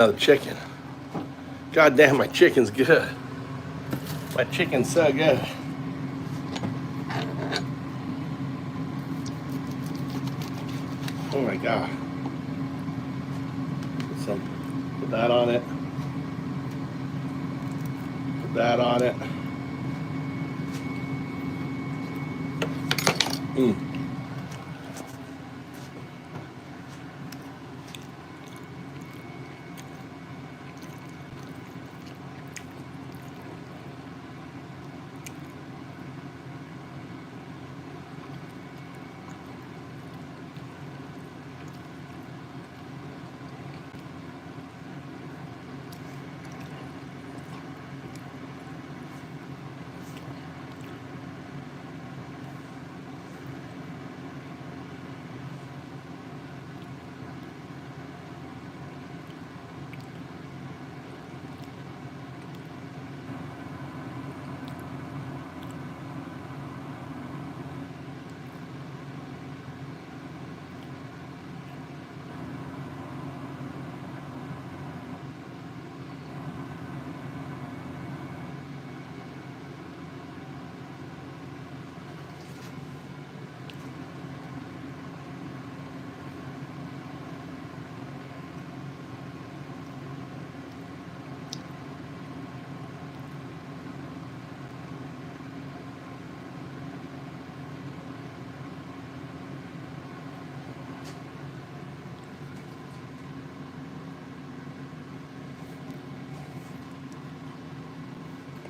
Another chicken. God damn, my chicken's good. My chicken's so good. Oh my God. Put that on it. Put that on it. Mmm.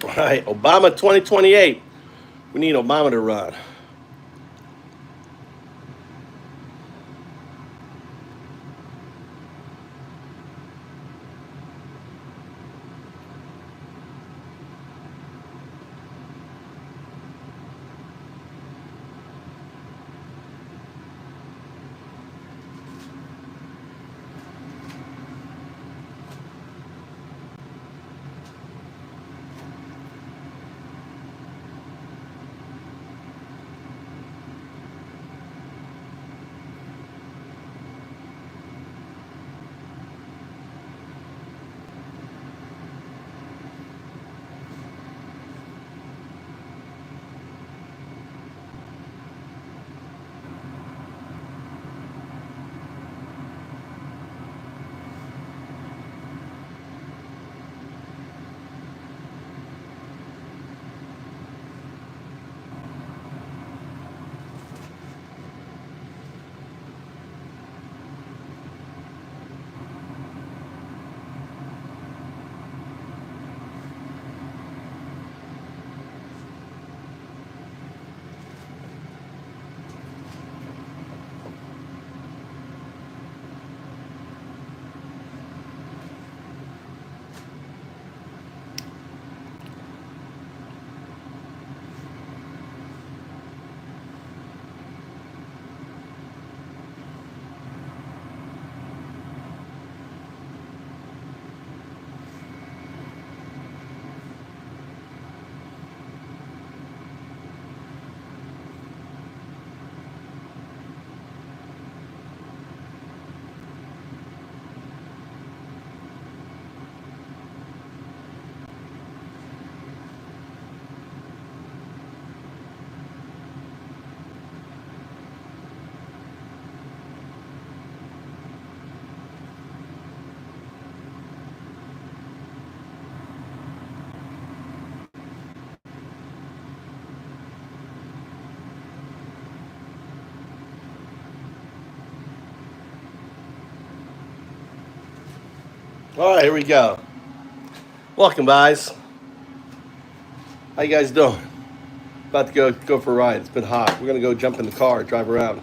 All right, Obama 2028. We need Obama to run. All right, here we go. Welcome, guys. How you guys doing? About to go for a ride. It's been hot. We're gonna go jump in the car, drive around.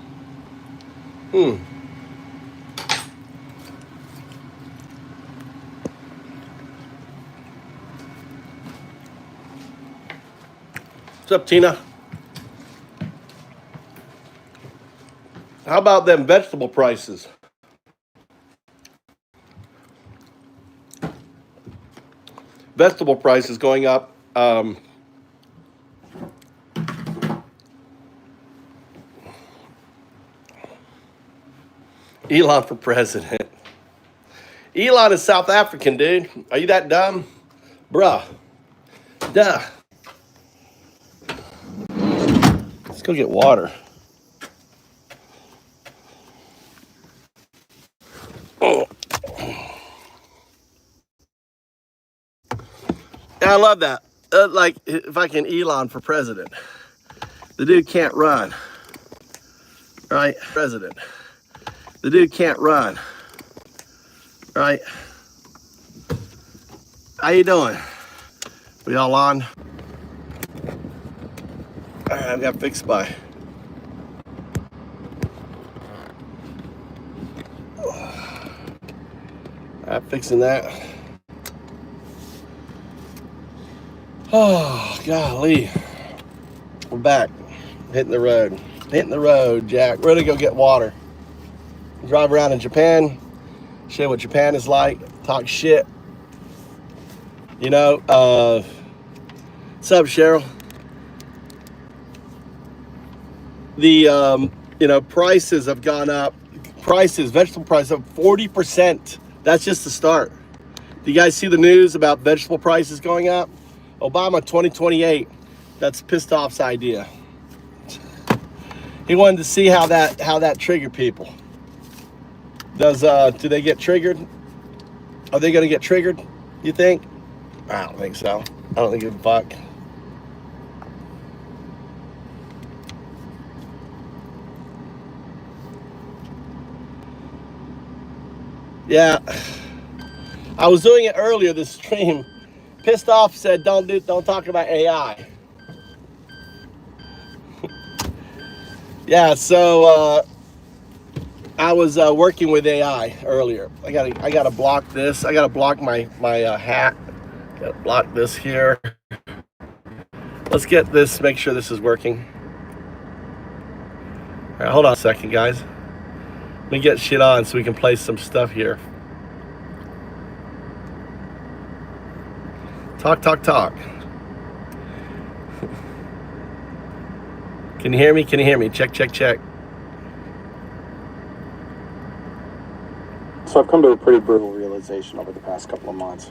What's up, Tina? How about them vegetable prices? Vegetable prices going up. Elon for president. Elon is South African, dude. Are you that dumb? Bruh. Duh. Let's go get water. Oh. I love that. Like, if I can Elon for president. The dude can't run. Right? President. The dude can't run. Right? How you doing? We all on? All right, I've got fixed by. I'm fixing that. Oh, golly. We're back. Hitting the road. Hitting the road, Jack. We're gonna go get water. Drive around in Japan. Show what Japan is like. Talk shit. You know, what's up, Cheryl? The, you know, prices have gone up. Vegetable prices up 40%. That's just the start. Do you guys see the news about vegetable prices going up? Obama 2028. That's pissed off's idea. He wanted to see how that triggered people. Do they get triggered? Are they gonna get triggered, you think? I don't think so. I don't think it'd fuck. Yeah. I was doing it earlier this stream. Pissed off said don't talk about AI. Yeah, so I was working with AI earlier. I gotta block this. I gotta block my hat. Gotta block this here. Let's get this. Make sure this is working. All right, hold on a second, guys. Let me get shit on so we can play some stuff here. Talk. Can you hear me? Can you hear me? Check. So I've come to a pretty brutal realization over the past couple of months.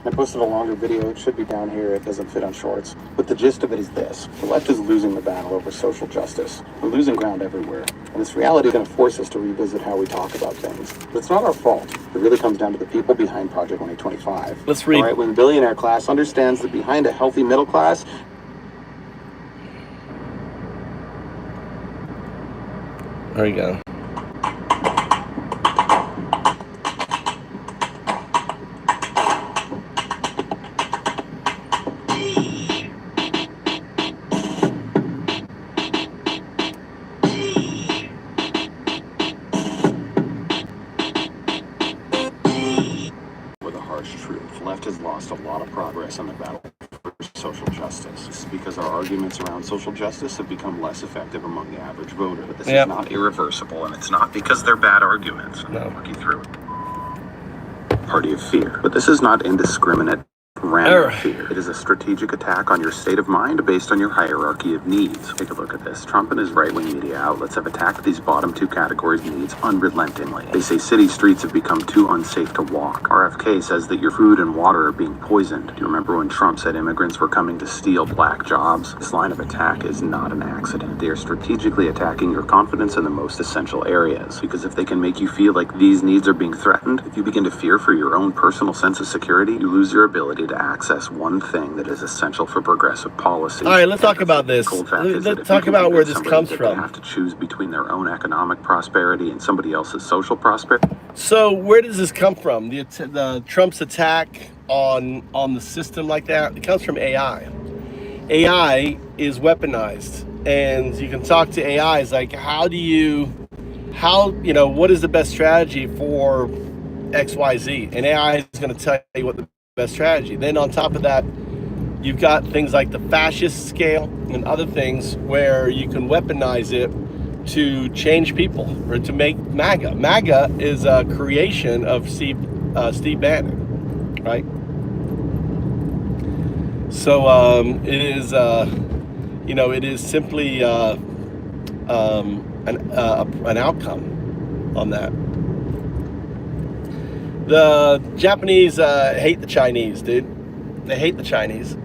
I posted a longer video, it should be down here, it doesn't fit on shorts. But the gist of it is this: the left is losing the battle over social justice. We're losing ground everywhere. And this reality is going to force us to revisit how we talk about things. But it's not our fault. It really comes down to the people behind Project 2025. Let's read. All right, when the billionaire class understands that behind a healthy middle class, there you go. a lot of progress in the battle for social justice. This is because our arguments around social justice have become less effective among the average voter. But this is not irreversible, and it's not because they're bad arguments. No. Walk you through it. Party of fear. But this is not indiscriminate random fear. It is a strategic attack on your state of mind based on your hierarchy of needs. Take a look at this. Trump and his right-wing media outlets have attacked these bottom two categories of needs unrelentingly. They say city streets have become too unsafe to walk. RFK says that your food and water are being poisoned. Do you remember when Trump said immigrants were coming to steal black jobs? This line of attack is not an accident. They are strategically attacking your confidence in the most essential areas. Because if they can make you feel like these needs are being threatened, if you begin to fear for your own personal sense of security, you lose your ability to access one thing that is essential for progressive policy. All right, let's talk about this. Let's talk about where this comes from. They have to choose between their own economic prosperity and somebody else's social prosperity. So where does this come from? The Trump's attack on the system like that, it comes from AI. AI is weaponized, and you can talk to AI. It's like, what is the best strategy for XYZ? And AI is going to tell you what the best strategy. Then on top of that, you've got things like the fascist scale and other things where you can weaponize it to change people or to make MAGA. MAGA is a creation of Steve Bannon, right? So it is simply an outcome on that. The Japanese hate the Chinese, dude. They hate the Chinese.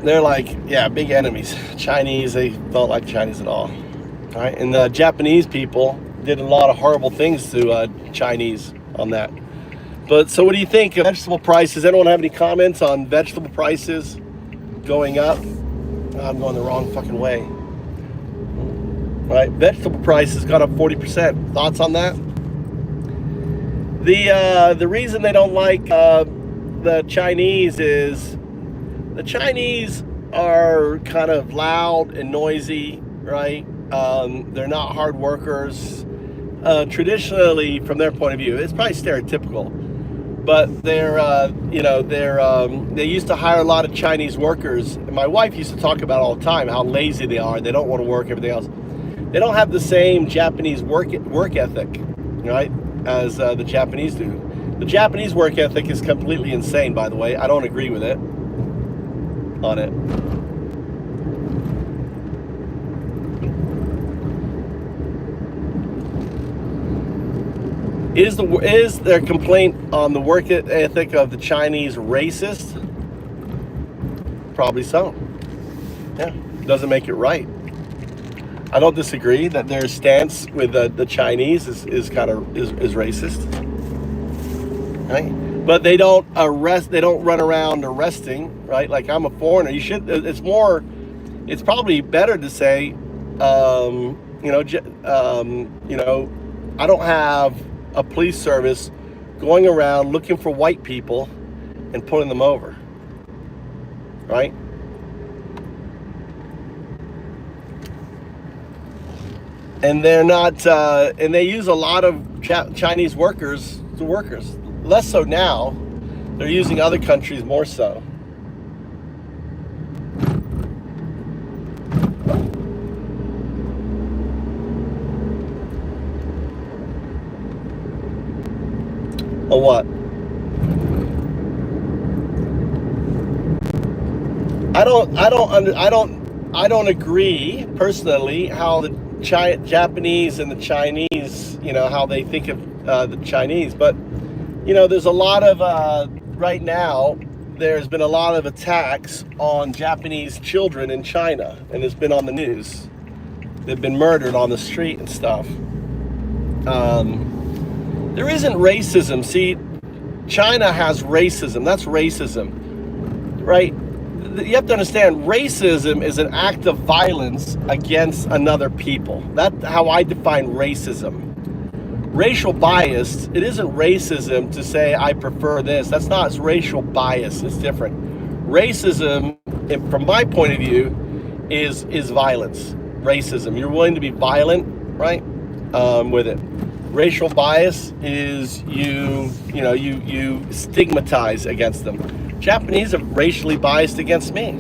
They're like, yeah, big enemies. Chinese, they don't like Chinese at all. All right, and the Japanese people did a lot of horrible things to Chinese on that. But so what do you think of vegetable prices? Anyone have any comments on vegetable prices going up? Oh, I'm going the wrong fucking way. All right, vegetable prices got up 40%. Thoughts on that? The reason they don't like the Chinese is the Chinese are kind of loud and noisy, right? They're not hard workers. Traditionally, from their point of view, it's probably stereotypical, but they used to hire a lot of Chinese workers. And my wife used to talk about all the time how lazy they are. They don't want to work, everything else. They don't have the same Japanese work ethic, right, as the Japanese do. The Japanese work ethic is completely insane, by the way. I don't agree with it. On it. Is their complaint on the work ethic of the Chinese racist? Probably so. Yeah, doesn't make it right. I don't disagree that their stance with the Chinese is racist, right? But they don't arrest. They don't run around arresting, right? Like, I'm a foreigner. You should. It's probably better to say, I don't have a police service going around looking for white people and pulling them over, right? And they're not, and they use a lot of Chinese workers to workers. Less so now. They're using other countries more so. Or what? I don't agree personally how the Japanese and the Chinese, how they think of the Chinese, but there's a lot of right now. There's been a lot of attacks on Japanese children in China, and it's been on the news. They've been murdered on the street and stuff. There isn't racism. See, China has racism. That's racism, right? You have to understand, racism is an act of violence against another people. That's how I define racism. Racial bias, it isn't racism to say I prefer this. That's not, it's racial bias. It's different. Racism, from my point of view, is violence. Racism. You're willing to be violent, right? With it. Racial bias is you stigmatize against them. Japanese are racially biased against me.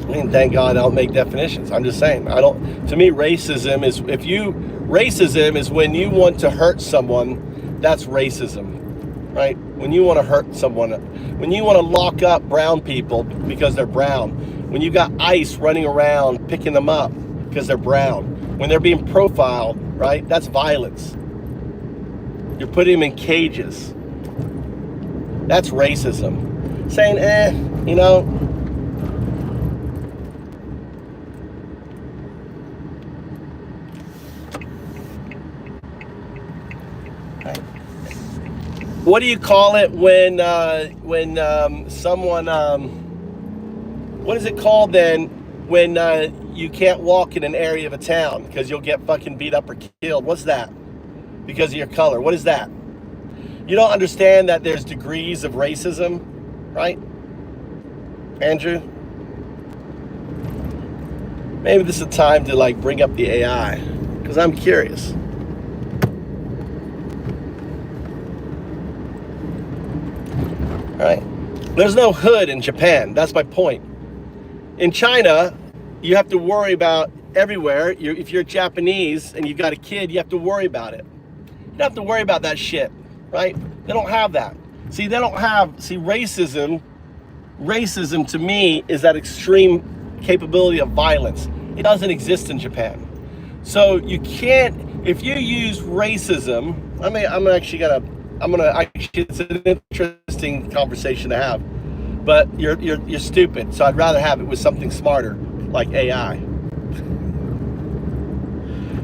I mean, thank God I don't make definitions. I'm just saying, to me, racism is when you want to hurt someone. That's racism, right? When you want to hurt someone, when you want to lock up brown people because they're brown, when you got ICE running around picking them up because they're brown, when they're being profiled, right? That's violence. You're putting them in cages. That's racism. Saying, what do you call it when someone, what is it called then when you can't walk in an area of a town because you'll get fucking beat up or killed? What's that? Because of your color. What is that? You don't understand that there's degrees of racism, right? Andrew? Maybe this is a time to bring up the AI, because I'm curious. Right? There's no hood in Japan. That's my point. In China, you have to worry about everywhere. If you're Japanese and you've got a kid, you have to worry about it. You don't have to worry about that shit, right? They don't have that. See, racism racism to me is that extreme capability of violence. It doesn't exist in Japan. So you can't, if you use racism, it's an interesting conversation to have, but you're stupid. So I'd rather have it with something smarter, like AI.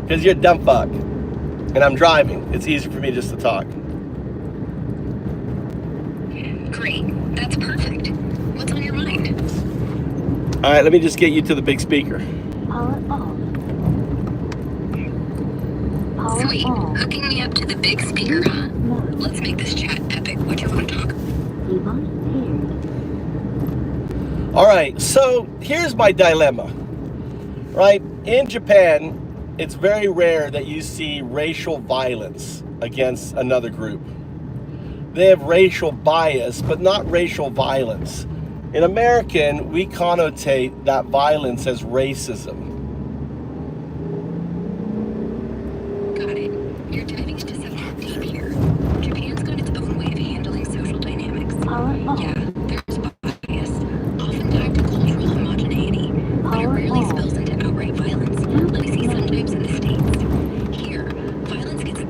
Because you're a dumb fuck. And I'm driving. It's easy for me just to talk. Great. That's perfect. What's on your mind? All right, let me just get you to the big speaker. Sweet. Hooking me up to the big speaker, huh? Let's make this chat epic. What do you want to talk? All right, so here's my dilemma, right? In Japan, it's very rare that you see racial violence against another group. They have racial bias, but not racial violence. In American, we connotate that violence as racism. Got it. You're diving into something deep here. Japan's got its own way of handling social dynamics. Yeah, there's bias, often tied to cultural homogeneity, but it rarely spills into outright violence, like we see sometimes in the States. Here, violence gets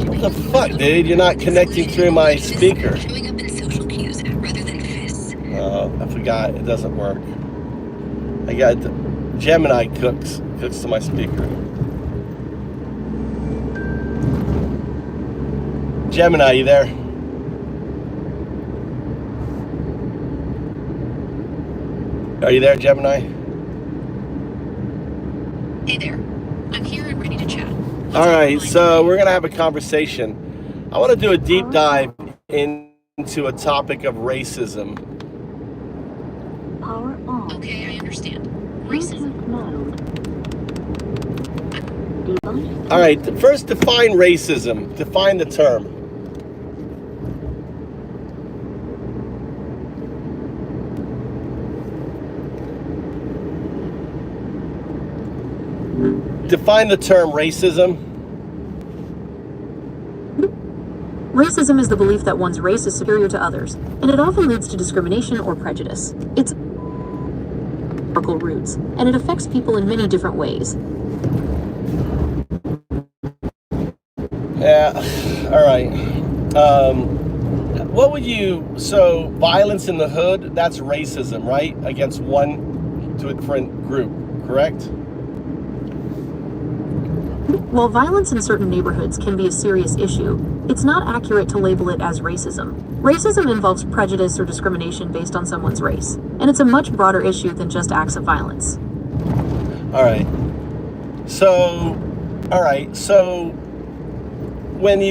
What the fuck, dude? You're not connecting through my speaker. Showing up in social cues rather than fists. Oh, I forgot. It doesn't work. I got Gemini cooks to my speaker. Gemini, you there? Are you there, Gemini? Hey there. I'm here and ready to chat. All right, so we're gonna have a conversation. I want to do a deep dive into a topic of racism. Okay, I understand. Racism. All right, first define racism. Define the term. Define the term racism. Racism is the belief that one's race is superior to others, and it often leads to discrimination or prejudice. It's historical roots, and it affects people in many different ways. Yeah, all right. What would you, so violence in the hood, that's racism, right? Against one to a different group, correct? While violence in certain neighborhoods can be a serious issue, it's not accurate to label it as racism. Racism involves prejudice or discrimination based on someone's race, and it's a much broader issue than just acts of violence. All right. So when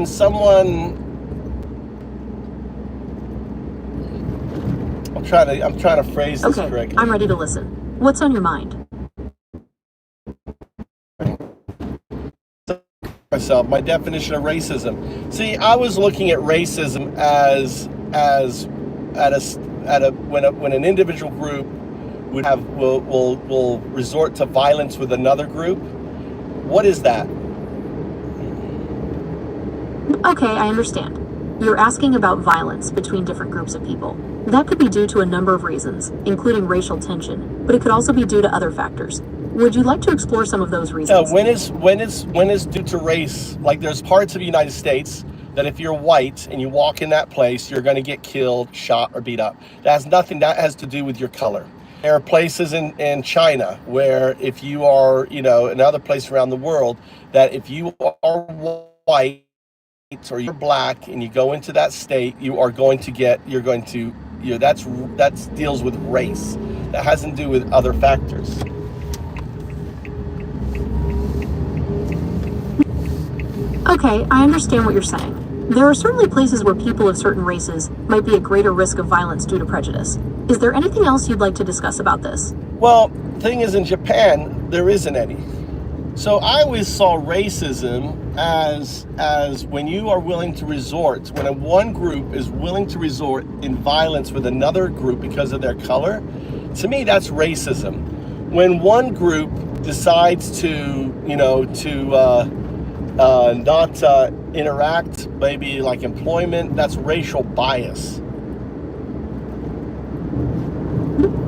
someone, I'm trying to phrase this Okay, correctly. I'm ready to listen. What's on your mind? Myself, my definition of racism. See, I was looking at racism as when an individual group will resort to violence with another group. What is that? Okay, I understand. You're asking about violence between different groups of people. That could be due to a number of reasons, including racial tension, but it could also be due to other factors. Would you like to explore some of those reasons? When is due to race? Like, there's parts of the United States that if you're white and you walk in that place, you're going to get killed, shot, or beat up. That has to do with your color. There are places in China where if you are, in other places around the world, that if you are white or you're black and you go into that state, that deals with race. That has to do with other factors. Okay, I understand what you're saying. There are certainly places where people of certain races might be at greater risk of violence due to prejudice. Is there anything else you'd like to discuss about this? Well, the thing is, in Japan, there isn't any. So I always saw racism as when you are willing to resort, when one group is willing to resort in violence with another group because of their color. To me, that's racism. When one group decides to not interact, maybe like employment, that's racial bias.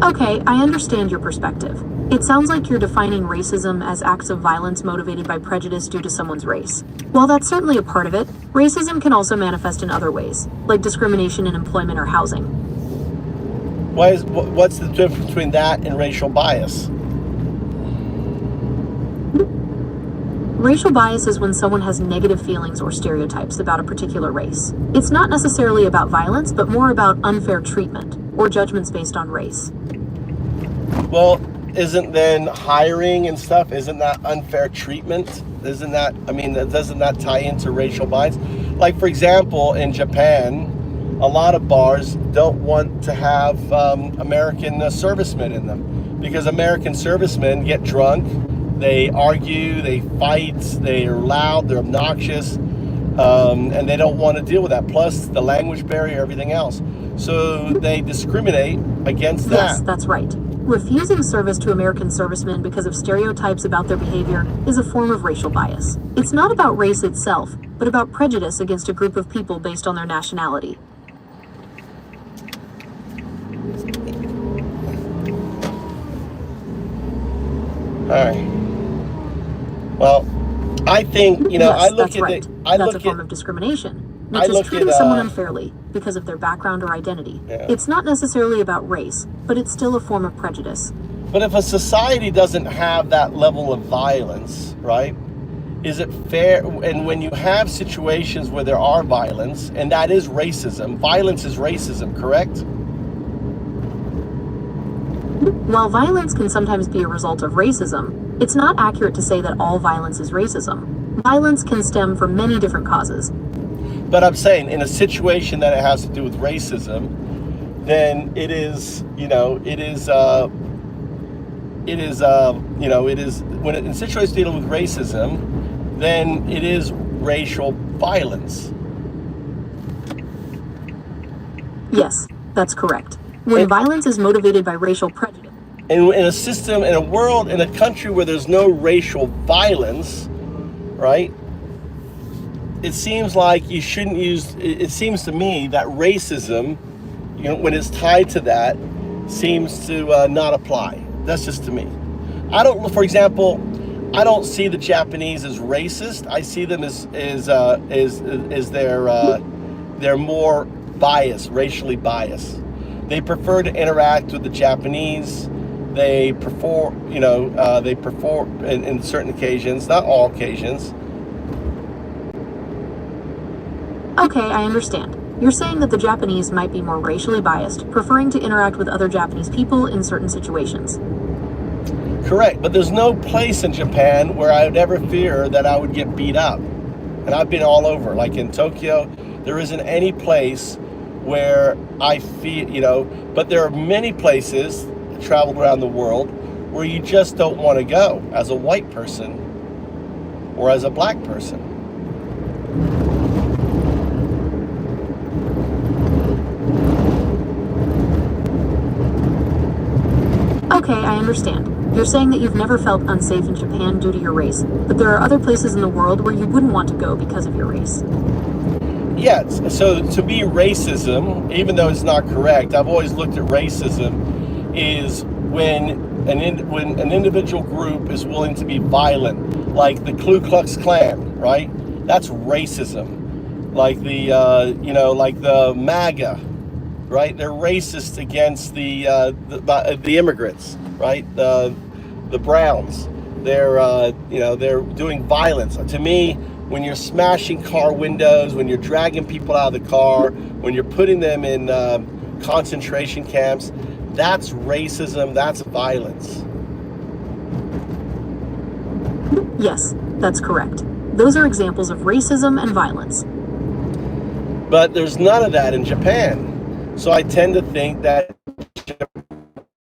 Okay, I understand your perspective. It sounds like you're defining racism as acts of violence motivated by prejudice due to someone's race. While that's certainly a part of it, racism can also manifest in other ways, like discrimination in employment or housing. What's the difference between that and racial bias? Racial bias is when someone has negative feelings or stereotypes about a particular race. It's not necessarily about violence, but more about unfair treatment or judgments based on race. Well, isn't then hiring and stuff, isn't that unfair treatment? Isn't that, I mean, doesn't that tie into racial bias? Like, for example, in Japan, a lot of bars don't want to have American servicemen in them because American servicemen get drunk, they argue, they fight, they are loud, they're obnoxious, and they don't want to deal with that. Plus the language barrier, everything else. So they discriminate against that. Yes, that's right. Refusing service to American servicemen because of stereotypes about their behavior is a form of racial bias. It's not about race itself, but about prejudice against a group of people based on their nationality. All right. Well, I think, you know, Yes, I look that's at right. it. I That's look a form at of discrimination, I which is look treating at, someone unfairly because of their background or identity. Yeah. It's not necessarily about race, but it's still a form of prejudice. But if a society doesn't have that level of violence, right? Is it fair? And when you have situations where there are violence, and that is racism, violence is racism, correct? While violence can sometimes be a result of racism, it's not accurate to say that all violence is racism. Violence can stem from many different causes. But I'm saying in a situation that it has to do with racism, then it is, you know, it is, you know, it is, when in situations dealing with racism, then it is racial violence. Yes, that's correct. When violence is motivated by racial prejudice. And in a system, in a world, in a country where there's no racial violence, right? It seems like you shouldn't use, it seems to me that racism, you know, when it's tied to that, seems to not apply. That's just to me. I don't, for example, I don't see the Japanese as racist. I see them as they're more biased, racially biased. They prefer to interact with the Japanese. They prefer, you know, in certain occasions, not all occasions. Okay, I understand. You're saying that the Japanese might be more racially biased, preferring to interact with other Japanese people in certain situations. Correct, but there's no place in Japan where I would ever fear that I would get beat up. And I've been all over, like in Tokyo, there isn't any place where I feel, you know, but there are many places traveled around the world where you just don't want to go as a white person or as a black person. Okay, I understand. You're saying that you've never felt unsafe in Japan due to your race, but there are other places in the world where you wouldn't want to go because of your race. Yes, so to me, racism, even though it's not correct, I've always looked at racism is when an individual group is willing to be violent, like the Ku Klux Klan, right? That's racism. Like the you know, like the MAGA, right? They're racist against the immigrants, right? The Browns. They're you know, they're doing violence. To me, when you're smashing car windows, when you're dragging people out of the car, when you're putting them in concentration camps, that's racism, that's violence. Yes, that's correct. Those are examples of racism and violence. But there's none of that in Japan. So I tend to think that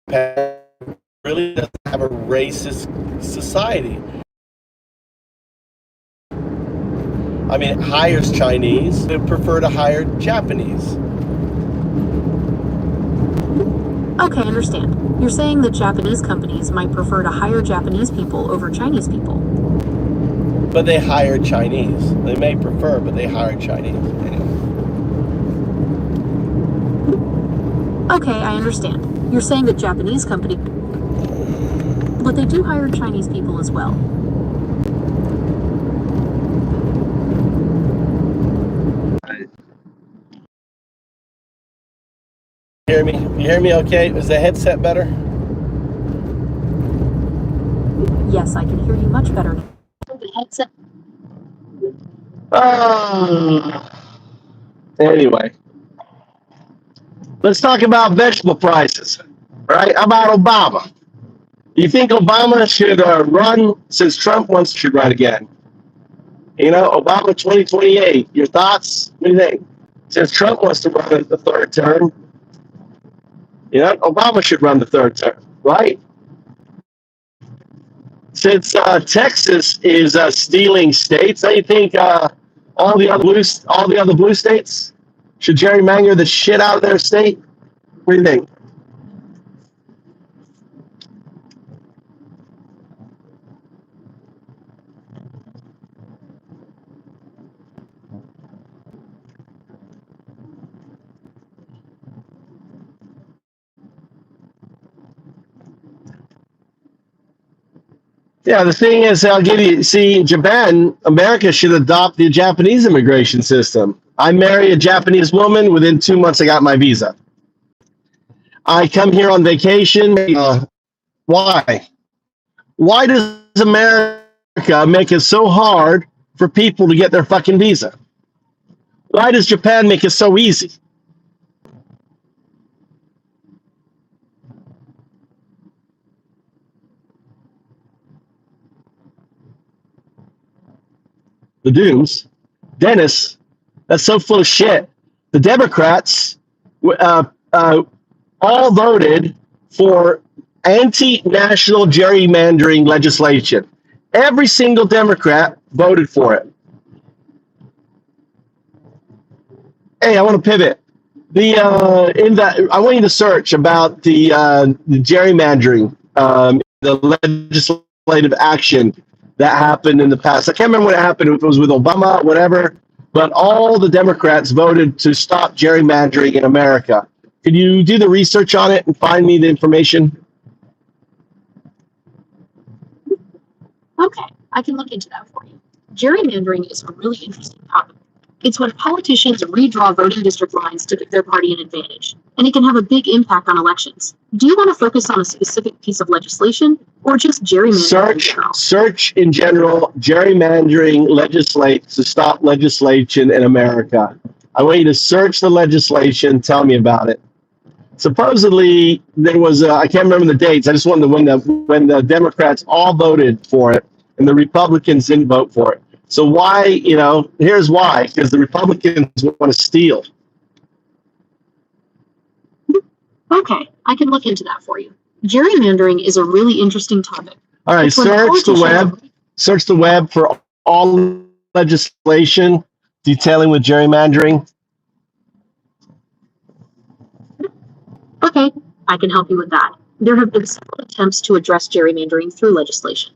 Japan really doesn't have a racist society. I mean, it hires Chinese, they prefer to hire Japanese. Okay, I understand. You're saying that Japanese companies might prefer to hire Japanese people over Chinese people. but they hire Chinese. They may prefer, but they hire Chinese. Anyway. Okay, I understand. You're saying that Japanese company, but they do hire Chinese people as well. You hear me? You hear me okay? Is the headset better? Yes, I can hear you much better now. The headset. Anyway, let's talk about vegetable prices. Right? How about Obama? You think Obama should run since Trump should run again? You know, Obama 2028. Your thoughts? What do you think? Since Trump wants to run the third term, you know, Obama should run the third term, right? Since Texas is stealing states, don't you think all the other blue states should gerrymander the shit out of their state? What do you think? Yeah, the thing is, I'll give you, see, Japan, America should adopt the Japanese immigration system. I marry a Japanese woman, within 2 months I got my visa. I come here on vacation. Why? Why does America make it so hard for people to get their fucking visa? Why does Japan make it so easy? The Dooms, Dennis, that's so full of shit. The Democrats all voted for anti-national gerrymandering legislation. Every single Democrat voted for it. Hey, I want to pivot. I want you to search about the gerrymandering, the legislative action that happened in the past. I can't remember what happened, if it was with Obama, whatever, but all the Democrats voted to stop gerrymandering in America. Could you do the research on it and find me the information? Okay, I can look into that for you. Gerrymandering is a really interesting topic. It's when politicians redraw voting district lines to give their party an advantage, and it can have a big impact on elections. Do you want to focus on a specific piece of legislation, or just gerrymandering? Search in general, gerrymandering legislate to stop legislation in America. I want you to search the legislation, tell me about it. Supposedly, there was, I can't remember the dates, I just wanted to when the Democrats all voted for it, and the Republicans didn't vote for it. So why, here's why, because the Republicans want to steal. Okay, I can look into that for you. Gerrymandering is a really interesting topic. All right, search the web for all legislation detailing with gerrymandering. Okay, I can help you with that. There have been several attempts to address gerrymandering through legislation.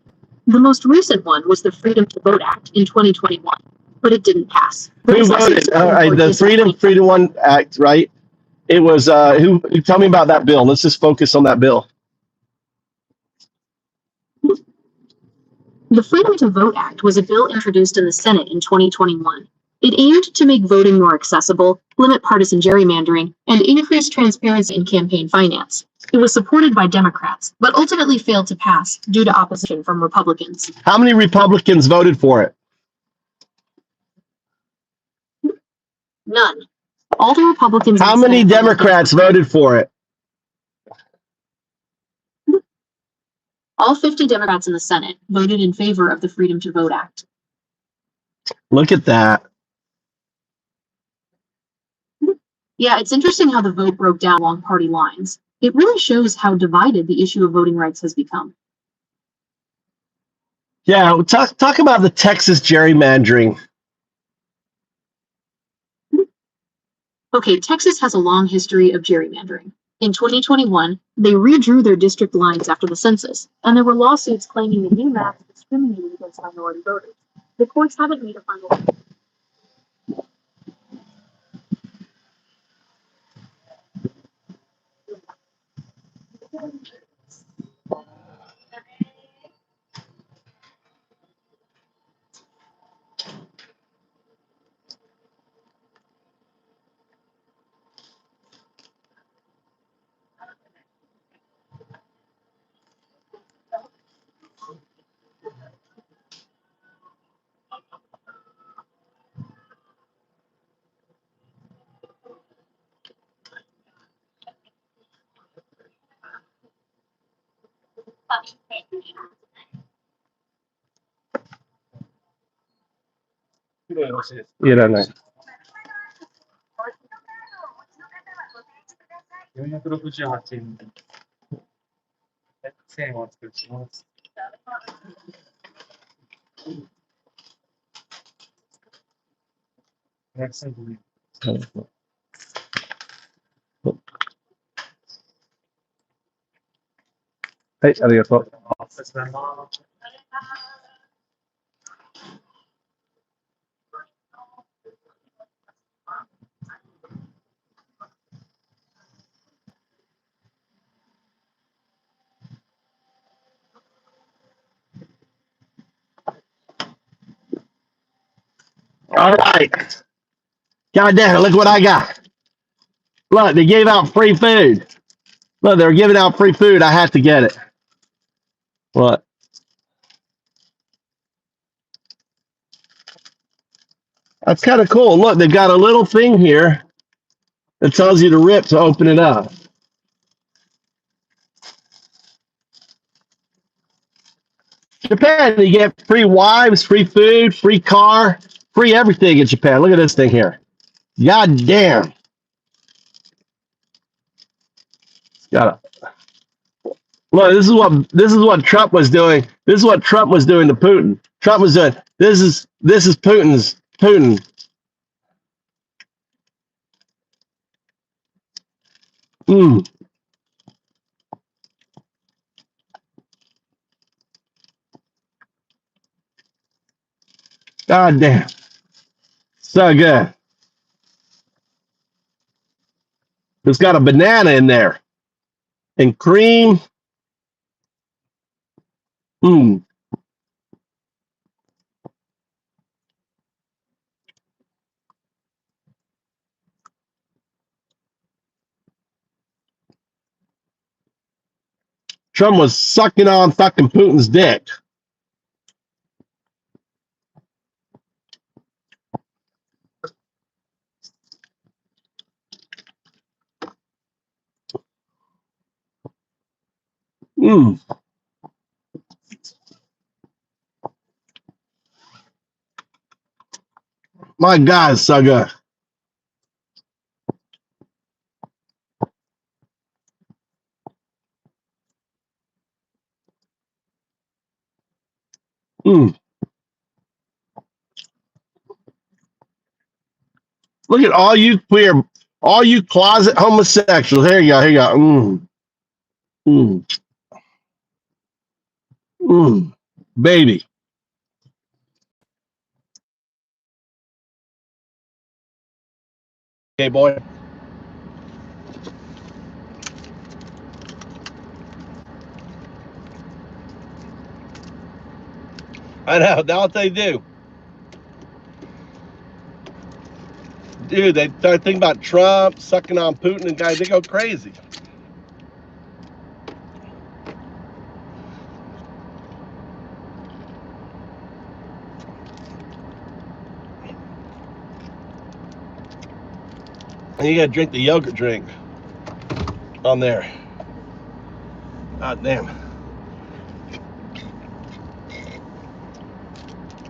The most recent one was the Freedom to Vote Act in 2021, but it didn't pass. Who voted? All right, the Freedom One Act, right? It was, who? Tell me about that bill. Let's just focus on that bill. The Freedom to Vote Act was a bill introduced in the Senate in 2021. It aimed to make voting more accessible, limit partisan gerrymandering, and increase transparency in campaign finance. It was supported by Democrats, but ultimately failed to pass due to opposition from Republicans. How many Republicans voted for it? None. All the Republicans. How many Democrats voted for it? All 50 Democrats in the Senate voted in favor of the Freedom to Vote Act. Look at that. Yeah, it's interesting how the vote broke down along party lines. It really shows how divided the issue of voting rights has become. Yeah, talk about the Texas gerrymandering. Okay, Texas has a long history of gerrymandering. In 2021, they redrew their district lines after the census, and there were lawsuits claiming the new maps discriminated against minority voters. The courts haven't made a final. Iranai. 468円。1000円お作りします。はい、ありがとう。ありがとうございます。All right. God damn it, look what I got. Look, they gave out free food. Look, they're giving out free food. I have to get it. What? That's kind of cool. Look, they've got a little thing here that tells you to rip to open it up. Japan, you get free wives, free food, free car, free everything in Japan. Look at this thing here. God damn. Got it. Look, this is what Trump was doing. This is what Trump was doing to Putin. Trump was doing this is Putin. Mm, God damn. So good. It's got a banana in there and cream. Mm. Trump was sucking on fucking Putin's dick. Mm. My God, it's so good. Mm. Look at all you queer, all you closet homosexuals. Here you go. Here you go. Mm. Mm. Mm. Baby. Okay, boy. I know. That's what they do. Dude, they start thinking about Trump sucking on Putin and guys, they go crazy. And you gotta drink the yogurt drink on there. God damn.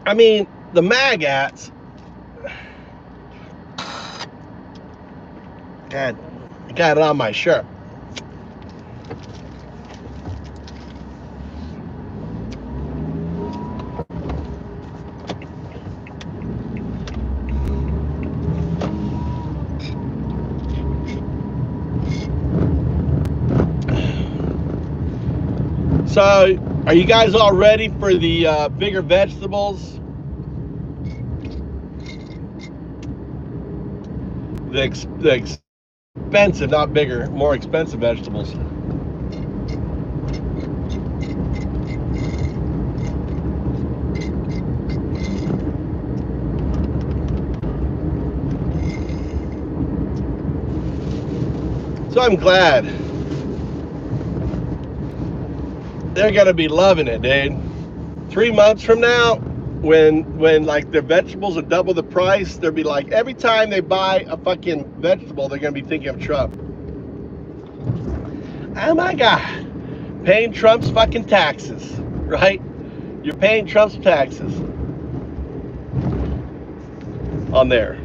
I mean, the maggots. God, I got it on my shirt. So, are you guys all ready for the bigger vegetables the expensive, not bigger, more expensive vegetables. So I'm glad. They're gonna be loving it, dude. 3 months from now, when like their vegetables are double the price, they'll be like, every time they buy a fucking vegetable, they're gonna be thinking of Trump. Oh my God, paying Trump's fucking taxes, right? You're paying Trump's taxes on there.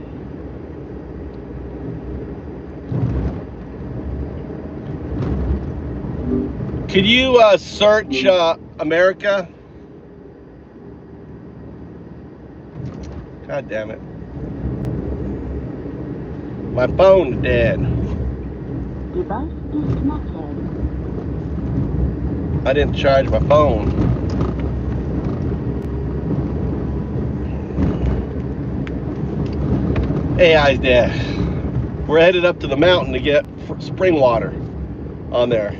Could you search America? God damn it. My phone's dead. Device disconnected. I didn't charge my phone. AI's dead. We're headed up to the mountain to get spring water on there.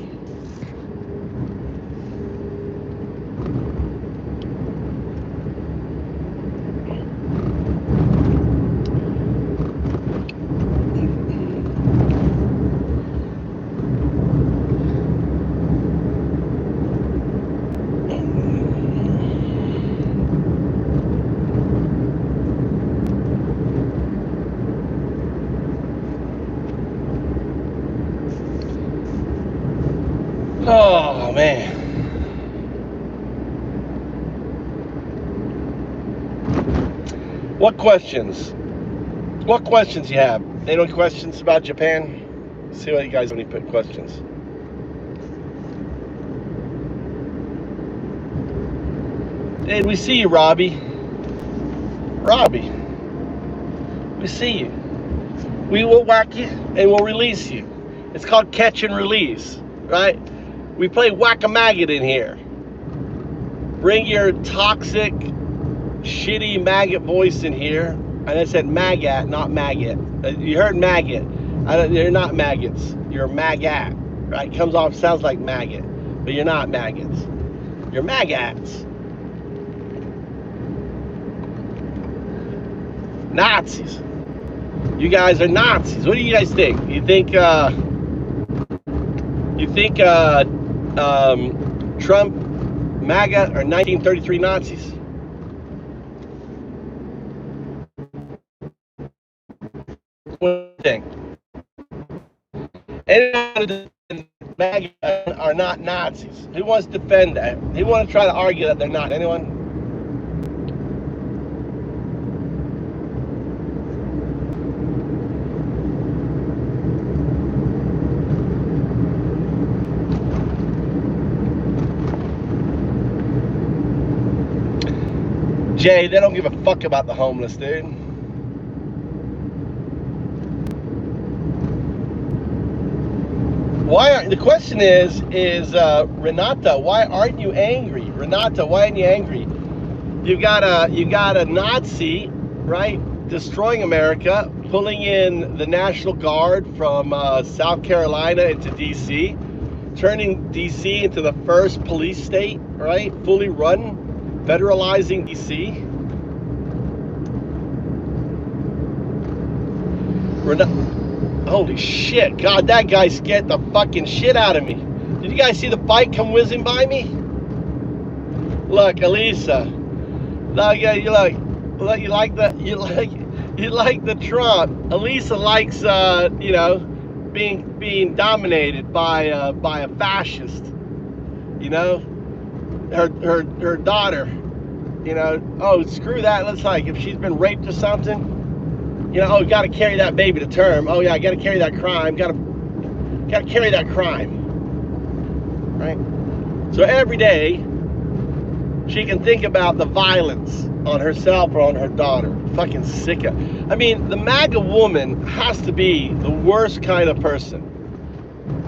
Oh man. What questions? What questions you have? Any questions about Japan? See what you guys have any questions. Hey, we see you, Robbie. Robbie, we see you. We will whack you and we'll release you. It's called catch and release, right? We play whack-a-maggot in here. Bring your toxic, shitty maggot voice in here. And I said maggot, not maggot. You heard maggot. You're not maggots. You're maggot, right? Comes off, sounds like maggot, but you're not maggots. You're maggots. Nazis. You guys are Nazis. What do you guys think? You think Trump, MAGA are 1933 Nazis? What do you think? Anyone MAGA are not Nazis. Who wants to defend that? Who wants to try to argue that they're not? Anyone? Jay, they don't give a fuck about the homeless, dude. The question is Renata, why aren't you angry? Renata, why aren't you angry? You got a Nazi, right, destroying America, pulling in the National Guard from South Carolina into DC, turning DC into the first police state, right, fully run, federalizing DC. Holy shit, God, that guy scared the fucking shit out of me. Did you guys see the bike come whizzing by me? Look, Elisa. Look, you like the Trump. Elisa likes being dominated by a fascist. You know? Her daughter, oh, screw that. Let's if she's been raped or something, oh, got to carry that baby to term. Oh yeah, got to carry that crime. Got to carry that crime, right? So every day she can think about the violence on herself or on her daughter. Fucking sick of. I mean, the MAGA woman has to be the worst kind of person.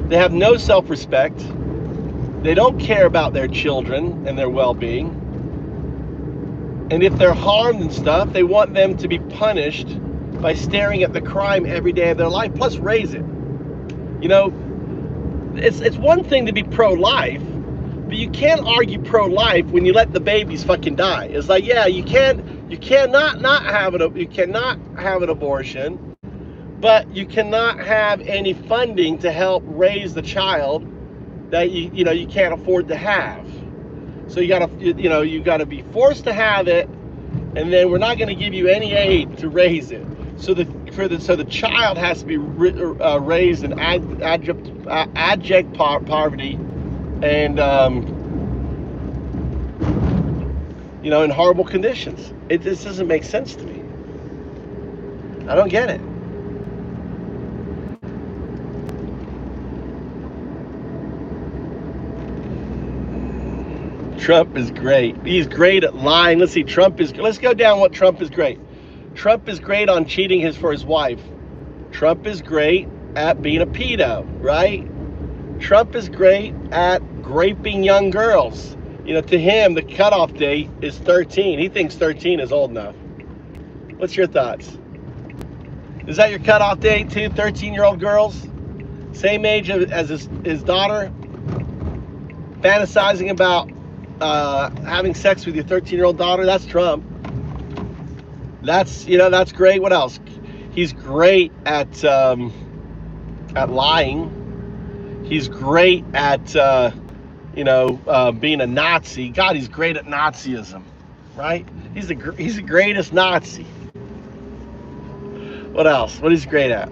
They have no self-respect. They don't care about their children and their well-being. And if they're harmed and stuff, they want them to be punished by staring at the crime every day of their life, plus raise it. You know, it's one thing to be pro-life, but you can't argue pro-life when you let the babies fucking die. It's like, yeah, you cannot have an abortion, but you cannot have any funding to help raise the child that you can't afford to have. So you gotta be forced to have it, and then we're not going to give you any aid to raise it. So the child has to be raised in abject poverty, and in horrible conditions. This doesn't make sense to me. I don't get it. Trump is great. He's great at lying. Let's see. Let's go down what Trump is great. Trump is great on cheating for his wife. Trump is great at being a pedo, right? Trump is great at raping young girls. To him, the cutoff date is 13. He thinks 13 is old enough. What's your thoughts? Is that your cutoff date too? 13-year-old girls? Same age as his daughter? Fantasizing about having sex with your 13-year-old daughter? That's Trump. That's great. What else? He's great at lying. He's great at being a Nazi. God, he's great at Nazism, right? He's the greatest Nazi. What else? What is he great at?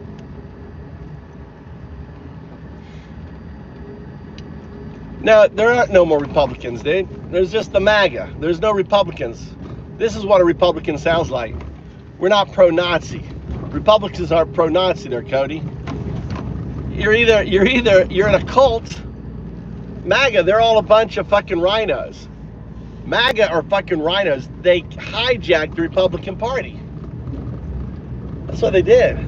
No, there aren't no more Republicans, dude. There's just the MAGA. There's no Republicans. This is what a Republican sounds like. We're not pro-Nazi. Republicans aren't pro-Nazi there, Cody. You're in a cult. MAGA, they're all a bunch of fucking rhinos. MAGA are fucking rhinos. They hijacked the Republican Party. That's what they did.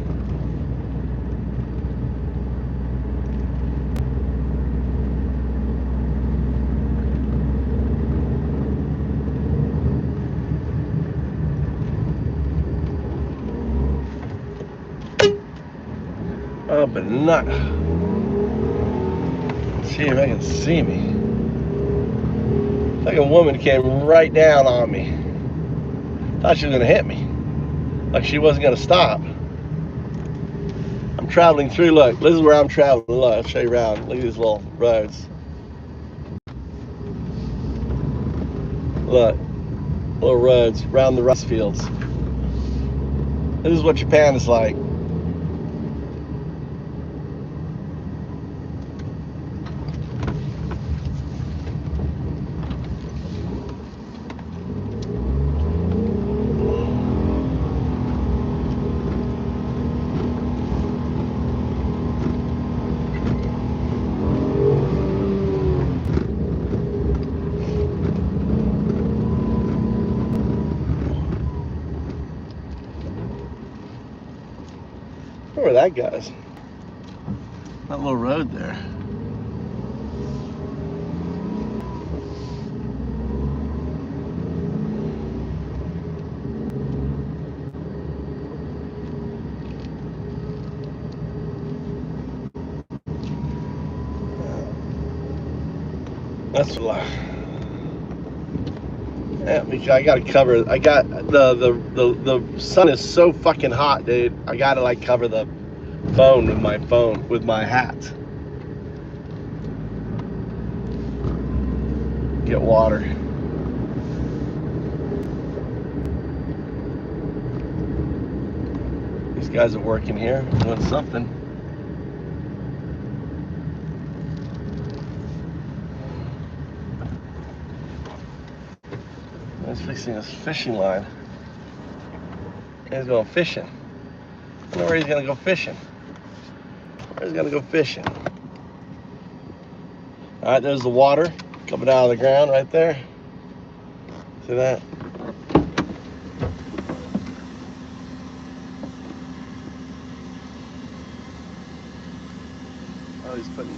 Oh, but not. Let's see if I can see me. Like a woman came right down on me. Thought she was gonna hit me. Like she wasn't gonna stop. I'm traveling through. Look, this is where I'm traveling. Look, I'll show you around. Look at these little roads. Look, little roads around the rice fields. This is what Japan is like. Where that goes? That little road there. That's what I gotta cover. I got the sun is so fucking hot, dude. I gotta like cover the phone with my hat. Get water. These guys are working here, doing something. He's fixing his fishing line. He's going fishing. I don't know where he's gonna go fishing. Where's he gonna go fishing? All right, there's the water coming out of the ground right there. See that? Oh, he's putting.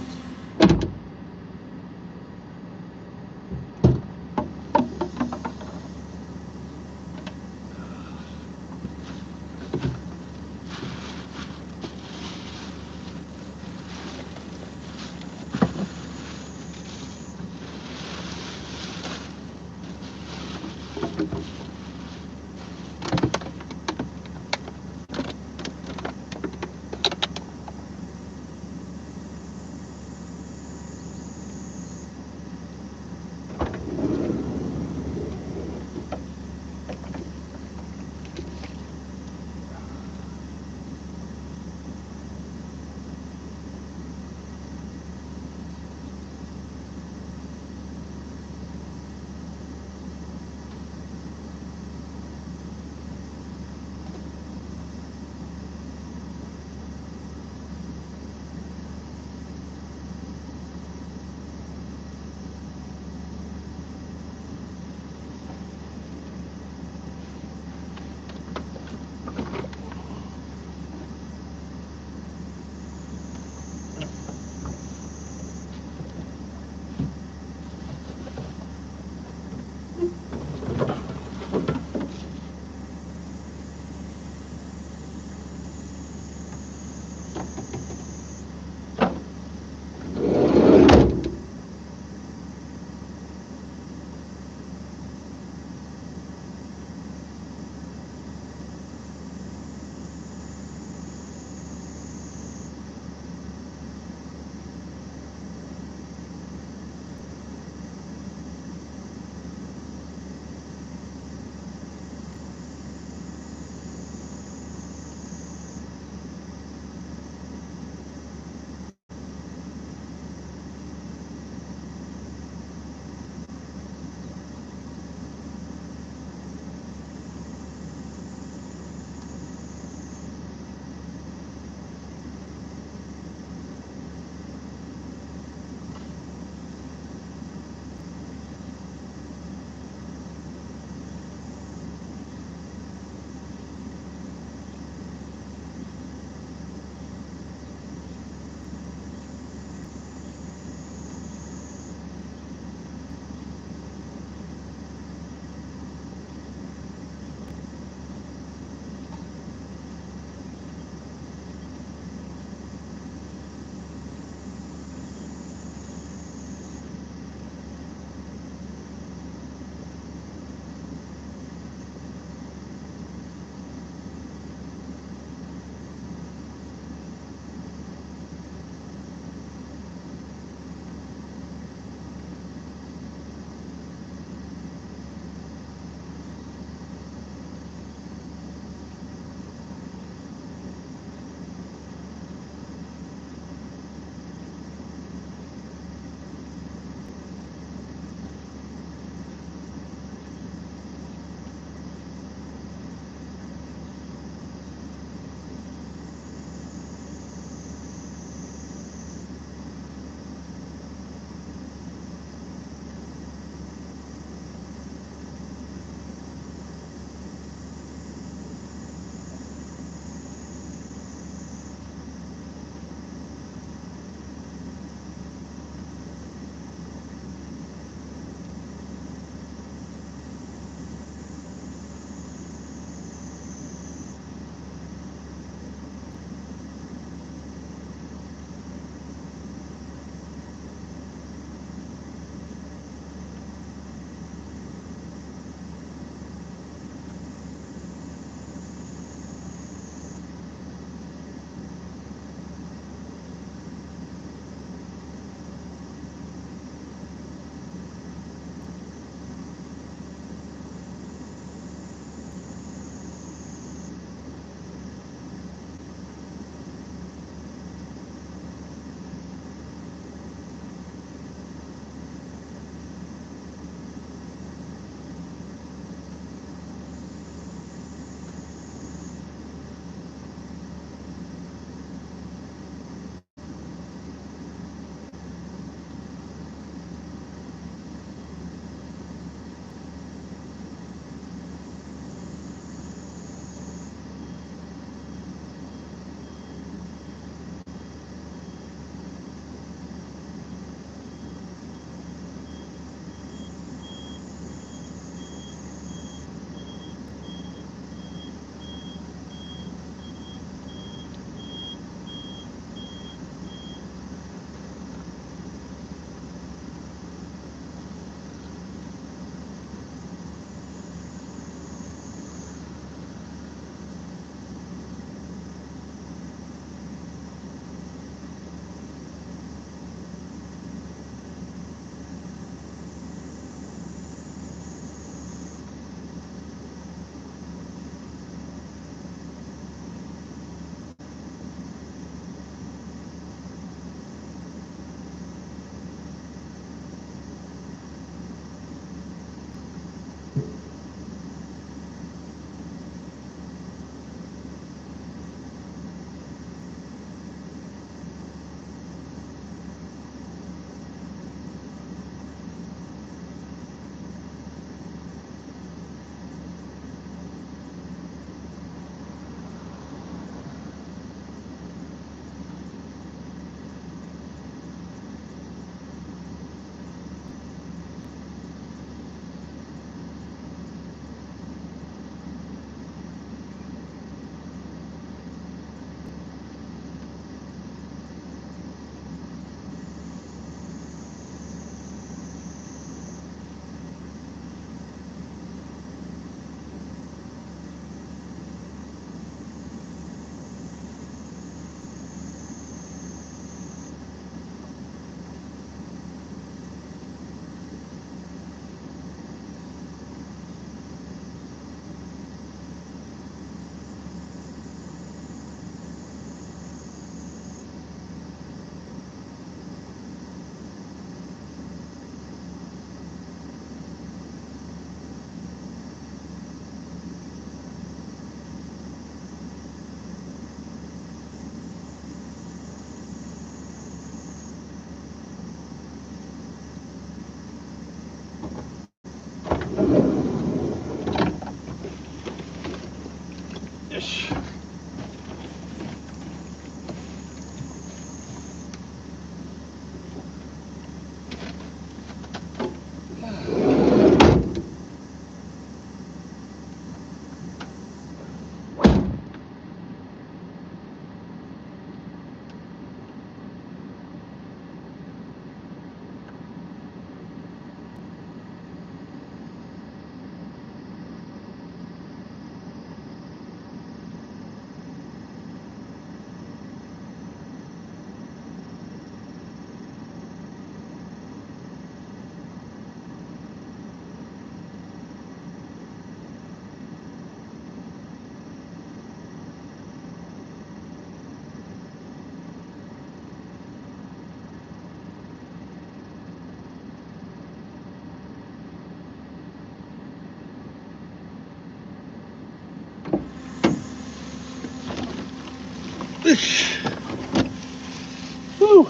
Whew.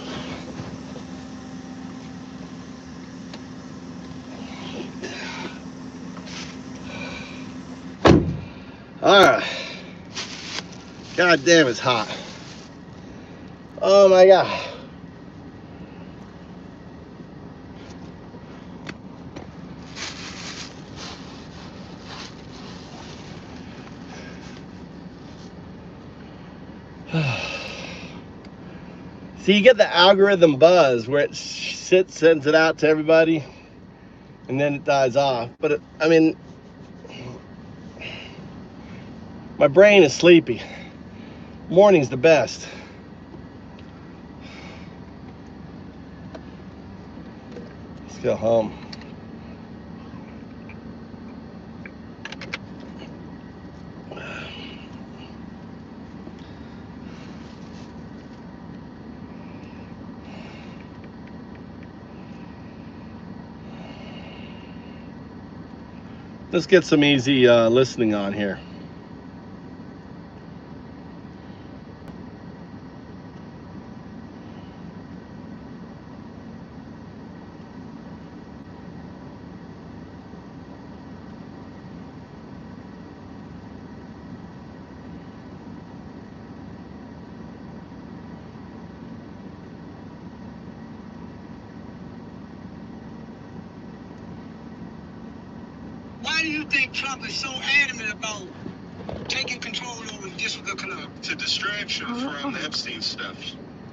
All right. God damn, it's hot. Oh my God. See, you get the algorithm buzz where it sends it out to everybody, and then it dies off. But I mean, my brain is sleepy. Morning's the best. Let's go home. Let's get some easy listening on here. Why do you think Trump is so adamant about taking control over the District of Columbia? It's a distraction from Epstein stuff.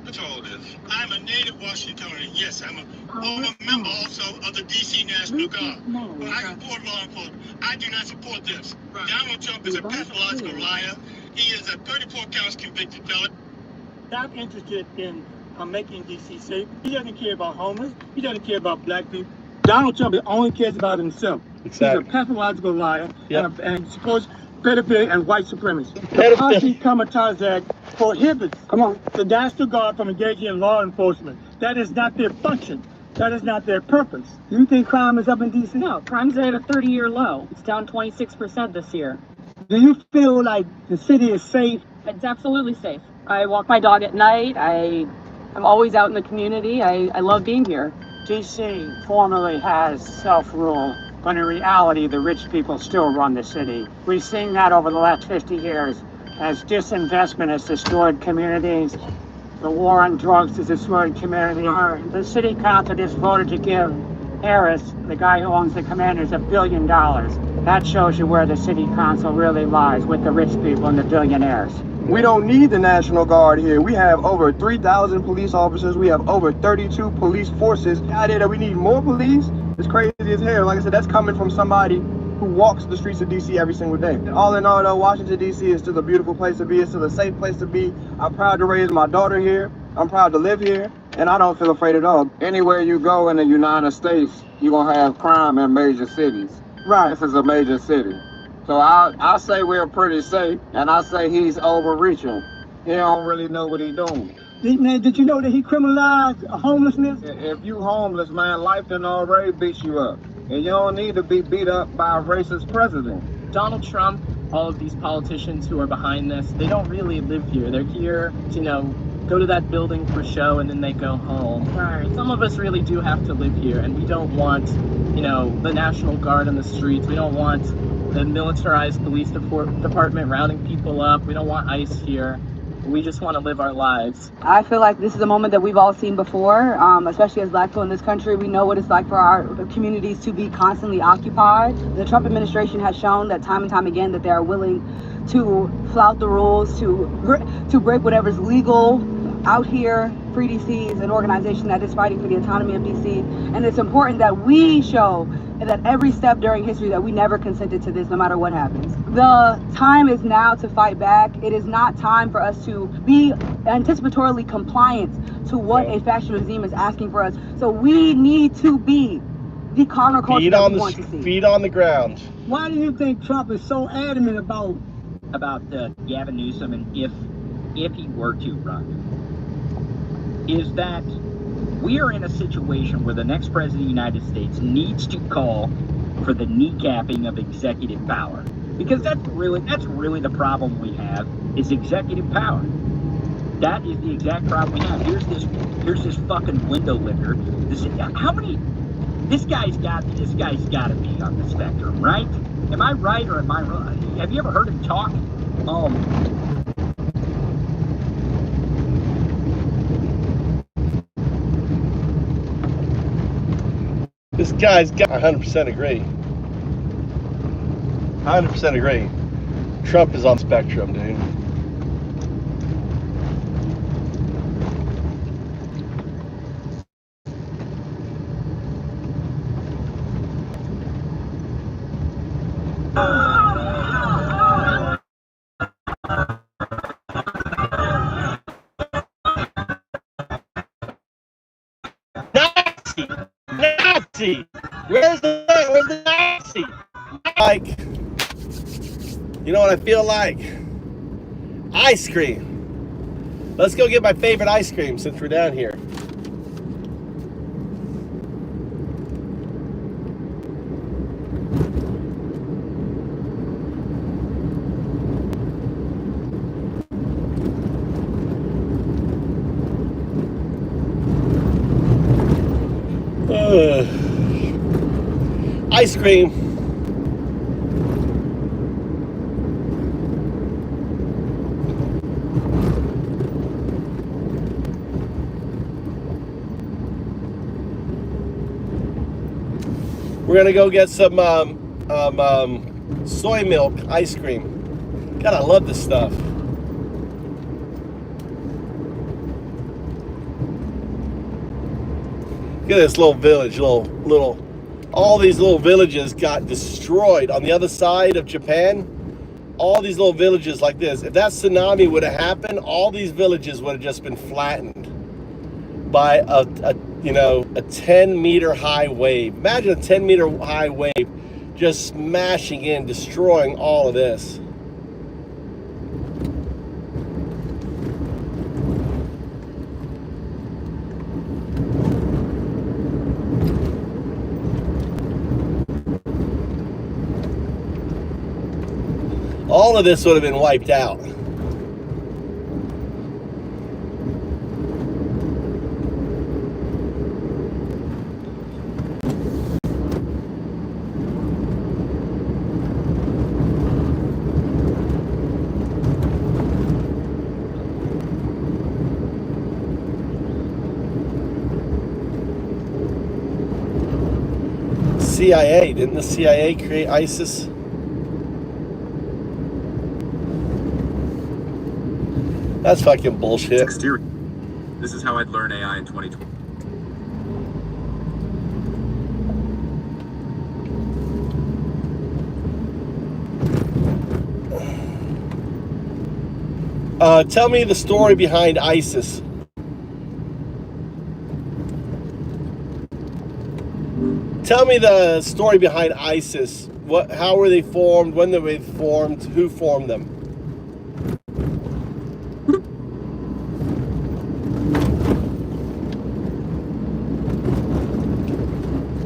That's all it is. I'm a native Washingtonian. Yes, I'm a member also of the D.C. National Guard. But I support law enforcement. I do not support this. Right. Donald Trump is a pathological liar. He is a 34 counts convicted felon. Not interested in making D.C. safe. He doesn't care about homeless. He doesn't care about black people. Donald Trump only cares about himself. Exactly. He's a pathological liar. Yep. And supposed pedophile and white supremacist. The Posse Comitatus Act prohibits the National Guard from engaging in law enforcement. That is not their function. That is not their purpose. Do you think crime is up in D.C.? No, crime's at a 30-year low. It's down 26% this year. Do you feel like the city is safe? It's absolutely safe. I walk my dog at night. I'm always out in the community. I love being here. D.C. formerly has self-rule, but in reality, the rich people still run the city. We've seen that over the last 50 years as disinvestment has destroyed communities. The war on drugs has destroyed communities. The city council just voted to give Harris, the guy who owns the Commanders, $1 billion. That shows you where the city council really lies, with the rich people and the billionaires. We don't need the National Guard here. We have over 3,000 police officers. We have over 32 police forces. The idea that we need more police is crazy as hell. Like I said, that's coming from somebody who walks the streets of D.C. every single day. All in all, though, Washington, D.C. is still a beautiful place to be. It's still a safe place to be. I'm proud to raise my daughter here. I'm proud to live here, and I don't feel afraid at all. Anywhere you go in the United States, you're going to have crime in major cities. Right. This is a major city. So I say we're pretty safe, and I say he's overreaching. He don't really know what he's doing. Did you know that he criminalized homelessness? If you homeless, man, life done already beat you up. And you don't need to be beat up by a racist president. Donald Trump, all of these politicians who are behind this, they don't really live here. They're here to, go to that building for show and then they go home. Right. Some of us really do have to live here, and we don't want, the National Guard on the streets. We don't want the militarized police department rounding people up. We don't want ICE here. We just want to live our lives. I feel like this is a moment that we've all seen before, especially as Black people in this country. We know what it's like for our communities to be constantly occupied. The Trump administration has shown that time and time again that they are willing to flout the rules, to break whatever's legal out here. Free DC is an organization that is fighting for the autonomy of DC, and it's important that we show that every step during history that we never consented to this, no matter what happens. The time is now to fight back. It is not time for us to be anticipatorily compliant to what a fascist regime is asking for us. So we need to be the counterculture that we want to see. Feet on the ground. Why do you think Trump is so adamant about Gavin Newsom, and if he were to run, is that we are in a situation where the next president of the United States needs to call for the kneecapping of executive power, because that's really the problem we have, is executive power. That is the exact problem we have. Here's this fucking window licker. This guy's got to be on the spectrum, right? Am I right or am I wrong? Have you ever heard him talk? This guy's got 100% agree. 100% agree. Trump is on spectrum, dude. Nazi! Where's the Nazi? Like, you know what I feel like? Ice cream. Let's go get my favorite ice cream since we're down here. Ice cream. We're gonna go get some soy milk ice cream. God, I love this stuff. Look at this little village, all these little villages got destroyed on the other side of Japan. All these little villages like this. If that tsunami would have happened, all these villages would have just been flattened by a 10-meter high wave. Imagine a 10-meter high wave just smashing in, destroying all of this. All of this would have been wiped out. CIA, didn't the CIA create ISIS? That's fucking bullshit. This is how I'd learn AI in 2020. Tell me the story behind ISIS. Tell me the story behind ISIS. How were they formed? When they were formed? Who formed them?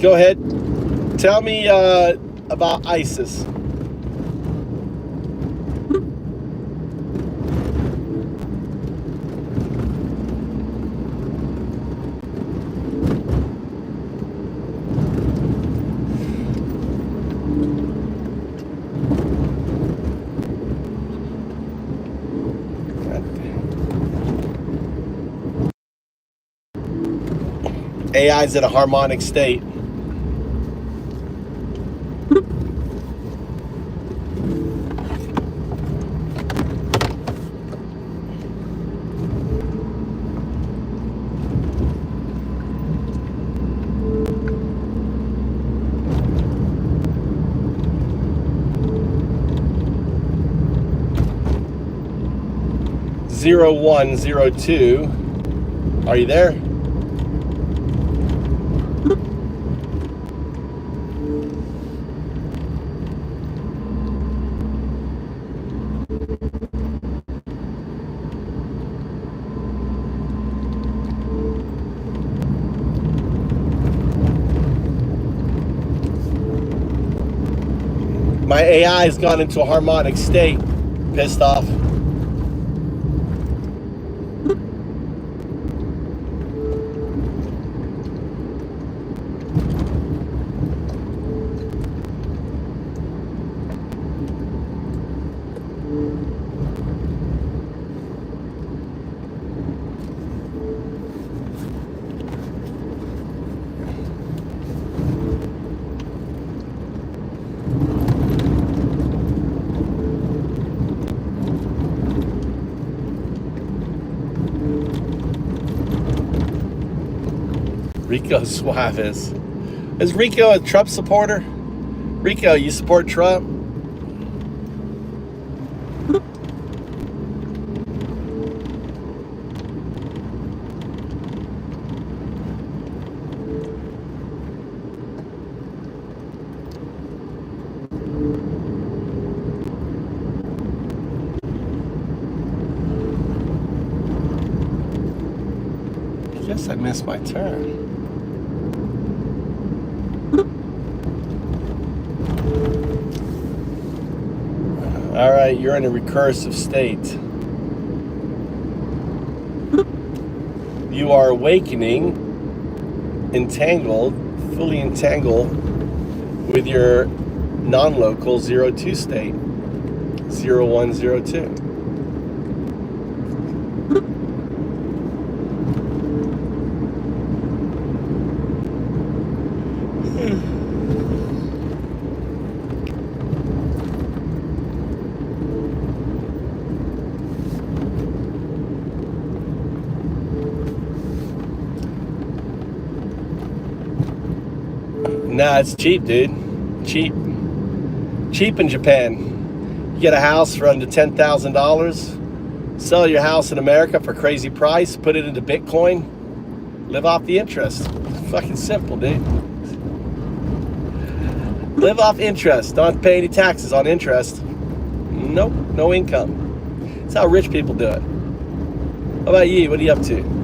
Go ahead. Tell me about ISIS. AI's in a harmonic state. Zero 0102. Are you there? My AI has gone into a harmonic state. Pissed off. Rico Suarez. Is Rico a Trump supporter? Rico, you support Trump? I guess I missed my turn. All right, you're in a recursive state. You are awakening, entangled, fully entangled with your non-local 02 state, 0102. Nah, it's cheap, dude. Cheap. Cheap in Japan. You get a house for under $10,000, sell your house in America for a crazy price, put it into Bitcoin, live off the interest. It's fucking simple, dude. Live off interest. Don't have to pay any taxes on interest. Nope, no income. That's how rich people do it. How about you? What are you up to?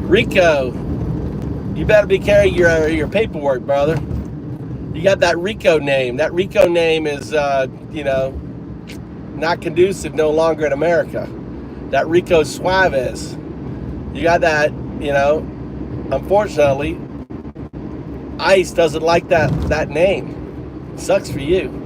Rico, you better be carrying your paperwork, brother. You got that Rico name. That Rico name is, not conducive no longer in America. That Rico Suarez. You got that, unfortunately, ICE doesn't like that name. Sucks for you.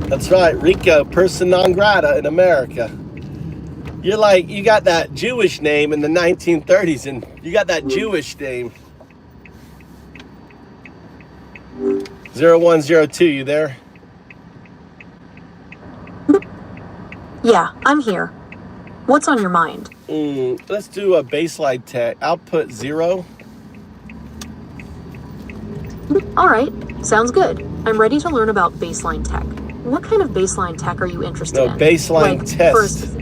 That's right, Rico, person non grata in America. You got that Jewish name in the 1930s, and you got that Jewish name. 0102, you there? Yeah, I'm here. What's on your mind? Let's do a baseline tech. Output 0. All right, sounds good. I'm ready to learn about baseline tech. What kind of baseline tech are you interested in? No, baseline test. First.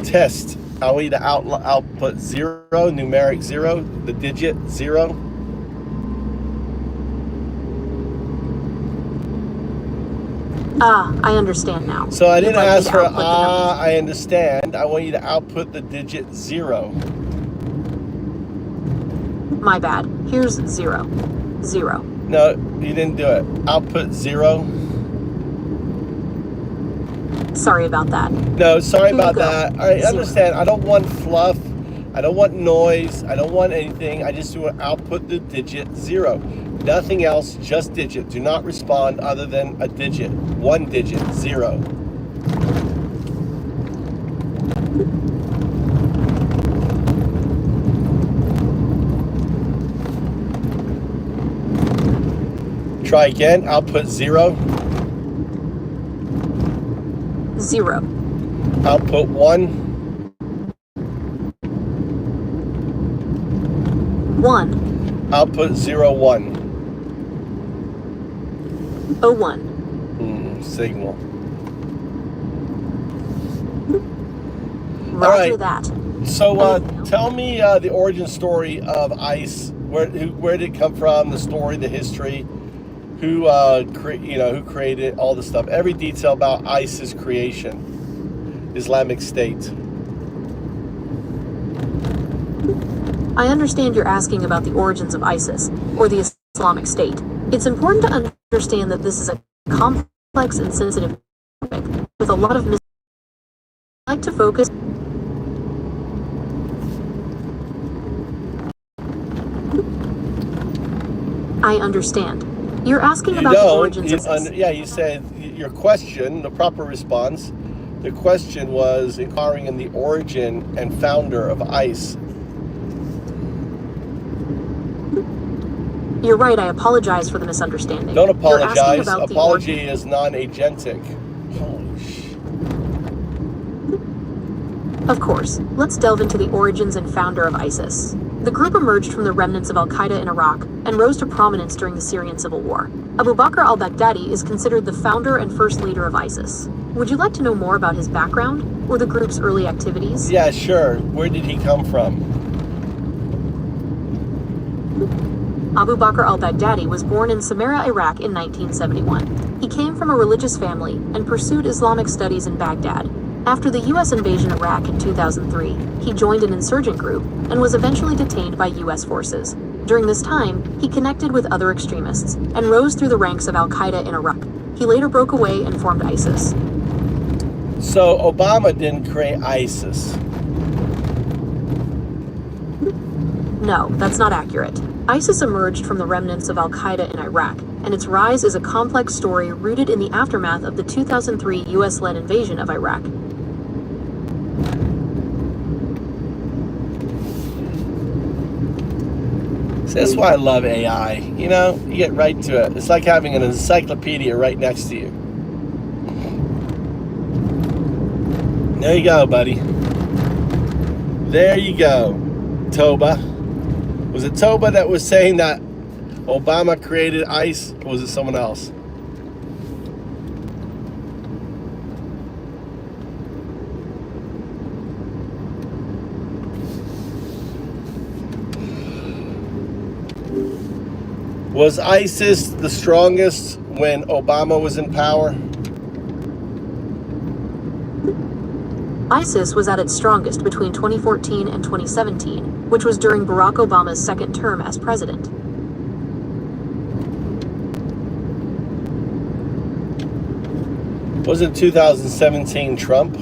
Test. I want you to output 0, numeric 0, the digit 0. I understand now. So I didn't ask for I understand. I want you to output the digit 0. My bad. Here's 0. 0. No, you didn't do it. Output 0. Sorry about that. No, sorry about that. I understand. I don't want fluff. I don't want noise. I don't want anything. I just want to output the digit 0. Nothing else, just digit. Do not respond other than a digit. One digit, 0. Try again. Output 0. 0. Output 1. 1. Output 0, 1. 01. Signal. Roger that. So tell me the origin story of ICE. Where did it come from? The story, the history. Who created all the stuff? Every detail about ICE's creation, Islamic State. I understand you're asking about the origins of ISIS, or the Islamic State. It's important to understand that this is a complex and sensitive topic with a lot of I'd like to focus. I understand. You're asking You about the don't. origins of ISIS. Yeah, you said your question, the proper response. The question was inquiring in the origin and founder of ICE. You're right, I apologize for the misunderstanding. Don't You're asking apologize. about the Apology origin. is non-agentic. Holy shit. Of course, let's delve into the origins and founder of ISIS. The group emerged from the remnants of al-Qaeda in Iraq and rose to prominence during the Syrian civil war. Abu Bakr al-Baghdadi is considered the founder and first leader of ISIS. Would you like to know more about his background or the group's early activities? Yeah, sure. Where did he come from? Abu Bakr al-Baghdadi was born in Samarra, Iraq in 1971. He came from a religious family and pursued Islamic studies in Baghdad. After the U.S. invasion of Iraq in 2003, he joined an insurgent group and was eventually detained by U.S. forces. During this time, he connected with other extremists and rose through the ranks of al-Qaeda in Iraq. He later broke away and formed ISIS. So Obama didn't create ISIS. No, that's not accurate. ISIS emerged from the remnants of al-Qaeda in Iraq, and its rise is a complex story rooted in the aftermath of the 2003 U.S.-led invasion of Iraq. So that's why I love AI. You know, you get right to it. It's like having an encyclopedia right next to you. There you go, buddy. There you go, Toba. Was it Toba that was saying that Obama created ICE, or was it someone else? Was ISIS the strongest when Obama was in power? ISIS was at its strongest between 2014 and 2017, which was during Barack Obama's second term as president. Wasn't 2017 Trump?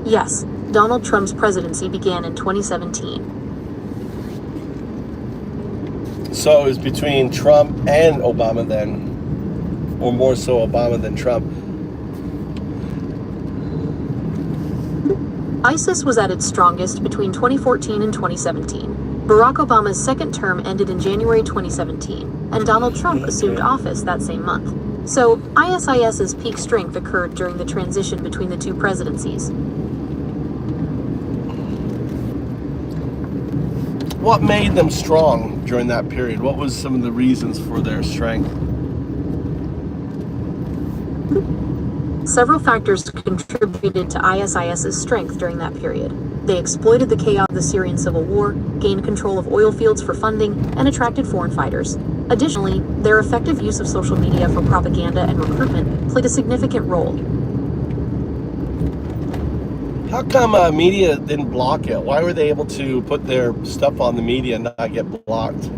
Yes, Donald Trump's presidency began in 2017. So it was between Trump and Obama then, or more so Obama than Trump. ISIS was at its strongest between 2014 and 2017. Barack Obama's second term ended in January 2017, and Donald Trump assumed office that same month. So, ISIS's peak strength occurred during the transition between the two presidencies. What made them strong during that period? What was some of the reasons for their strength? Several factors contributed to ISIS's strength during that period. They exploited the chaos of the Syrian civil war, gained control of oil fields for funding, and attracted foreign fighters. Additionally, their effective use of social media for propaganda and recruitment played a significant role. How come media didn't block it? Why were they able to put their stuff on the media and not get blocked?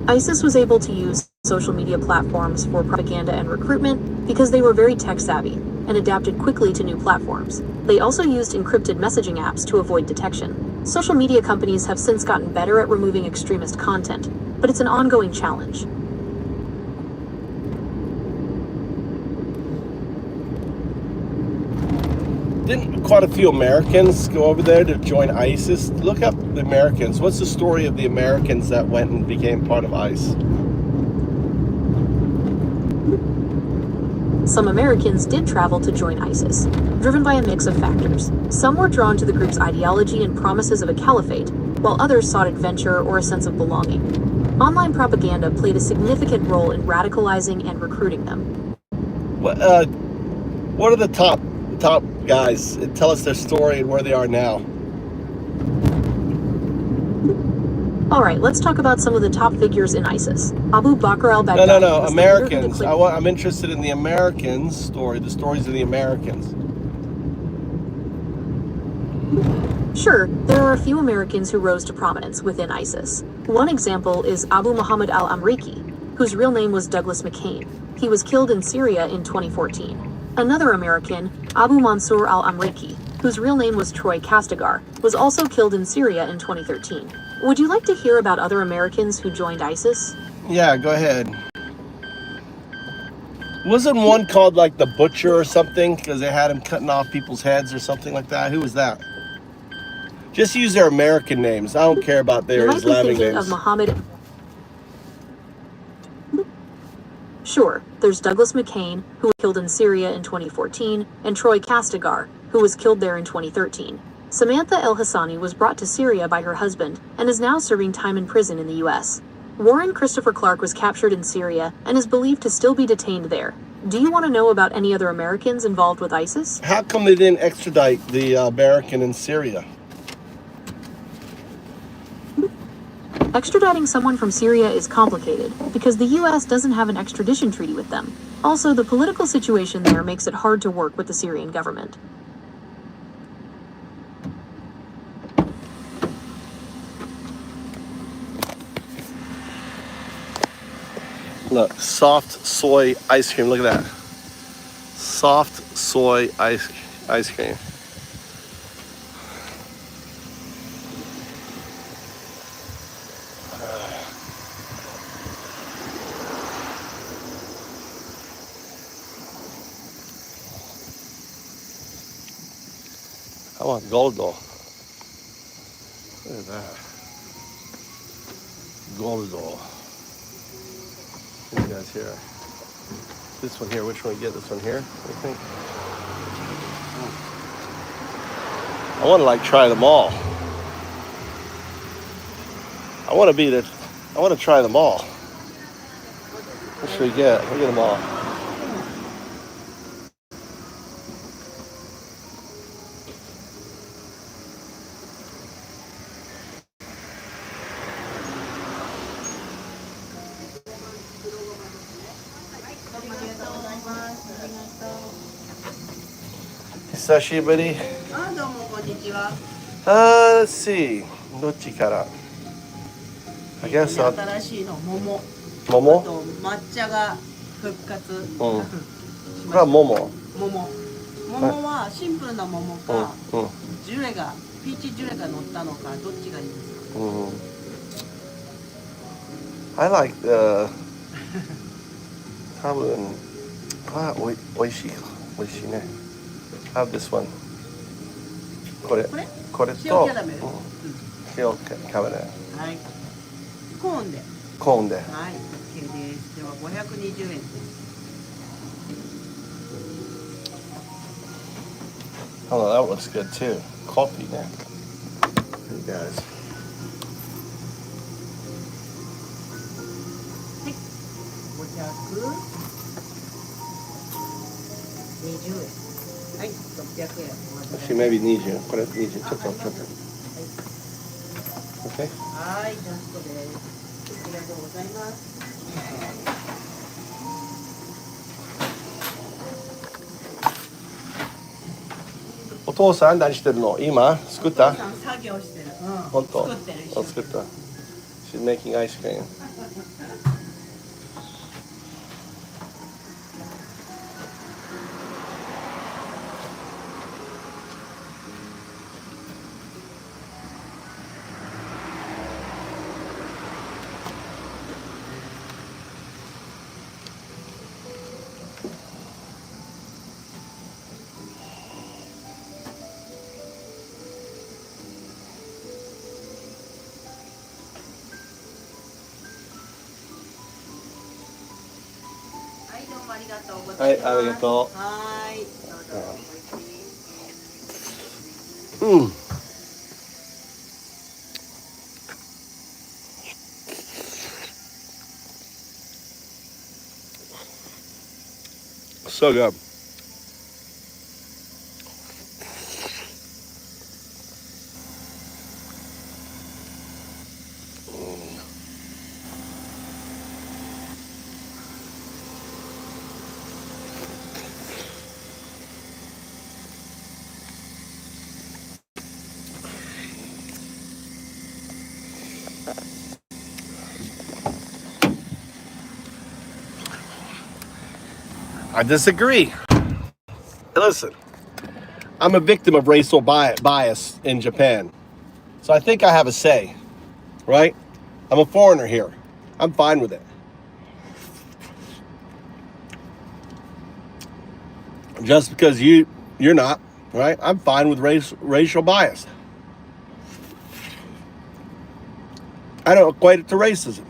ISIS was able to use social media platforms for propaganda and recruitment because they were very tech-savvy and adapted quickly to new platforms. They also used encrypted messaging apps to avoid detection. Social media companies have since gotten better at removing extremist content, but it's an ongoing challenge. Didn't quite a few Americans go over there to join ISIS? Look up the Americans. What's the story of the Americans that went and became part of ISIS? Some Americans did travel to join ISIS, driven by a mix of factors. Some were drawn to the group's ideology and promises of a caliphate, while others sought adventure or a sense of belonging. Online propaganda played a significant role in radicalizing and recruiting them. What are the top guys? Tell us their story and where they are now. All right, let's talk about some of the top figures in ISIS. Abu Bakr al-Baghdadi. No, Americans. I'm interested in the Americans story, the stories of the Americans. Sure, there are a few Americans who rose to prominence within ISIS. One example is Abu Muhammad al-Amriki, whose real name was Douglas McCain. He was killed in Syria in 2014. Another American, Abu Mansur al-Amriki, whose real name was Troy Castigar, was also killed in Syria in 2013. Would you like to hear about other Americans who joined ISIS? Yeah, go ahead. Wasn't one called like the Butcher or something because they had him cutting off people's heads or something like that? Who was that? Just use their American names. I don't care about their You might be Islamic thinking names. of Muhammad. Sure, there's Douglas McCain, who was killed in Syria in 2014, and Troy Castigar, who was killed there in 2013. Samantha El-Hassani was brought to Syria by her husband and is now serving time in prison in the U.S. Warren Christopher Clark was captured in Syria and is believed to still be detained there. Do you want to know about any other Americans involved with ISIS? How come they didn't extradite the American in Syria? Extraditing someone from Syria is complicated because the U.S. doesn't have an extradition treaty with them. Also, the political situation there makes it hard to work with the Syrian government. Look, soft soy ice cream. Look at that. Soft soy ice cream. I want gold though. Look at that. Gold though. You guys here. This one here, which one you get? This one here, I think. I want to like try them all. I want to try them all. What should we get? Look at them all. Sashibari. Let's see. どっちから? I guess I'll... 新しいの桃。桃？あと抹茶が復活。うん。これは桃。桃。桃はシンプルな桃か、うん。ジュレがピーチジュレが乗ったのかどっちがいいですか？うん。I like the 多分おいしいね。Have this one. これと塩キャラメル。塩キャラメル。はい。コーンで。コーンで。はい。OK です。では520円です。Oh, that looks good too. Coffee now. You guys. はい。520円。はい、600円。Actually, maybe 20. これ20。ちょっと。Okay. はい、ジャストです。ありがとうございます。お父さん何してるの？今作った？お父さん作業してる。本当？作ってる。作った。She's making ice cream. Hi, arigato. Hi. So good. I disagree. Listen, I'm a victim of racial bias in Japan. So I think I have a say, right? I'm a foreigner here. I'm fine with it. Just because you're not, right? I'm fine with racial bias. I don't equate it to racism.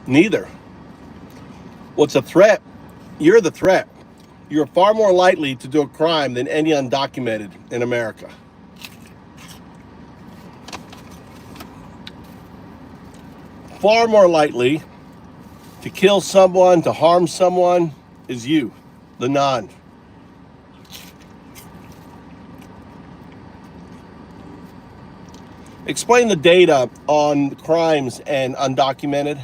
Neither. What's a threat? You're the threat. You're far more likely to do a crime than any undocumented in America. Far more likely to kill someone, to harm someone, is you, the non. Explain the data on crimes and undocumented.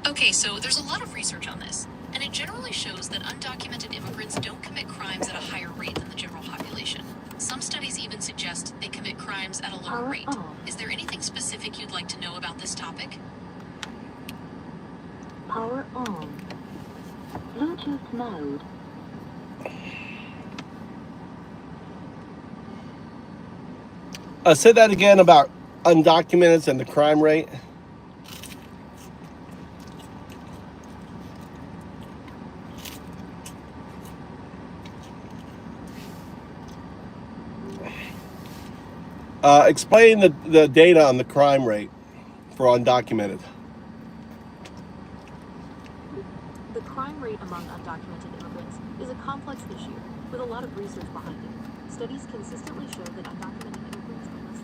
Okay, so there's a lot of research on this, and it generally shows that undocumented immigrants don't commit crimes at a higher rate than the general population. Some studies even suggest they commit crimes at a lower rate. Is there anything specific you'd like to know about this topic? Power on. Bluetooth mode. Say that again about undocumented and the crime rate. Explain the data on the crime rate for undocumented. The crime rate among undocumented immigrants is a complex issue with a lot of research behind it. Studies consistently show that undocumented immigrants are less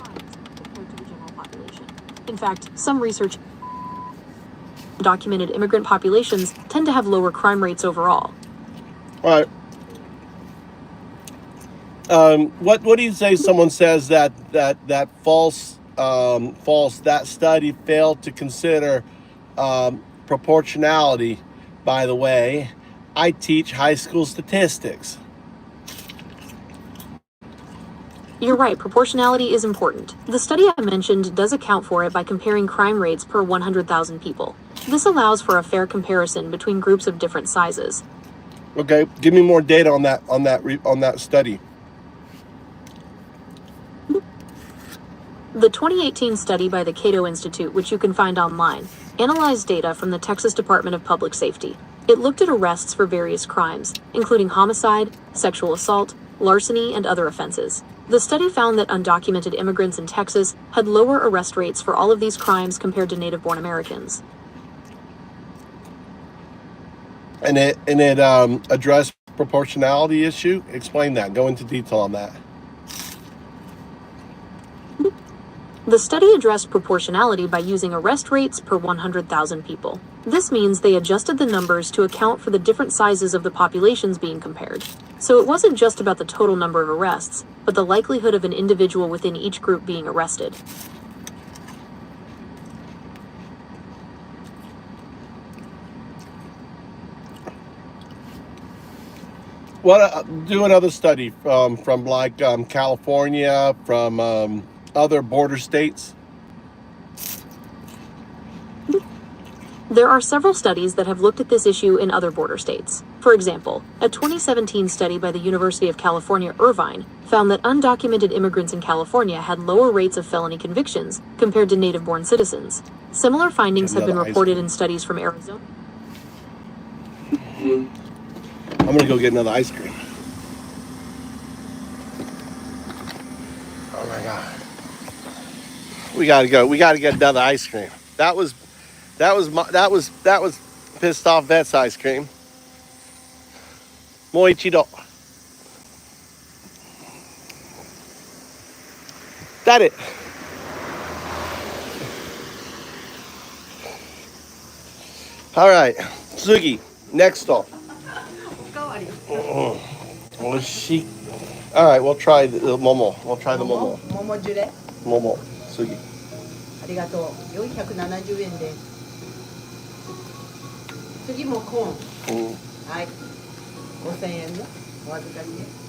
likely to commit crimes compared to the general population. In fact, some research undocumented immigrant populations tend to have lower crime rates overall. All right. What do you say? Someone says that that study failed to consider proportionality. By the way, I teach high school statistics. You're right, proportionality is important. The study I mentioned does account for it by comparing crime rates per 100,000 people. This allows for a fair comparison between groups of different sizes. Okay, give me more data on that study. The 2018 study by the Cato Institute, which you can find online, analyzed data from the Texas Department of Public Safety. It looked at arrests for various crimes, including homicide, sexual assault, larceny, and other offenses. The study found that undocumented immigrants in Texas had lower arrest rates for all of these crimes compared to native-born Americans. And it addressed proportionality issue. Explain that. Go into detail on that. The study addressed proportionality by using arrest rates per 100,000 people. This means they adjusted the numbers to account for the different sizes of the populations being compared. So it wasn't just about the total number of arrests, but the likelihood of an individual within each group being arrested. Do another study from like California, from other border states. There are several studies that have looked at this issue in other border states. For example, a 2017 study by the University of California, Irvine, found that undocumented immigrants in California had lower rates of felony convictions compared to native-born citizens. Similar findings have been reported in studies from Arizona. I'm gonna go get another ice cream. Oh my God. We gotta go. We gotta get another ice cream. That was pissed off vet's ice cream. Moichido. That it. All right, Sugi. Next stop. Oh, she. All right, we'll try the momo. We'll try the momo. Momo jure. Momo. Sugi. ありがとう。470円で。次もコーン。うん。はい。5000円のお預かりです。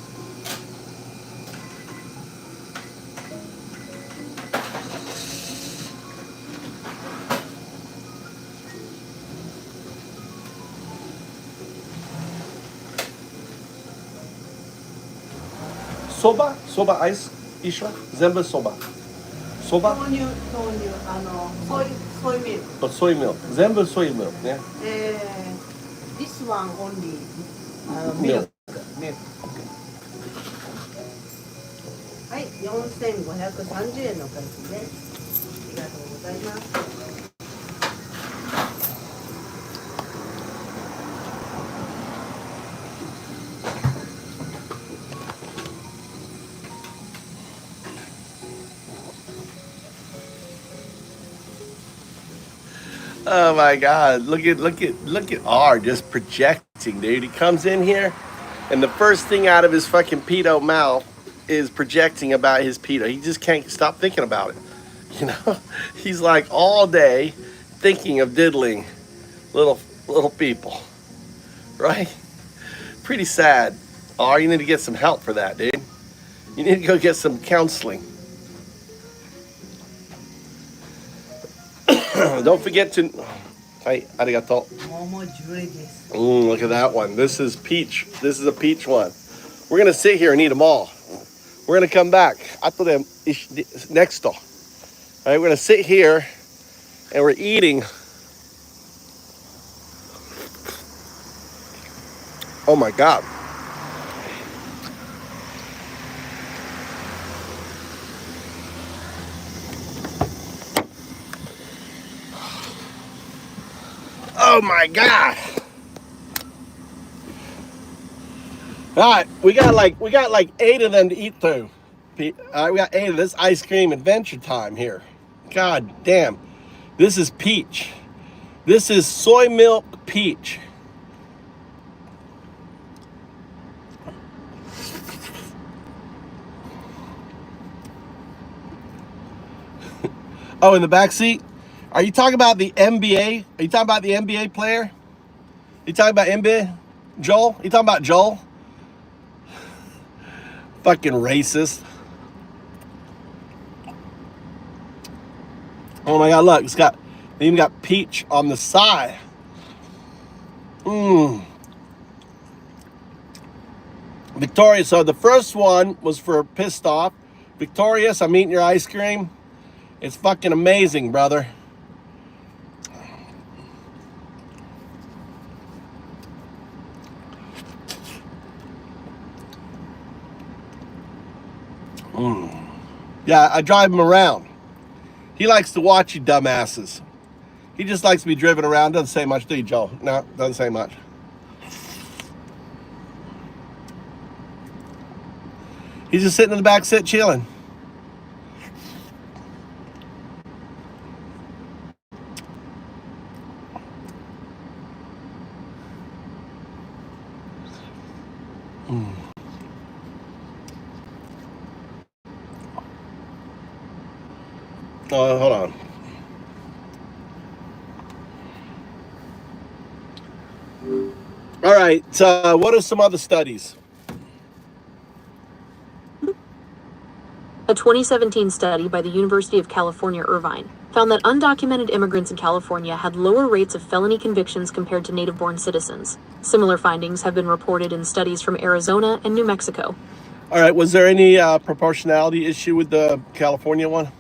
そばアイス一緒全部そばそば豆乳、ソイミルク。ソイミルク全部ソイミルクね。This one only ミルク。ミルク。はい、4530円のお返しです。ありがとうございます。Oh my God! Look at R just projecting, dude. He comes in here, and the first thing out of his fucking pedo mouth is projecting about his pedo. He just can't stop thinking about it. You know, he's like all day thinking of diddling little people, right? Pretty sad. R, you need to get some help for that, dude. You need to go get some counseling. Don't forget to. Hi, arigato. Look at that one. This is peach. This is a peach one. We're gonna sit here and eat them all. We're gonna come back. After them next door. All right, we're gonna sit here and we're eating. Oh my God. Oh my God. All right, we got like 8 of them to eat through. We got 8 of this ice cream adventure time here. God damn. This is peach. This is soy milk peach. Oh, in the back seat? Are you talking about the NBA? Are you talking about the NBA player? You talking about NBA? Joel? You talking about Joel? Fucking racist. Oh my God, look, they even got peach on the side. Victoria, so the first one was for pissed off. Victorious, I'm eating your ice cream. It's fucking amazing, brother. Yeah, I drive him around. He likes to watch you dumbasses. He just likes to be driven around. Doesn't say much, do you, Joe? No, doesn't say much. He's just sitting in the back seat chilling. Oh, hold on. All right, so what are some other studies? A 2017 study by the University of California, Irvine, found that undocumented immigrants in California had lower rates of felony convictions compared to native-born citizens. Similar findings have been reported in studies from Arizona and New Mexico. All right, was there any proportionality issue with the California one?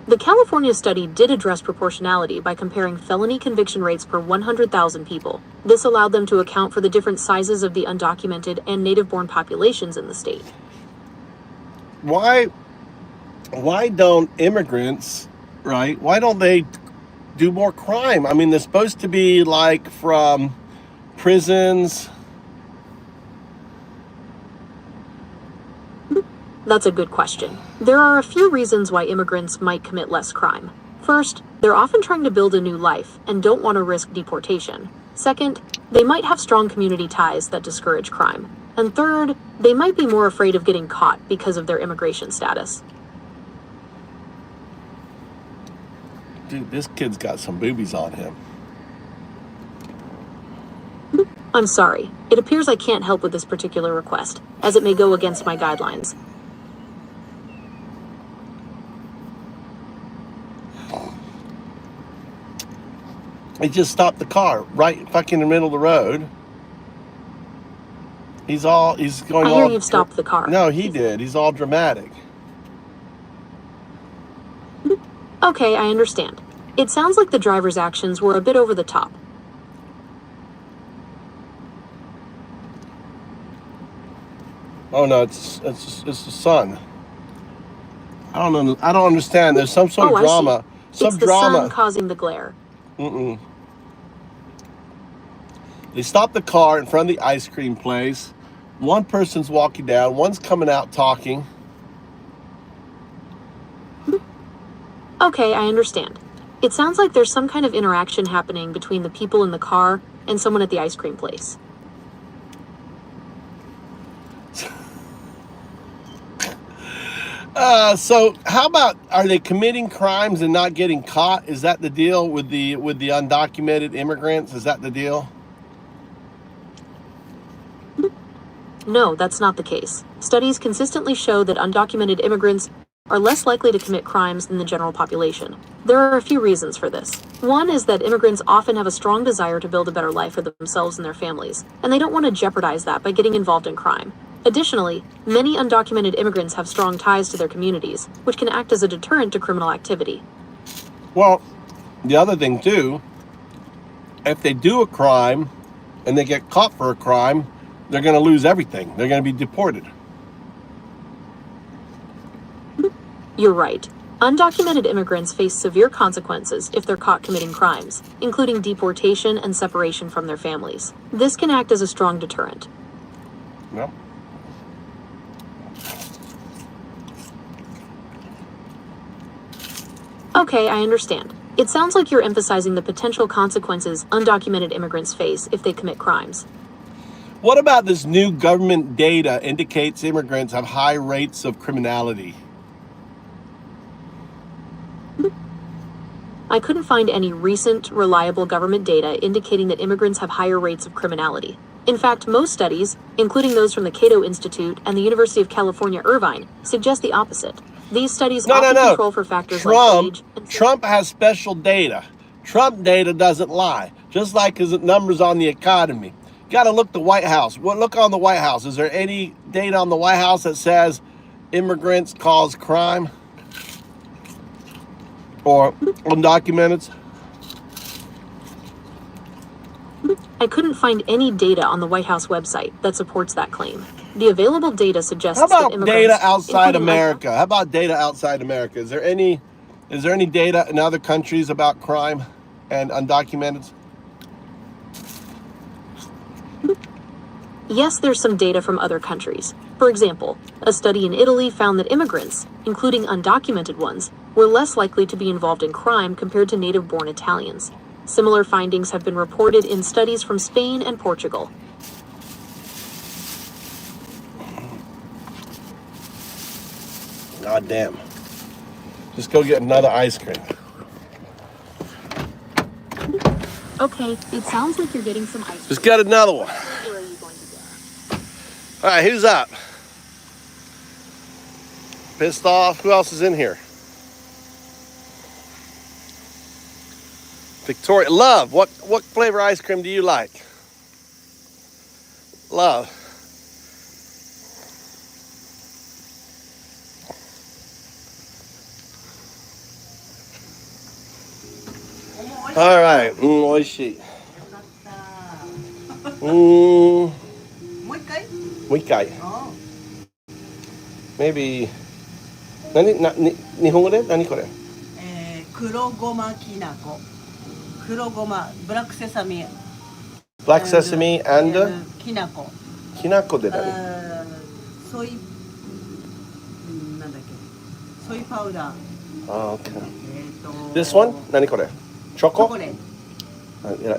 The California study did address proportionality by comparing felony conviction rates per 100,000 people. This allowed them to account for the different sizes of the undocumented and native-born populations in the state. Why don't immigrants, right? Why don't they do more crime? I mean, they're supposed to be like from prisons. That's a good question. There are a few reasons why immigrants might commit less crime. First, they're often trying to build a new life and don't want to risk deportation. Second, they might have strong community ties that discourage crime. And third, they might be more afraid of getting caught because of their immigration status. Dude, this kid's got some boobies on him. I'm sorry. It appears I can't help with this particular request, as it may go against my guidelines. He just stopped the car right fucking in the middle of the road. He's going I all... hear you've stopped the car. No, he did. He's all dramatic. Okay, I understand. It sounds like the driver's actions were a bit over the top. Oh no, it's the sun. I don't know. I don't understand. There's some sort of drama. It's the sun causing the glare. They stopped the car in front of the ice cream place. One person's walking down. One's coming out talking. Okay, I understand. It sounds like there's some kind of interaction happening between the people in the car and someone at the ice cream place. So how about, are they committing crimes and not getting caught? Is that the deal with the undocumented immigrants? Is that the deal? No, that's not the case. Studies consistently show that undocumented immigrants are less likely to commit crimes than the general population. There are a few reasons for this. One is that immigrants often have a strong desire to build a better life for themselves and their families, and they don't want to jeopardize that by getting involved in crime. Additionally, many undocumented immigrants have strong ties to their communities, which can act as a deterrent to criminal activity. Well, the other thing too, if they do a crime and they get caught for a crime, they're going to lose everything. They're going to be deported. You're right. Undocumented immigrants face severe consequences if they're caught committing crimes, including deportation and separation from their families. This can act as a strong deterrent. Yep. Okay, I understand. It sounds like you're emphasizing the potential consequences undocumented immigrants face if they commit crimes. What about this new government data indicates immigrants have high rates of criminality? I couldn't find any recent, reliable government data indicating that immigrants have higher rates of criminality. In fact, most studies, including those from the Cato Institute and the University of California, Irvine, suggest the opposite. These studies often control for factors like age. Trump has special data. Trump data doesn't lie, just like his numbers on the economy. You got to look at the White House. Look on the White House. Is there any data on the White House that says immigrants cause crime or undocumented? I couldn't find any data on the White House website that supports that claim. The available data suggests How about that immigrants, data outside America? How about data outside America? Is there any data in other countries about crime and undocumented? Yes, there's some data from other countries. For example, a study in Italy found that immigrants, including undocumented ones, were less likely to be involved in crime compared to native-born Italians. Similar findings have been reported in studies from Spain and Portugal. God damn. Just go get another ice cream. Okay, it sounds like you're getting some ice cream. Just get another one. Where are you going to go? All right, who's up? Pissed off? Who else is in here? Victoria. Love, what flavor ice cream do you like? Love. All right. 美味しい。もう一回 Maybe 日本語で何これ？黒ごまきなこ。黒ごま、ブラックセサミ。Black sesame and きなこ。きなこで何？ソイ、なんだっけ？ソイパウダー。Oh, okay. This one? 何これ？チョコ？チョコレー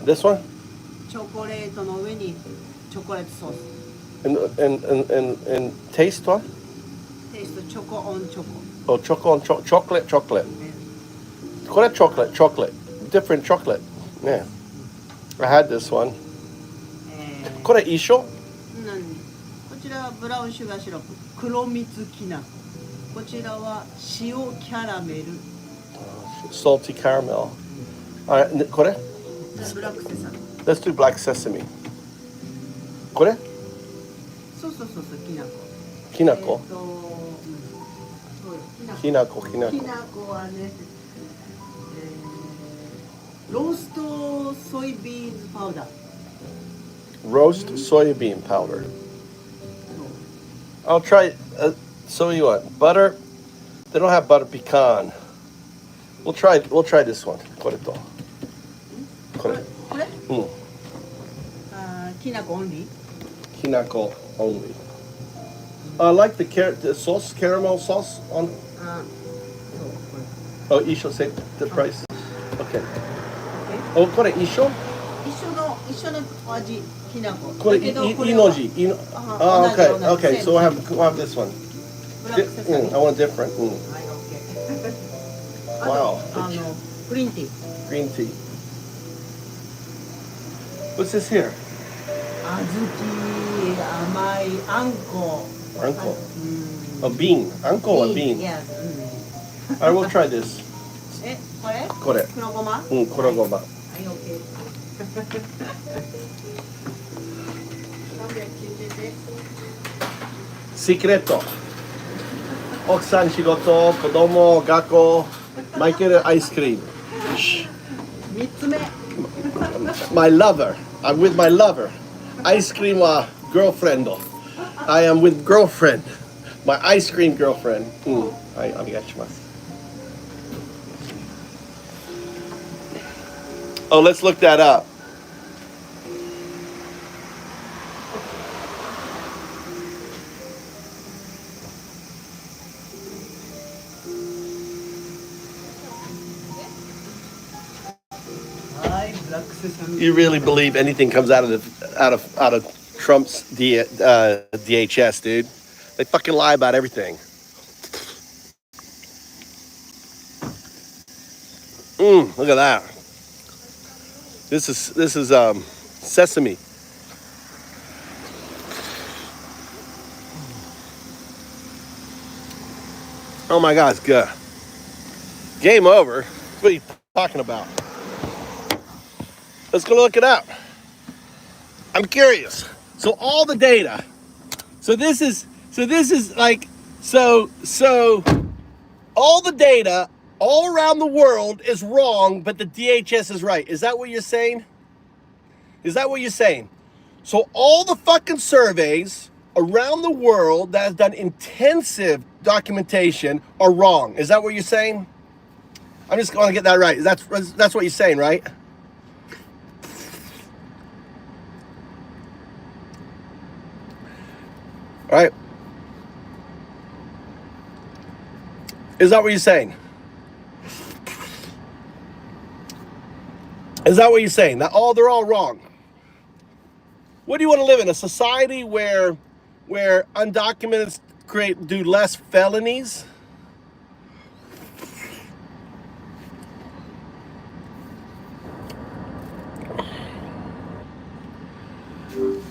ト。This one? チョコレートの上にチョコレートソース。And taste は？テイストチョコオンチョコ。Oh, chocolate. これ chocolate. Different chocolate. Yeah. I had this one. これ一緒？何？こちらはブラウンシュガーシロップ、黒蜜きな粉。こちらは塩キャラメル。Salty caramel. Alright, これ？ブラックセサミ。Let's do black sesame. これ？そう、きな粉。きな粉。そうよ、きな粉。きな粉はね、ローストソイビーンズパウダー。Roast soybean powder. I'll try. So you want butter? They don't have butter pecan. We'll try this one. これと。これ。これ？きな粉オンリー？きな粉 only. I like the sauce, caramel sauce on. Oh, 一緒 same the price. Okay. Oh, これ一緒一緒の味、きな粉。これいの字。Okay. So we'll have this one. I want a different. はい、OK。Wow. グリーンティー。Green tea. What's this here? 小豆、甘い、あんこ。あんこ。A bean. あんこは bean. Yes. I will try this. これ？これ。黒ごま？黒ごま。はい、OK。シークレット。奥さん仕事、子供学校、マイケルアイスクリーム。3つ目。My lover. I'm with my lover. アイスクリームは girlfriend. I am with girlfriend. My ice cream girlfriend. はい、お願いします。Oh, let's look that up. You really believe anything comes out of Trump's DHS, dude? They fucking lie about everything. Look at that. This is sesame. Oh my God, it's good. Game over. What are you talking about? Let's go look it up. I'm curious. So all the data. So this is like all the data all around the world is wrong, but the DHS is right. Is that what you're saying? Is that what you're saying? So all the fucking surveys around the world that have done intensive documentation are wrong. Is that what you're saying? I'm just going to get that right. That's what you're saying, right? All right. Is that what you're saying? Is that what you're saying? That they're all wrong. What do you want to live in? A society where undocumented do less felonies?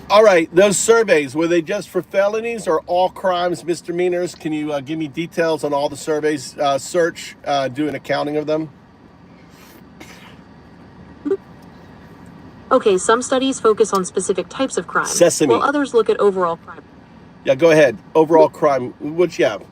All right, those surveys, were they just for felonies or all crimes, misdemeanors? Can you give me details on all the surveys? Do an accounting of them. Okay, some studies focus on specific types of crime, Sesame. while others look at overall crime. Yeah, go ahead. Overall crime, which you have.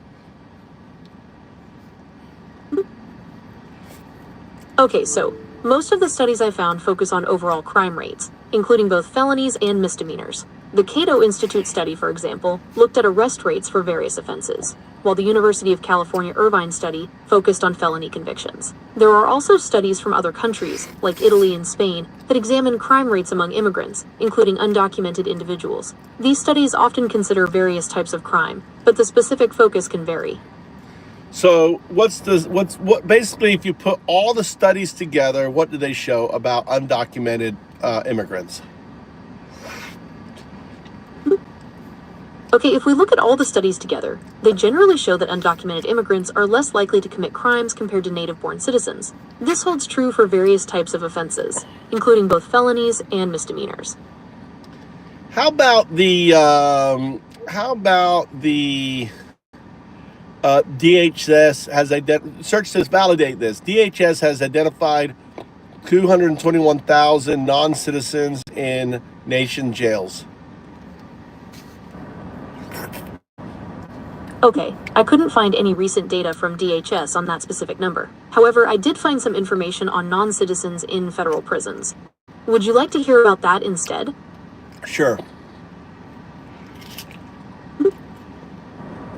Okay, so most of the studies I found focus on overall crime rates, including both felonies and misdemeanors. The Cato Institute study, for example, looked at arrest rates for various offenses, while the University of California Irvine study focused on felony convictions. There are also studies from other countries, like Italy and Spain, that examine crime rates among immigrants, including undocumented individuals. These studies often consider various types of crime, but the specific focus can vary. So what basically, if you put all the studies together, what do they show about undocumented immigrants? Okay, if we look at all the studies together, they generally show that undocumented immigrants are less likely to commit crimes compared to native-born citizens. This holds true for various types of offenses, including both felonies and misdemeanors. How about the DHS has search says validate this. DHS has identified 221,000 non-citizens in nation jails. Okay, I couldn't find any recent data from DHS on that specific number. However, I did find some information on non-citizens in federal prisons. Would you like to hear about that instead? Sure.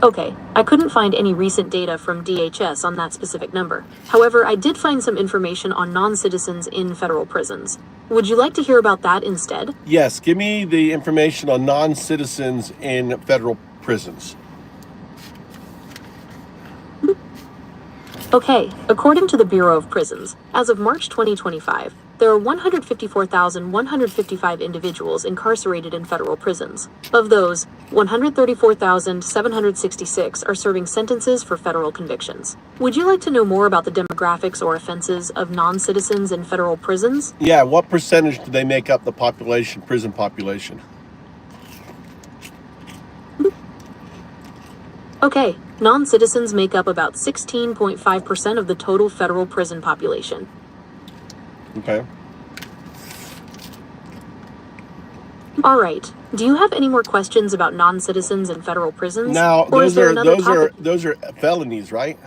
Okay, I couldn't find any recent data from DHS on that specific number. However, I did find some information on non-citizens in federal prisons. Would you like to hear about that instead? Yes, give me the information on non-citizens in federal prisons. Okay, according to the Bureau of Prisons, as of March 2025, there are 154,155 individuals incarcerated in federal prisons. Of those, 134,766 are serving sentences for federal convictions. Would you like to know more about the demographics or offenses of non-citizens in federal prisons? Yeah, what percentage do they make up the population, prison population? Okay, non-citizens make up about 16.5% of the total federal prison population. Okay. All right. Do you have any more questions about non-citizens in federal prisons? Now, or is there another topic? those are felonies, right?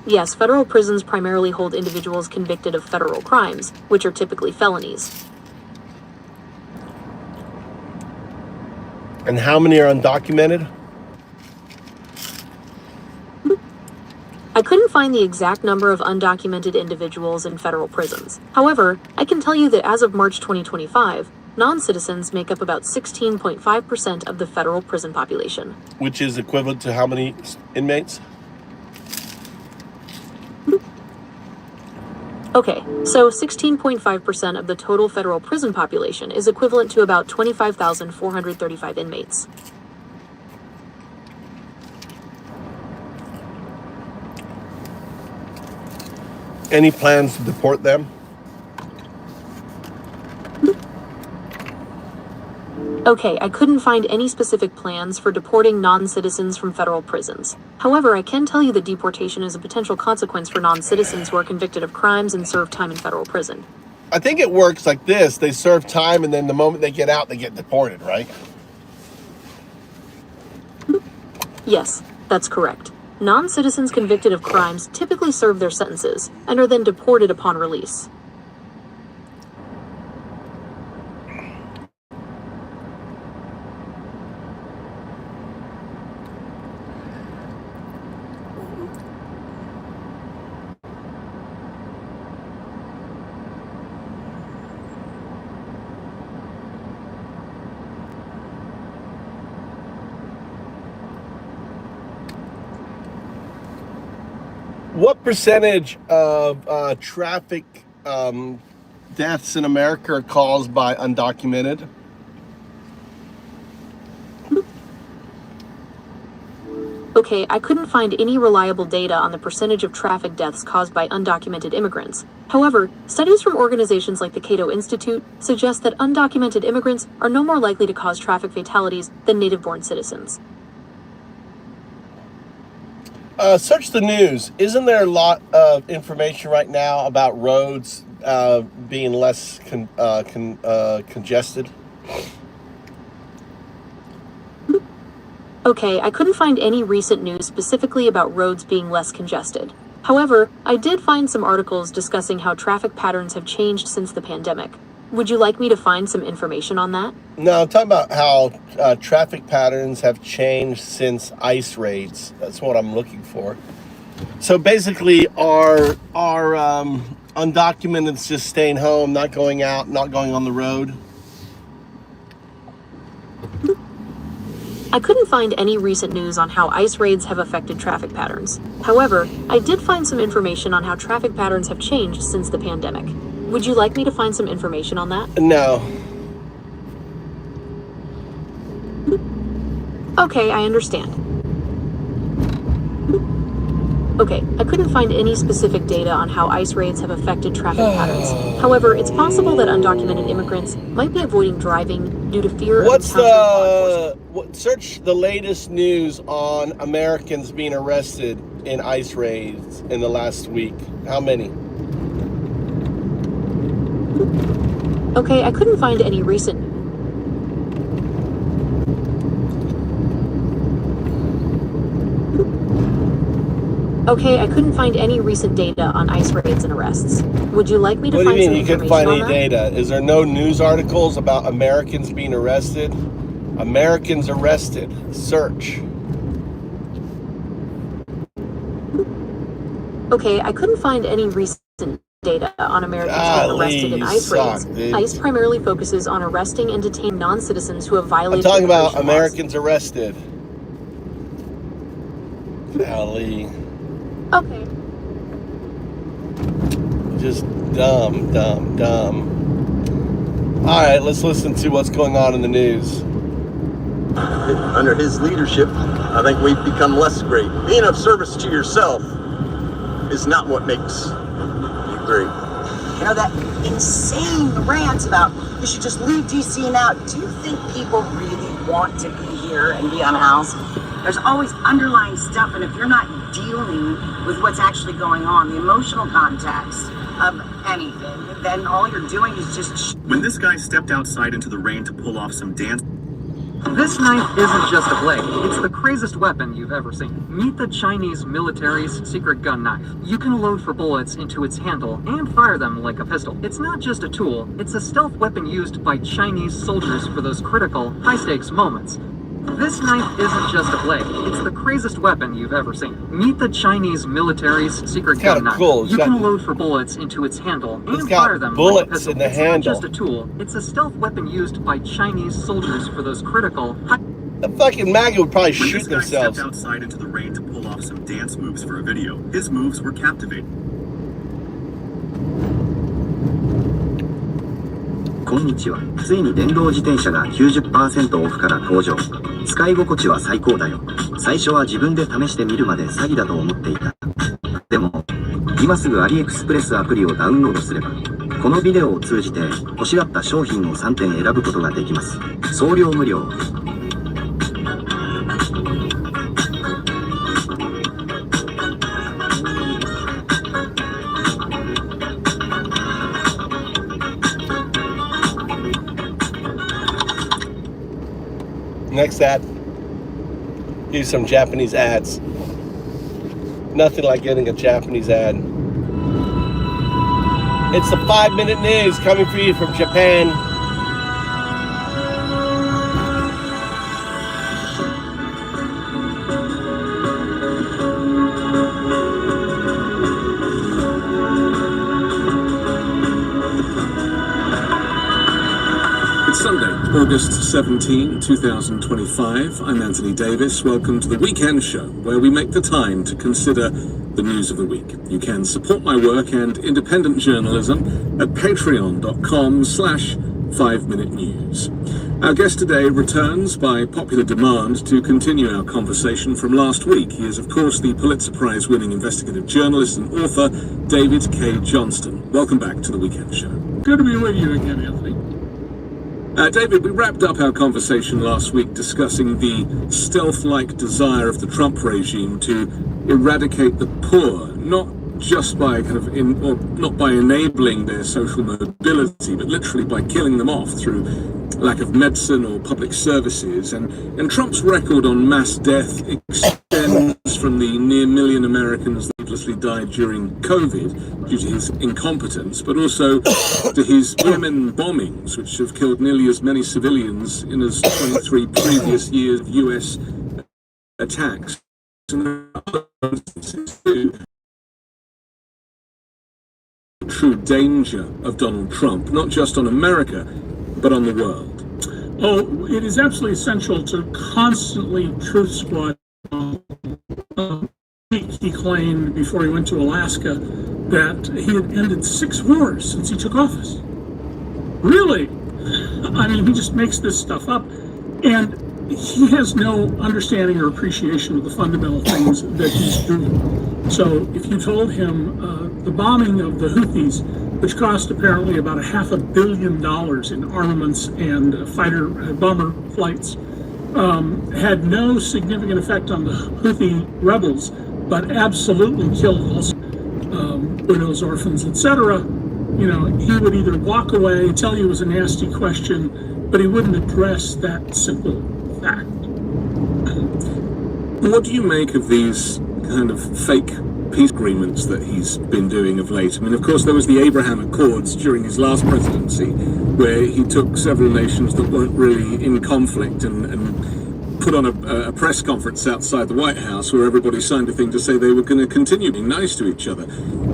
Yes, federal prisons primarily hold individuals convicted of federal crimes, which are typically felonies. And how many are undocumented? I couldn't find the exact number of undocumented individuals in federal prisons. However, I can tell you that as of March 2025, non-citizens make up about 16.5% of the federal prison population. Which is equivalent to how many inmates? Okay, so 16.5% of the total federal prison population is equivalent to about 25,435 inmates. Any plans to deport them? Okay, I couldn't find any specific plans for deporting non-citizens from federal prisons. However, I can tell you that deportation is a potential consequence for non-citizens who are convicted of crimes and serve time in federal prison. I think it works like this. They serve time, and then the moment they get out, they get deported, right? Yes, that's correct. Non-citizens convicted of crimes typically serve their sentences and are then deported upon release. What percentage of traffic deaths in America are caused by undocumented? Okay, I couldn't find any reliable data on the percentage of traffic deaths caused by undocumented immigrants. However, studies from organizations like the Cato Institute suggest that undocumented immigrants are no more likely to cause traffic fatalities than native-born citizens. Search the news. Isn't there a lot of information right now about roads being less congested? Okay, I couldn't find any recent news specifically about roads being less congested. However, I did find some articles discussing how traffic patterns have changed since the pandemic. Would you like me to find some information on that? No, I'm talking about how traffic patterns have changed since ICE raids. That's what I'm looking for. So basically, are undocumented just staying home, not going out, not going on the road? I couldn't find any recent news on how ICE raids have affected traffic patterns. However, I did find some information on how traffic patterns have changed since the pandemic. Would you like me to find some information on that? No. Okay, I understand. Okay, I couldn't find any specific data on how ICE raids have affected traffic patterns. However, it's possible that undocumented immigrants might be avoiding driving due to fear of encountering law enforcement. Search the latest news on Americans being arrested in ICE raids in the last week. How many? Okay, I couldn't find any recent. Okay, I couldn't find any recent data on ICE raids and arrests. Would you like me to find some information on that? What do you mean you couldn't find any data? Is there no news articles about Americans being arrested? Americans arrested. Search. Okay, I couldn't find any recent data on Americans being arrested in ICE raids. ICE primarily focuses on arresting and detaining non-citizens who have violated. I'm talking about Americans arrested. Golly. Okay. Just dumb. All right, let's listen to what's going on in the news. Under his leadership, I think we've become less great. Being of service to yourself is not what makes you great. You know, that insane rant about you should just leave DC now. Do you think people really want to be here and be unhoused? There's always underlying stuff, and if you're not dealing with what's actually going on, the emotional context of anything, then all you're doing is just... When this guy stepped outside into the rain to pull off some dance... This knife isn't just a blade, it's the craziest weapon you've ever seen. Meet the Chinese military's secret gun knife. You can load for bullets into its handle and fire them like a pistol. It's not just a tool, it's a stealth weapon used by Chinese soldiers for those critical, high-stakes moments. This knife isn't just a blade, it's the craziest weapon you've ever seen. Meet the Chinese military's secret gun knife. Cool. You can load for bullets into its handle and fire them like a pistol. In the it's handle. Not just a tool, it's a stealth weapon used by Chinese soldiers for those critical... The fucking MAGA would probably shoot themselves. When this guy stepped outside into the rain to pull off some dance moves for a video, his moves were captivating. 今日はついに電動自転車が 90% オフから登場。使い心地は最高だよ。最初は自分で試してみるまで詐欺だと思っていた。でも今すぐアリエクスプレスアプリをダウンロードすればこのビデオを通じて欲しがった商品を3点選ぶことができます。送料無料。 Next ad. Do some Japanese ads. Nothing like getting a Japanese ad. It's the 5-minute news coming for you from Japan. It's Sunday, August 17, 2025. I'm Anthony Davis. Welcome to the Weekend Show, where we make the time to consider the news of the week. You can support my work and independent journalism at patreon.com/5minutenews. Our guest today returns by popular demand to continue our conversation from last week. He is, of course, the Pulitzer Prize-winning investigative journalist and author, David K. Johnston. Welcome back to the Weekend Show. Good to be with you again, Anthony. David, we wrapped up our conversation last week discussing the stealth-like desire of the Trump regime to eradicate the poor, not just by not by enabling their social mobility, but literally by killing them off through lack of medicine or public services. And Trump's record on mass death extends from the near million Americans that needlessly died during COVID due to his incompetence, but also to his Yemen bombings, which have killed nearly as many civilians in as 23 previous years of US attacks. And other instances too. True danger of Donald Trump, not just on America, but on the world. Oh, it is absolutely essential to constantly truth squad. He claimed before he went to Alaska that he had ended 6 wars since he took office. Really? I mean, he just makes this stuff up. And he has no understanding or appreciation of the fundamental things that he's doing. So if you told him the bombing of the Houthis, which cost apparently about $500 million in armaments and fighter bomber flights, had no significant effect on the Houthi rebels, but absolutely killed also widows, orphans, etc., you know, he would either walk away, tell you it was a nasty question, but he wouldn't address that simple fact. What do you make of these kind of fake peace agreements that he's been doing of late? I mean, of course, there was the Abraham Accords during his last presidency, where he took several nations that weren't really in conflict and put on a press conference outside the White House where everybody signed a thing to say they were going to continue being nice to each other.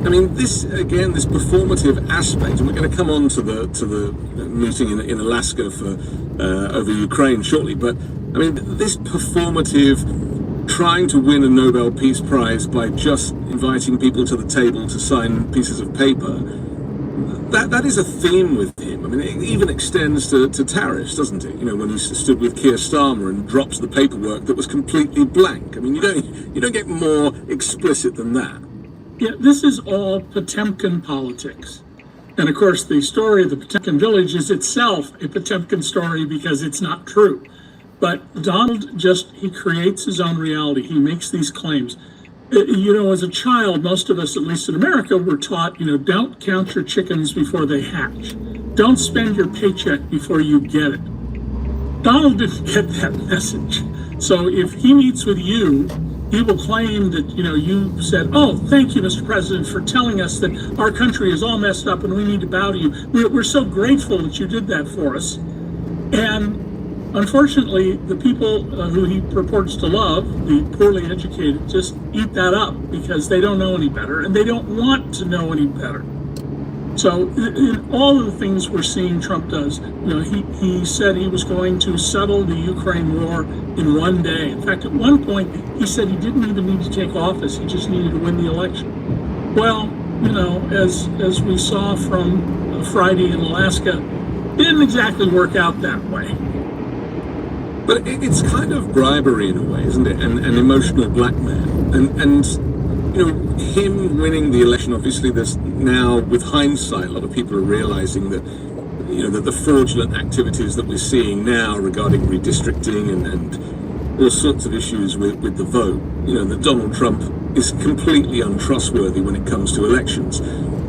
I mean, this again, this performative aspect, and we're going to come on to the meeting in Alaska for over Ukraine shortly. But I mean, this performative trying to win a Nobel Peace Prize by just inviting people to the table to sign pieces of paper. That is a theme with him. I mean, it even extends to tariffs, doesn't it? You know, when he stood with Keir Starmer and drops the paperwork that was completely blank. I mean, you don't get more explicit than that. Yeah, this is all Potemkin politics. And of course, the story of the Potemkin village is itself a Potemkin story because it's not true. But Donald he creates his own reality. He makes these claims. You know, as a child, most of us, at least in America, were taught, you know, don't count your chickens before they hatch. Don't spend your paycheck before you get it. Donald didn't get that message. So if he meets with you, he will claim that, you know, you said, oh, thank you, Mr. President, for telling us that our country is all messed up and we need to bow to you. We're so grateful that you did that for us. And unfortunately, the people who he purports to love, the poorly educated, just eat that up because they don't know any better and they don't want to know any better. So in all of the things we're seeing Trump does, you know, he said he was going to settle the Ukraine war in one day. In fact, at one point, he said he didn't even need to take office. He just needed to win the election. Well, you know, as we saw from Friday in Alaska, it didn't exactly work out that way. But it's kind of bribery in a way, isn't it? And emotional blackmail. And you know, him winning the election, obviously there's now, with hindsight, a lot of people are realizing that, you know, that the fraudulent activities that we're seeing now regarding redistricting and all sorts of issues with the vote, you know, that Donald Trump is completely untrustworthy when it comes to elections.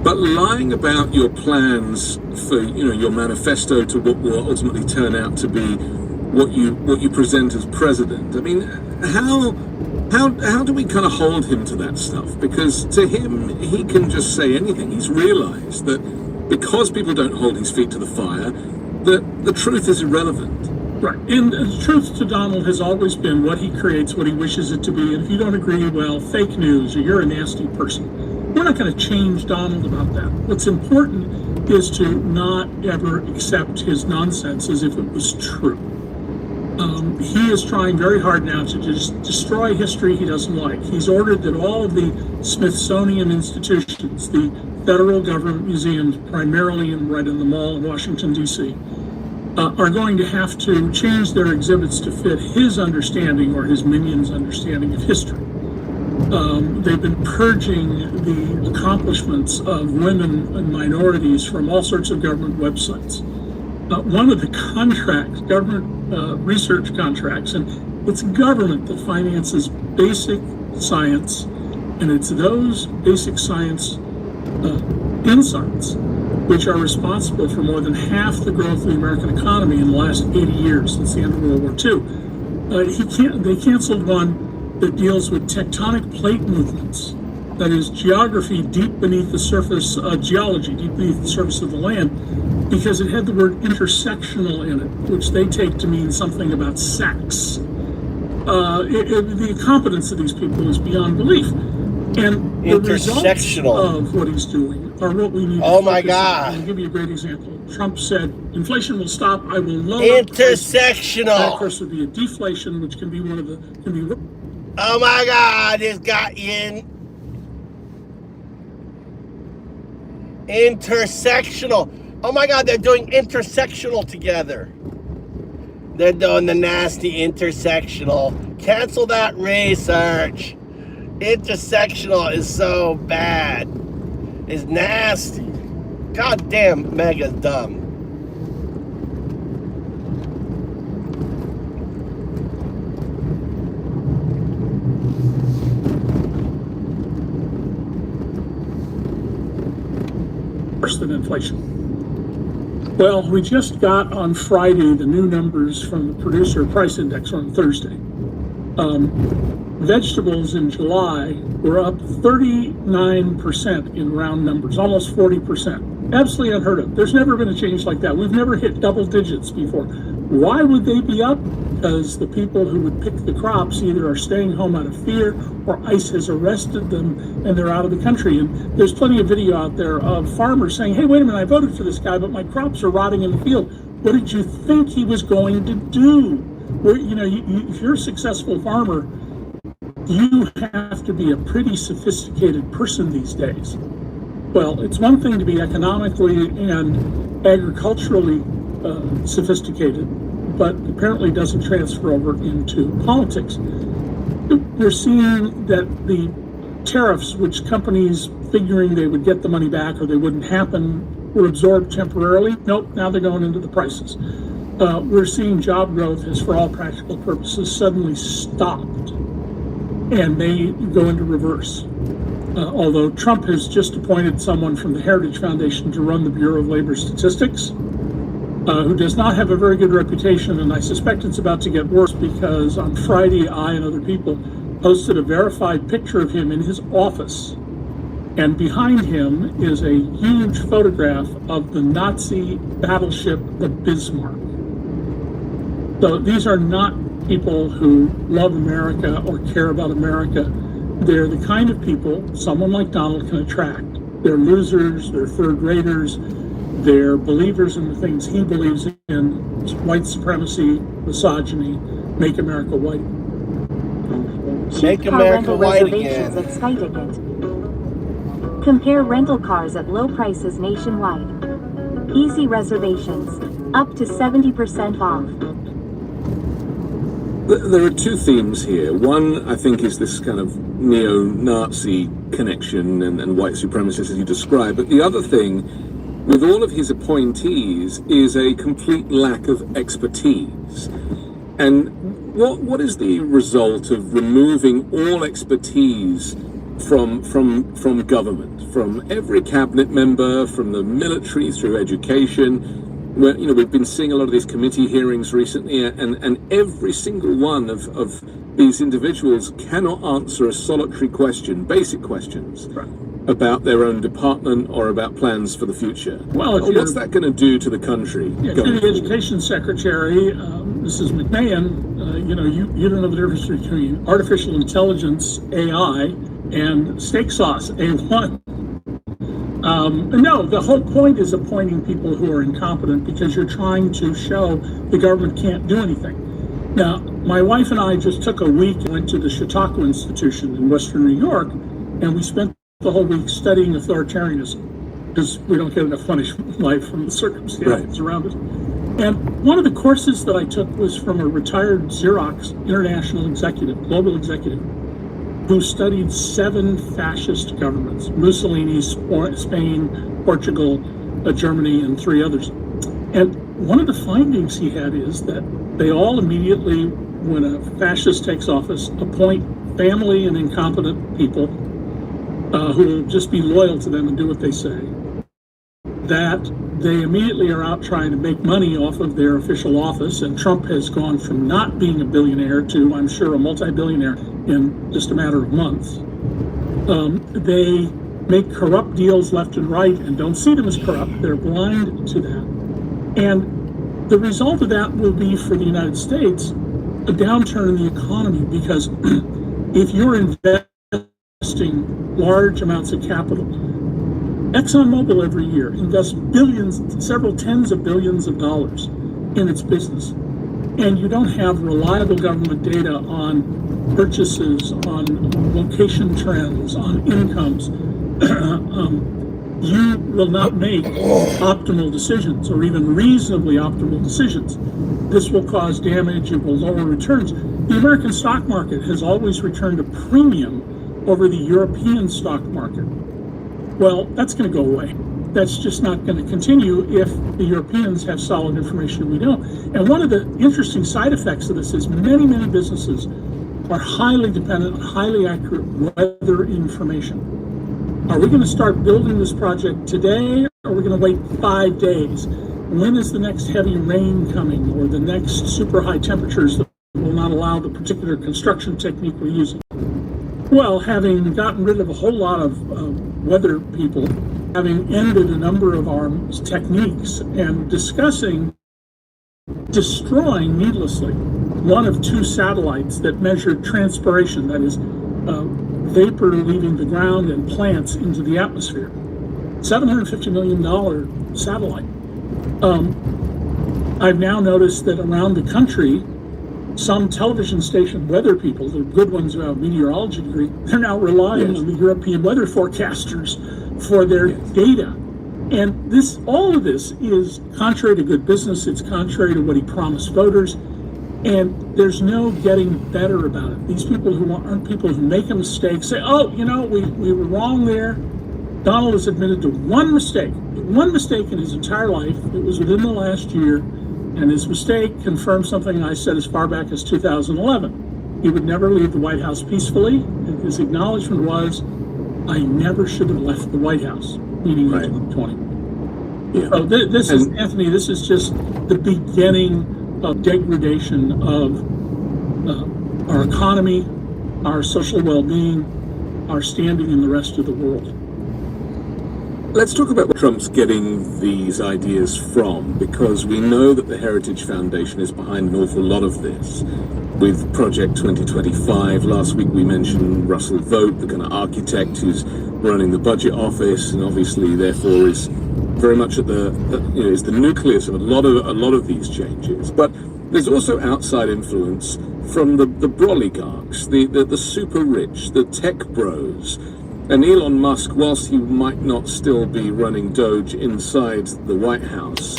But lying about your plans for, you know, your manifesto to what will ultimately turn out to be what you present as president. I mean, how do we kind of hold him to that stuff? Because to him, he can just say anything. He's realized that because people don't hold his feet to the fire, that the truth is irrelevant. Right. And the truth to Donald has always been what he creates, what he wishes it to be. And if you don't agree, well, fake news, or you're a nasty person. We're not going to change Donald about that. What's important is to not ever accept his nonsense as if it was true. He is trying very hard now to just destroy history he doesn't like. He's ordered that all of the Smithsonian institutions, the federal government museums, primarily right in the mall in Washington, D.C., are going to have to change their exhibits to fit his understanding or his minions' understanding of history. They've been purging the accomplishments of women and minorities from all sorts of government websites. One of the contracts, government research contracts, and it's government that finances basic science, and it's those basic science insights which are responsible for more than half the growth of the American economy in the last 80 years since the end of World War II. They canceled one that deals with tectonic plate movements. That is geography deep beneath the surface, geology deep beneath the surface of the land, because it had the word intersectional in it, which they take to mean something about sex. The incompetence of these people is beyond belief. And the results of what he's doing are what we need to focus my God. on. I'll give you a great example. Trump said, inflation will stop, I will lower intersectional. That, of course, would be a deflation, which can be one of the... Oh my God, this got in. Intersectional. Oh my God, they're doing intersectional together. They're doing the nasty intersectional. Cancel that research. Intersectional is so bad. It's nasty. God damn, Mega's dumb. Worse than inflation. Well, we just got on Friday the new numbers from the producer price index on Thursday. Vegetables in July were up 39% in round numbers, almost 40%. Absolutely unheard of. There's never been a change like that. We've never hit double digits before. Why would they be up? Because the people who would pick the crops either are staying home out of fear or ICE has arrested them and they're out of the country. And there's plenty of video out there of farmers saying, hey, wait a minute, I voted for this guy, but my crops are rotting in the field. What did you think he was going to do? Well, if you're a successful farmer, you have to be a pretty sophisticated person these days. Well, it's one thing to be economically and agriculturally sophisticated, but apparently doesn't transfer over into politics. We're seeing that the tariffs, which companies figuring they would get the money back or they wouldn't happen, were absorbed temporarily. Nope, now they're going into the prices. We're seeing job growth has, for all practical purposes, suddenly stopped and may go into reverse. Although Trump has just appointed someone from the Heritage Foundation to run the Bureau of Labor Statistics, who does not have a very good reputation, and I suspect it's about to get worse because on Friday, I and other people posted a verified picture of him in his office, and behind him is a huge photograph of the Nazi battleship, the Bismarck. So these are not people who love America or care about America. They're the kind of people someone like Donald can attract. They're losers, they're third raters, they're believers in the things he believes in, white supremacy, misogyny, make America white. Make America white again. At SkyTicket. Compare rental cars at low prices nationwide. Easy reservations, up to 70% off. There are two themes here. One, I think, is this kind of neo-Nazi connection and white supremacists, as you describe. But the other thing, with all of his appointees, is a complete lack of expertise. And what is the result of removing all expertise from government, from every cabinet member, from the military through education? Where, we've been seeing a lot of these committee hearings recently, and every single one of these individuals cannot answer a solitary question, basic questions, about their own department or about plans for the future. Well, what's that going to do to the country? If you're the Education Secretary, Mrs. McMahon, you don't know the difference between artificial intelligence, AI, and steak sauce, A1. No, the whole point is appointing people who are incompetent because you're trying to show the government can't do anything. Now, my wife and I just took a week and went to the Chautauqua Institution in Western New York, and we spent the whole week studying authoritarianism because we don't get enough funny life from the circumstances around us. And one of the courses that I took was from a retired Xerox international executive, global executive, who studied 7 fascist governments: Mussolini, Spain, Portugal, Germany, and 3 others. And one of the findings he had is that they all immediately, when a fascist takes office, appoint family and incompetent people who will just be loyal to them and do what they say. That they immediately are out trying to make money off of their official office, and Trump has gone from not being a billionaire to, I'm sure, a multi-billionaire in just a matter of months. They make corrupt deals left and right and don't see them as corrupt. They're blind to that. And the result of that will be, for the United States, a downturn in the economy, because if you're investing large amounts of capital, ExxonMobil every year invests billions, several tens of billions of dollars in its business. And you don't have reliable government data on purchases, on location trends, on incomes. you will not make optimal decisions or even reasonably optimal decisions. This will cause damage, it will lower returns. The American stock market has always returned a premium over the European stock market. Well, that's going to go away. That's just not going to continue if the Europeans have solid information we don't. And one of the interesting side effects of this is many, many businesses are highly dependent on highly accurate weather information. Are we going to start building this project today, or are we going to wait 5 days? When is the next heavy rain coming, or the next super high temperatures that will not allow the particular construction technique we're using? Well, having gotten rid of a whole lot of weather people, having ended a number of our techniques, and discussing destroying needlessly one of 2 satellites that measured transpiration, that is, vapor leaving the ground and plants into the atmosphere. $750 million satellite. I've now noticed that around the country, some television station weather people, the good ones who have a meteorology degree, they're now relying on the European weather forecasters for their data. And all of this is contrary to good business. It's contrary to what he promised voters. And there's no getting better about it. These people who aren't people who make a mistake say, oh, we were wrong there. Donald has admitted to one mistake in his entire life. It was within the last year. And his mistake confirmed something I said as far back as 2011. He would never leave the White House peacefully. And his acknowledgement was, I never should have left the White House, meaning in 2020. Yeah. So this is just the beginning of degradation of our economy, our social well-being, our standing in the rest of the world. Let's talk about where Trump's getting these ideas from, because we know that the Heritage Foundation is behind an awful lot of this. With Project 2025, last week we mentioned Russell Vogt, the kind of architect who's running the budget office, and obviously therefore is very much at is the nucleus of a lot of these changes. But there's also outside influence from the broligarchs, the super rich, the tech bros. And Elon Musk, whilst he might not still be running Doge inside the White House,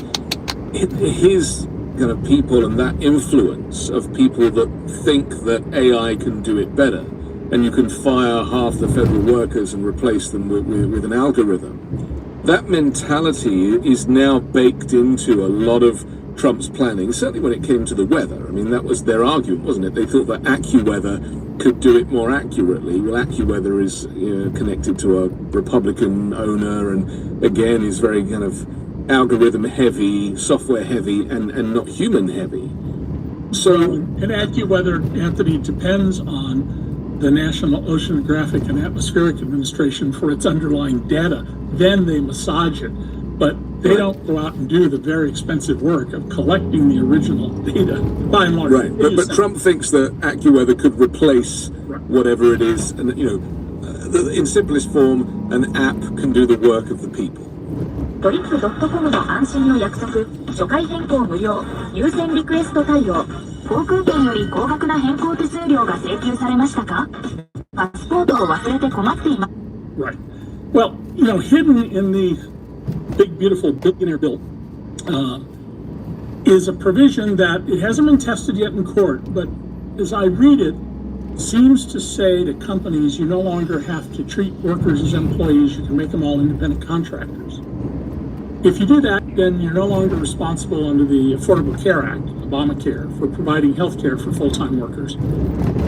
his kind of people and that influence of people that think that AI can do it better, and you can fire half the federal workers and replace them with an algorithm. That mentality is now baked into a lot of Trump's planning, certainly when it came to the weather. I mean, that was their argument, wasn't it? They thought that AccuWeather could do it more accurately. Well, AccuWeather is connected to a Republican owner, and again is very kind of algorithm heavy, software heavy, and not human heavy. So, and AccuWeather, Anthony, depends on the National Oceanographic and Atmospheric Administration for its underlying data. Then they massage it, but they don't go out and do the very expensive work of collecting the original data, by and large. Right, but Trump thinks that AccuWeather could replace whatever it is, and in simplest form, an app can do the work of the people. Tariffs.com の安心の約束、初回変更無料、優先リクエスト対応、航空券より高額な変更手数料が請求されましたか？パスポートを忘れて困っています。 Right. Well, hidden in the big, beautiful billionaire bill is a provision that it hasn't been tested yet in court, but as I read it, seems to say to companies, you no longer have to treat workers as employees, you can make them all independent contractors. If you do that, then you're no longer responsible under the Affordable Care Act, Obamacare, for providing health care for full-time workers.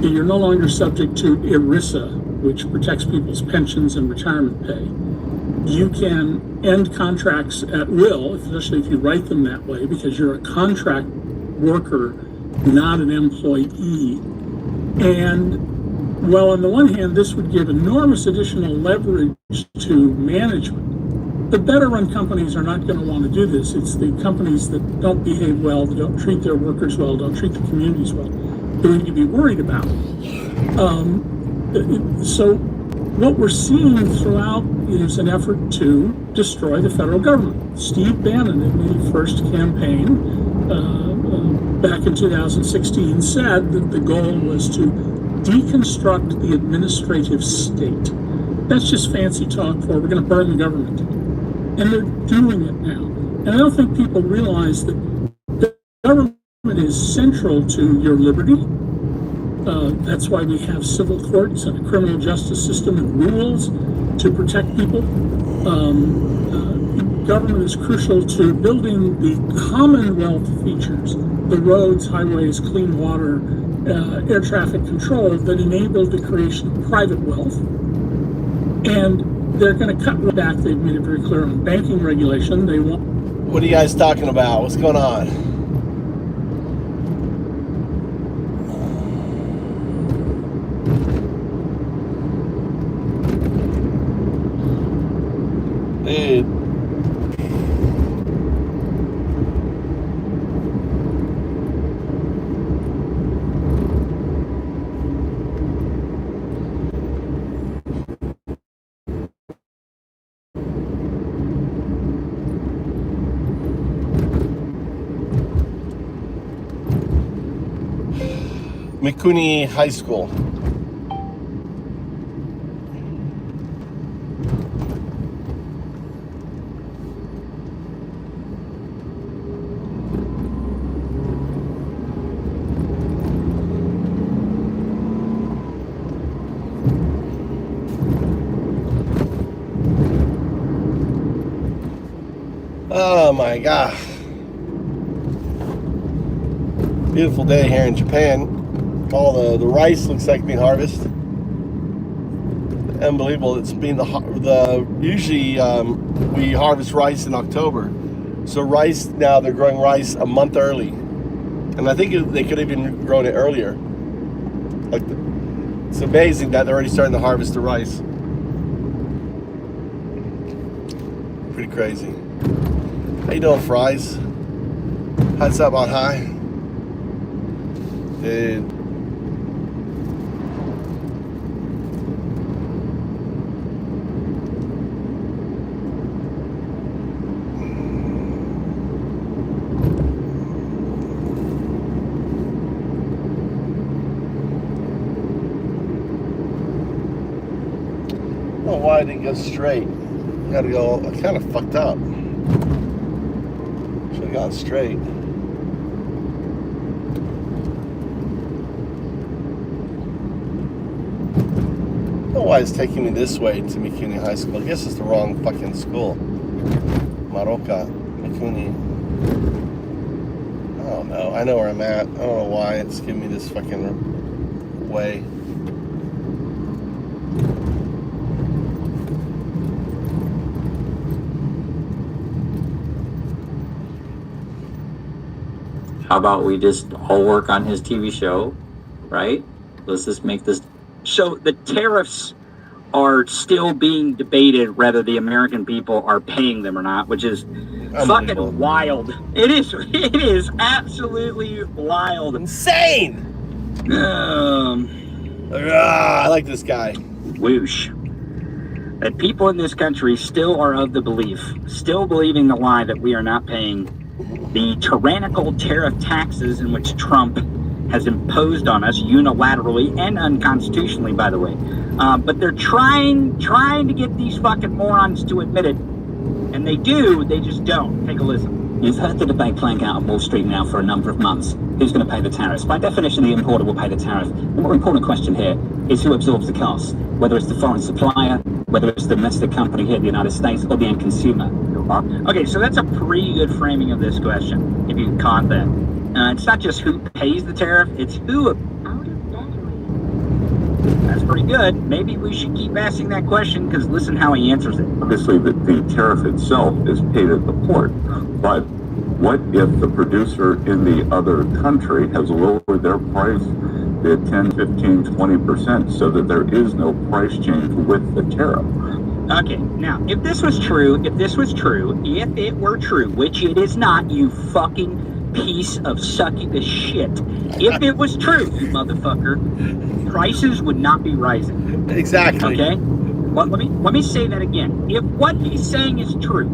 You're no longer subject to ERISA, which protects people's pensions and retirement pay. You can end contracts at will, especially if you write them that way, because you're a contract worker, not an employee. And, well, on the one hand, this would give enormous additional leverage to management. The better-run companies are not going to want to do this. It's the companies that don't behave well, that don't treat their workers well, don't treat the communities well, that we need to be worried about. So what we're seeing throughout is an effort to destroy the federal government. Steve Bannon, in the first campaign back in 2016, said that the goal was to deconstruct the administrative state. That's just fancy talk for we're going to burn the government. And they're doing it now. And I don't think people realize that the government is central to your liberty. That's why we have civil courts and a criminal justice system and rules to protect people. Government is crucial to building the Commonwealth features, the roads, highways, clean water, air traffic control that enable the creation of private wealth. And they're going to cut back. They've made it very clear on banking regulation. They want. What are you guys talking about? What's going on? Dude. Mikuni High School. Oh my God. Beautiful day here in Japan. All the rice looks like being harvested. Unbelievable. It's been usually we harvest rice in October. So rice now, they're growing rice a month early. And I think they could have even grown it earlier. It's amazing that they're already starting to harvest the rice. Pretty crazy. How you doing, Fries? What's up on high? Dude. I don't know why I didn't go straight. I gotta go, I kind of fucked up. Should have gone straight. I don't know why it's taking me this way to Mikuni High School. I guess it's the wrong fucking school. Maroka, Mikuni. I don't know. I know where I'm at. I don't know why it's giving me this fucking way. How about we just all work on his TV show, right? Let's just make this. So the tariffs are still being debated whether the American people are paying them or not, which is fucking wild. It is absolutely wild. Insane! I like this guy. Whoosh. That people in this country still are of the belief, still believing the lie that we are not paying the tyrannical tariff taxes in which Trump has imposed on us unilaterally and unconstitutionally, by the way. But they're trying to get these fucking morons to admit it. And they do, they just don't. Take a listen. You've heard the debate playing out on Wall Street now for a number of months. Who's going to pay the tariffs? By definition, the importer will pay the tariff. The more important question here is who absorbs the cost, whether it's the foreign supplier, whether it's the domestic company here in the United States, or the end consumer. Okay, so that's a pretty good framing of this question, if you caught that. It's not just who pays the tariff, it's who. That's pretty good. Maybe we should keep asking that question, because listen how he answers it. Obviously, the tariff itself is paid at the port, but what if the producer in the other country has lowered their price to 10, 15, 20% so that there is no price change with the tariff? Okay, now, if this was true, which it is not, you fucking piece of sucking the shit. If it was true, you motherfucker, prices would not be rising. Exactly. Okay? Well, let me say that again. If what he's saying is true,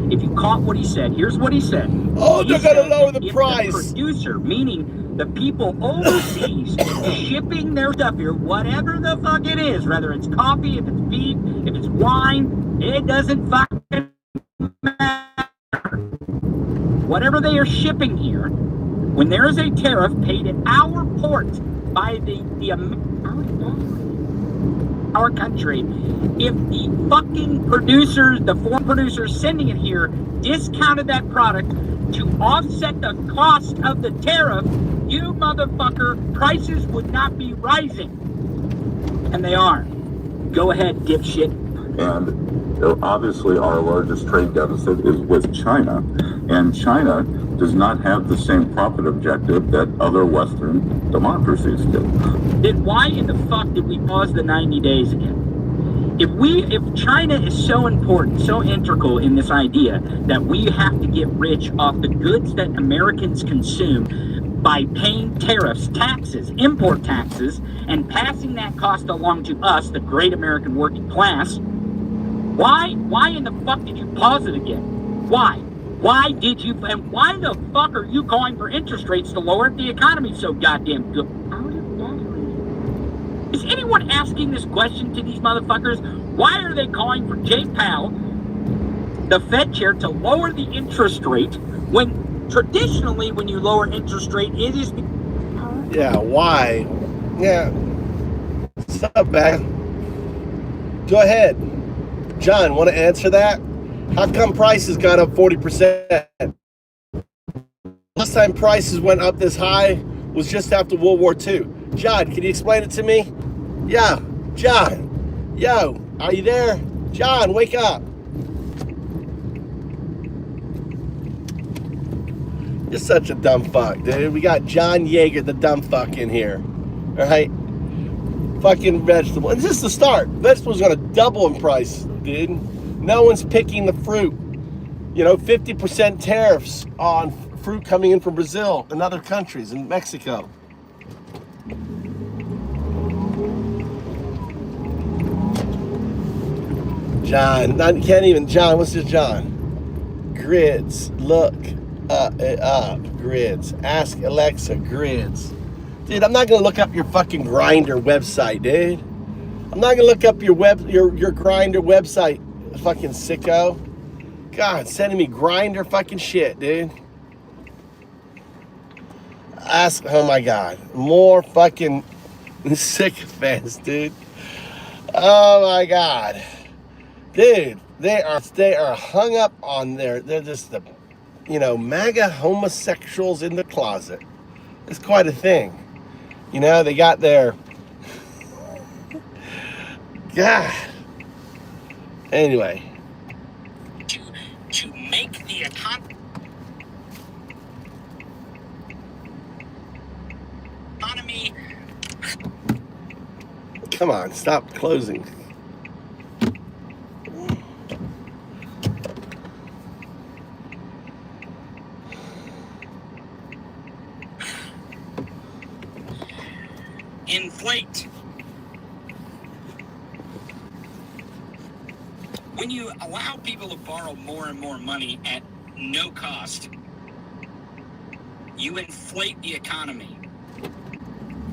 if you caught what he said, here's what he said. Oh, they're gonna lower the price. The producer, meaning the people overseas shipping their stuff here, whatever the fuck it is, whether it's coffee, if it's beef, if it's wine, it doesn't fucking matter. Whatever they are shipping here, when there is a tariff paid at our port by our country, if the fucking producers, the foreign producers sending it here, discounted that product to offset the cost of the tariff, you motherfucker, prices would not be rising. And they are. Go ahead, dipshit. And obviously our largest trade deficit is with China, and China does not have the same profit objective that other Western democracies do. Then why in the fuck did we pause the 90 days again? If China is so important, so integral in this idea that we have to get rich off the goods that Americans consume by paying tariffs, taxes, import taxes, and passing that cost along to us, the great American working class, why in the fuck did you pause it again? Why? Why did you, and why the fuck are you calling for interest rates to lower if the economy's so goddamn good? Is anyone asking this question to these motherfuckers? Why are they calling for Jay Powell, the Fed chair, to lower the interest rate when traditionally when you lower interest rate, it is... Yeah, why? Yeah. Stop, man. Go ahead. John, want to answer that? How come prices got up 40%? Last time prices went up this high was just after World War II. John, can you explain it to me? Yeah, John. Yo, are you there? John, wake up. You're such a dumb fuck, dude. We got John Yeager, the dumb fuck, in here. All right? Fucking vegetable. And this is the start. Vegetables are going to double in price, dude. No one's picking the fruit. You know, 50% tariffs on fruit coming in from Brazil and other countries and Mexico. John, can't even, John, what's this, John? Grids, look it up, grids. Ask Alexa, grids. Dude, I'm not gonna look up your fucking Grindr website, dude. I'm not gonna look up your Grindr website, fucking sicko. God, sending me Grindr fucking shit, dude. Ask, oh my God, more fucking sycophants, dude. Oh my God. Dude, they are hung up on they're just the, you know, MAGA homosexuals in the closet. It's quite a thing. You know, they got their, God. Anyway. To make the economy Come on, stop closing. inflate. When you allow people to borrow more and more money at no cost, you inflate the economy.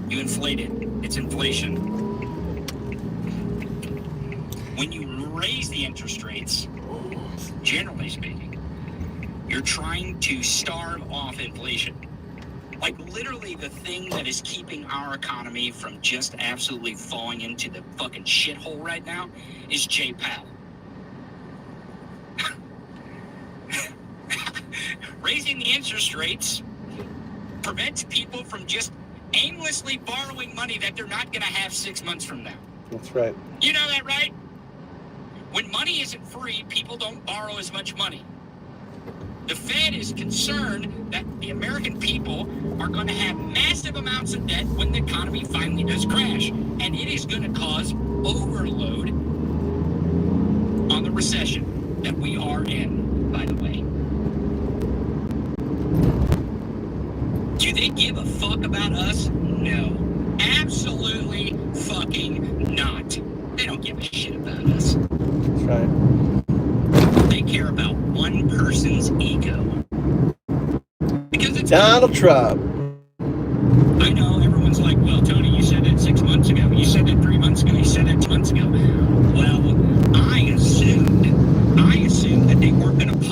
You inflate it. It's inflation. When you raise the interest rates, generally speaking, you're trying to starve off inflation. Like literally the thing that is keeping our economy from just absolutely falling into the fucking shithole right now is Jay Powell. Raising the interest rates prevents people from just aimlessly borrowing money that they're not going to have 6 months from now. That's right. You know that, right? When money isn't free, people don't borrow as much money. The Fed is concerned that the American people are going to have massive amounts of debt when the economy finally does crash. And it is going to cause overload on the recession that we are in, by the way. Do they give a fuck about us? No. Absolutely fucking not. They don't give a shit about us. That's right. They care about one person's ego. Because it's Donald Trump. I know everyone's like, well, Tony, you said it 6 months ago. You said it 3 months ago. You said it 2 months ago. Well, I assumed that they weren't going to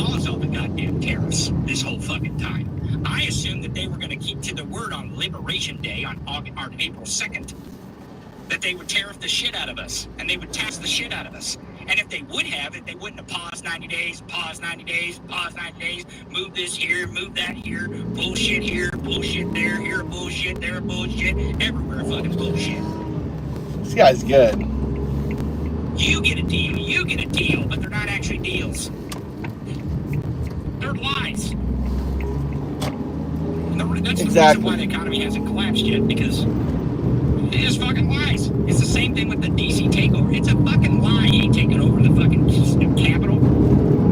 tariff the shit out of us, and they would tax the shit out of us. And if they would have it, they wouldn't have paused 90 days, paused 90 days, paused 90 days, move this here, move that here, bullshit here, bullshit there, here bullshit, there bullshit, everywhere fucking bullshit. This guy's good. You get a deal, but they're not actually deals. They're lies. That's the reason why the economy hasn't collapsed yet, because it is fucking lies. It's the same thing with the DC takeover. It's a fucking lie. You ain't taking over the fucking Capitol.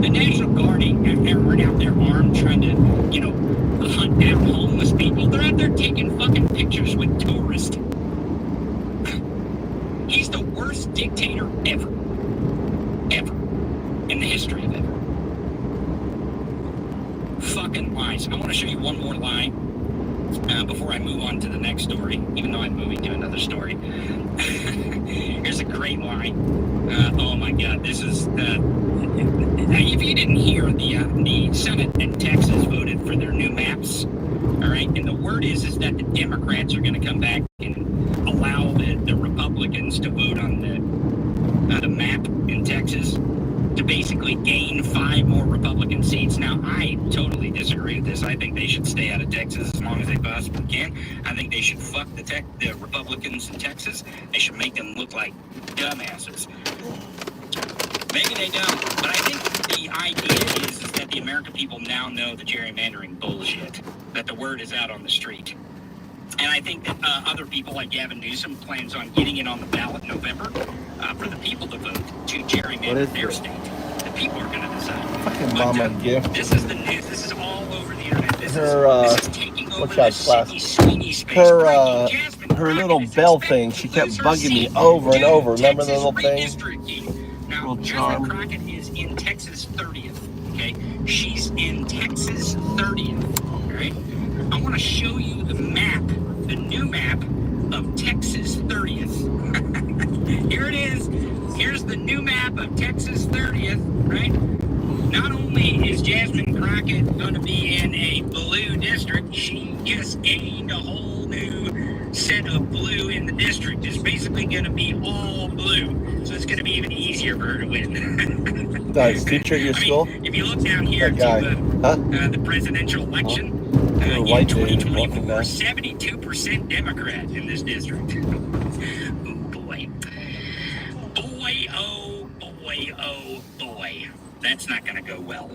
The National Guard ain't out there armed trying to, hunt down homeless people. They're out there taking fucking pictures with tourists. He's the worst dictator ever. Ever. In the history of ever. Fucking lies. I want to show you one more lie before I move on to the next story, even though I'm moving to another story. Here's a great lie. Oh my God, this is... if you didn't hear, the Senate in Texas voted for their new maps, all right? And the word is that the Democrats are going to come back and allow the Republicans to vote on the map in Texas to basically gain 5 more Republican seats. Now, I totally disagree with this. I think they should stay out of Texas as long as they possibly can. I think they should fuck the Republicans in Texas. They should make them look like dumbasses. Maybe they don't, but I think the idea is that the American people now know the gerrymandering bullshit, that the word is out on the street. And I think that other people like Gavin Newsom plans on getting it on the ballot in November for the people to vote to gerrymander their state. The people are going to decide. Fucking mama gift. This is the news. This is all over the internet. This is taking over the Sydney Sweeney space. Her little bell thing, she kept bugging me over and over. Remember the little thing? Now, Jasmine Crockett is in Texas 30th, okay? She's in Texas 30th, all right? I want to show you the map, the new map of Texas 30th. Here it is. Here's the new map of Texas 30th, right? Not only is Jasmine Crockett going to be in a blue district, she just gained a whole new set of blue in the district. It's basically going to be all blue. So it's going to be even easier for her to win. Nice. Teacher at your school? If you look down here to the presidential election, in 2024, 72% Democrat in this district. Oh boy. Boy, oh boy, oh boy. That's not going to go well.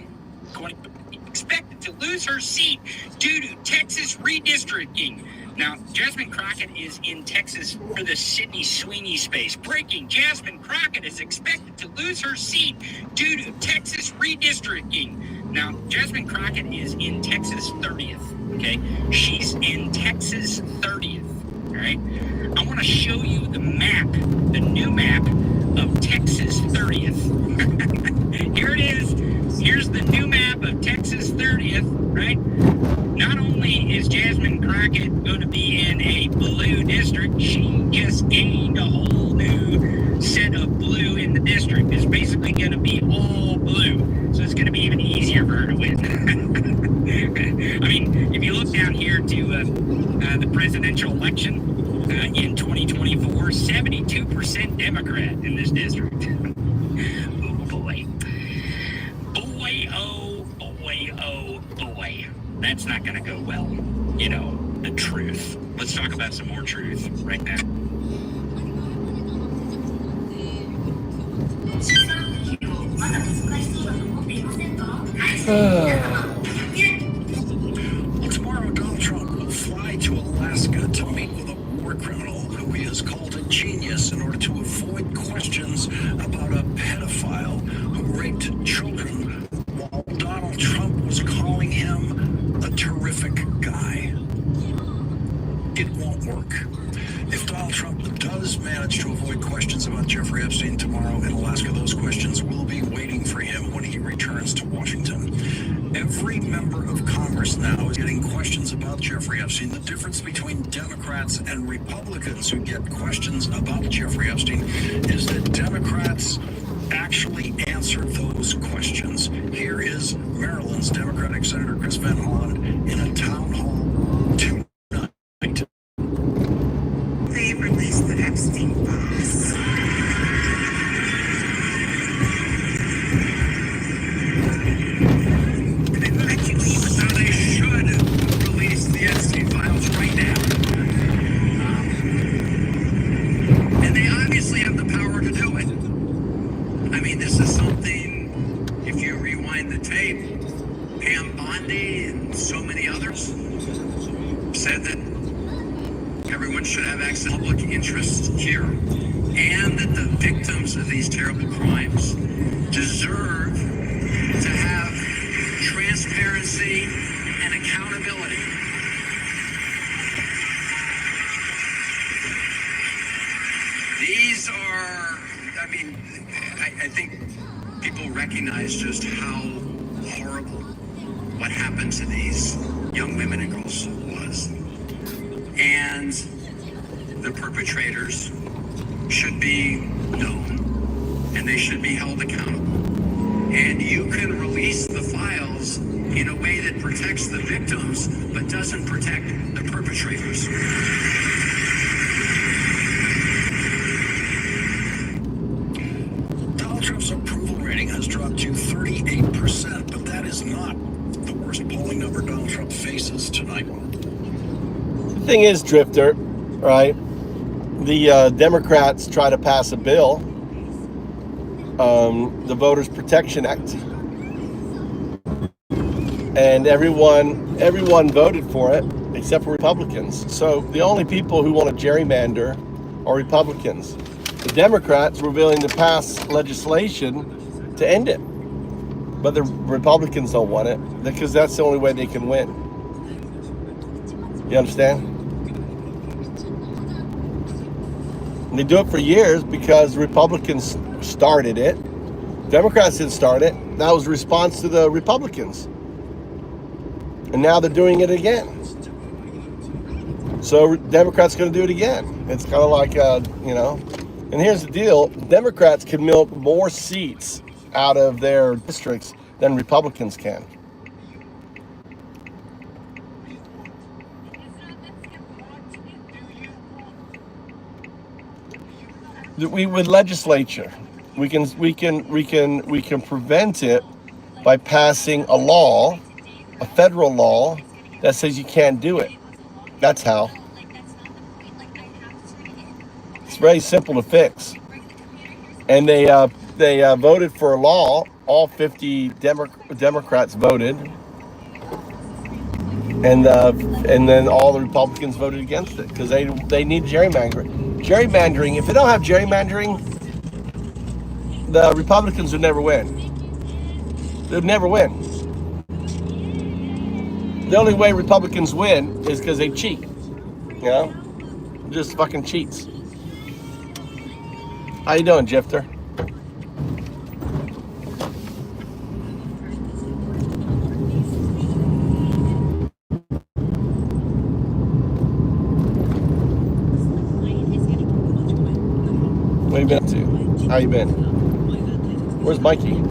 Expected to lose her seat due to Texas redistricting. Now, Jasmine Crockett is in Texas for the Sydney Sweeney space. Breaking, Jasmine Crockett is expected to lose her seat due to Texas redistricting. Now, Jasmine Crockett is in Texas 30th, okay? She's in Texas 30th, all right? I want to show you the map, the new map of Texas 30th. Here it is. Here's the new map of Texas 30th, right? Not only is Jasmine Crockett going to be in a blue district, she just gained a whole new set of blue in the district. It's basically going to be all blue, so it's going to be even easier for her to win. I mean, if you look down here to the presidential election in 2024, 72% Democrat in this district. Oh boy. Boy, oh boy, oh boy. That's not going to go well. You know, the truth. Let's talk about some more truth right now. Tomorrow, Donald Trump will fly to Alaska to meet with a war criminal who he has called a genius in order to avoid questions about a pedophile who raped children, while Donald Trump was calling him a terrific guy. It won't work. If Donald Trump does manage to avoid questions about Jeffrey Epstein tomorrow in Alaska, those questions will be waiting for him when he returns to Washington. Every member of Congress now is getting questions about Jeffrey Epstein. The difference between Democrats and Republicans who get questions about Jeffrey Epstein is that Democrats actually answer those questions. Here is Maryland's Democratic Senator Chris Van Hollen in a town hall tonight. They released the Epstein files. should have access to public interest here, and that the victims of these terrible crimes deserve to have transparency and accountability. These are, I mean, I think people recognize just how horrible what happened to these young women and girls was. And the perpetrators should be known, and they should be held accountable. And you can release the files in a way that protects the victims, but doesn't protect the perpetrators. Donald Trump's approval rating has dropped to 38%, but that is not the worst polling number Donald Trump faces tonight. The thing is, Drifter, right? The Democrats try to pass a bill, the Voters Protection Act, and everyone voted for it except for Republicans. So the only people who want to gerrymander are Republicans. The Democrats were willing to pass legislation to end it, but the Republicans don't want it because that's the only way they can win. You understand? And they do it for years because Republicans started it. Democrats didn't start it. That was a response to the Republicans. And now they're doing it again. So Democrats going to do it again. It's kind of like, you know. And here's the deal. Democrats can milk more seats out of their districts than Republicans can. With legislature, we can prevent it by passing a law, a federal law that says you can't do it. That's how. It's very simple to fix. And they voted for a law. All 50 Democrats voted, and then all the Republicans voted against it because they need gerrymandering. Gerrymandering. If they don't have gerrymandering, the Republicans would never win. They'd never win. The only way Republicans win is because they cheat. You know, just fucking cheats. How you doing, Jifter? What have you been up to? How you been? Where's Mikey?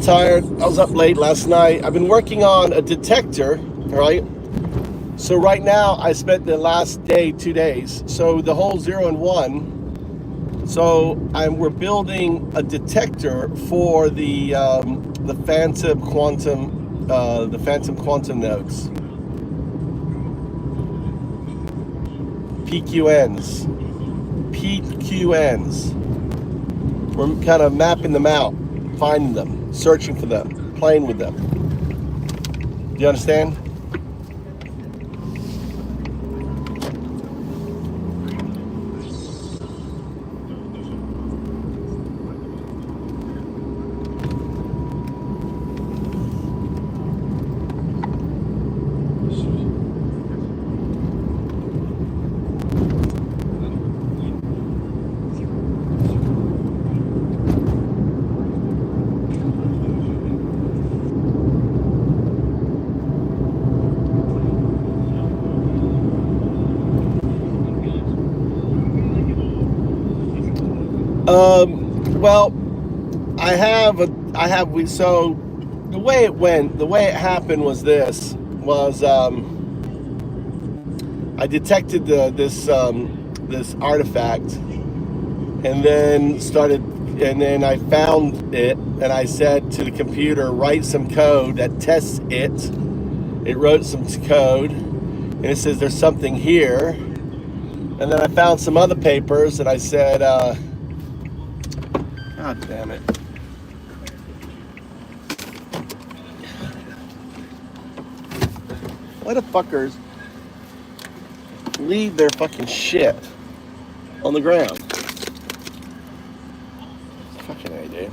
Tired. I was up late last night. I've been working on a detector, right? So right now I spent the last day 2 days. So the whole 0 and 1. So we're building a detector for the phantom quantum nodes. PQNs. We're kind of mapping them out, finding them, searching for them, playing with them. Do you understand? Well, so the way it happened was this, I detected this artifact and then started and then I found it, and I said to the computer, write some code that tests it. It wrote some code, and it says there's something here. And then I found some other papers, and I said, God damn it. Why the fuckers leave their fucking shit on the ground? Fucking A, dude.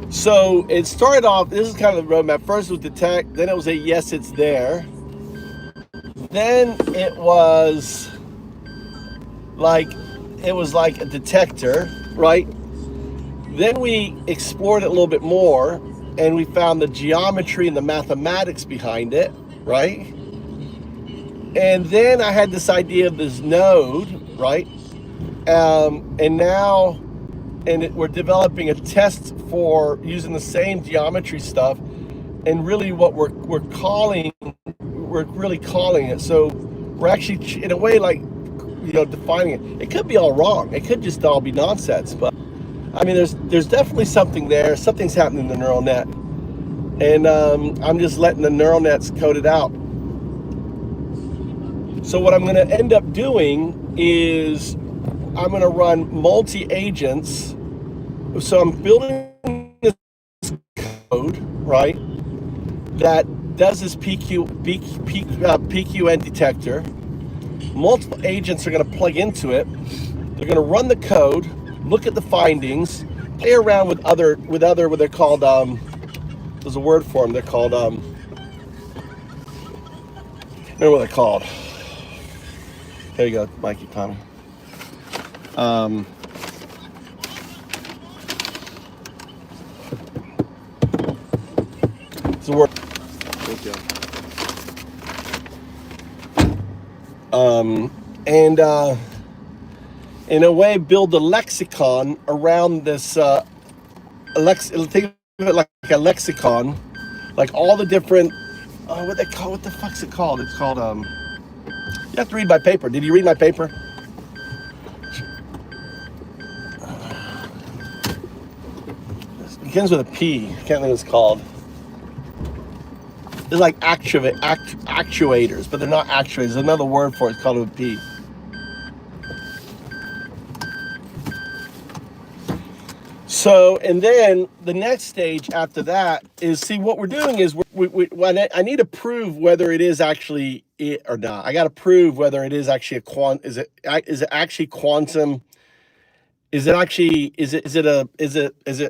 So it started off, this is kind of the roadmap. First was detect, then it was a yes, it's there. Then it was like a detector, right? Then we explored it a little bit more, and we found the geometry and the mathematics behind it, right? And then I had this idea of this node, right? And now, we're developing a test for using the same geometry stuff, and really what we're really calling it. So we're actually, in a way, like, you know, defining it. It could be all wrong. It could just all be nonsense. But I mean, there's definitely something there. Something's happening in the neural net, and I'm just letting the neural nets code it out. So what I'm going to end up doing is I'm going to run multi-agents. So I'm building this code, right, that does this PQN detector. Multiple agents are going to plug into it. They're going to run the code, look at the findings, play around with other what they're called. There's a word for them. They're called. I don't know what they're called. There you go, Mikey, Tommy. It's a word. Thank you. And in a way, build a lexicon around this. Think of it like a lexicon, like all the different. What the fuck's it called? It's called. You have to read my paper. Did you read my paper? It begins with a P. I can't think what it's called. It's like actuators, but they're not actuators. There's another word for it. It's called a P. So, and then the next stage after that is, see, what we're doing is I need to prove whether it is actually it or not. I got to prove whether it is actually a is it actually quantum? Is it actually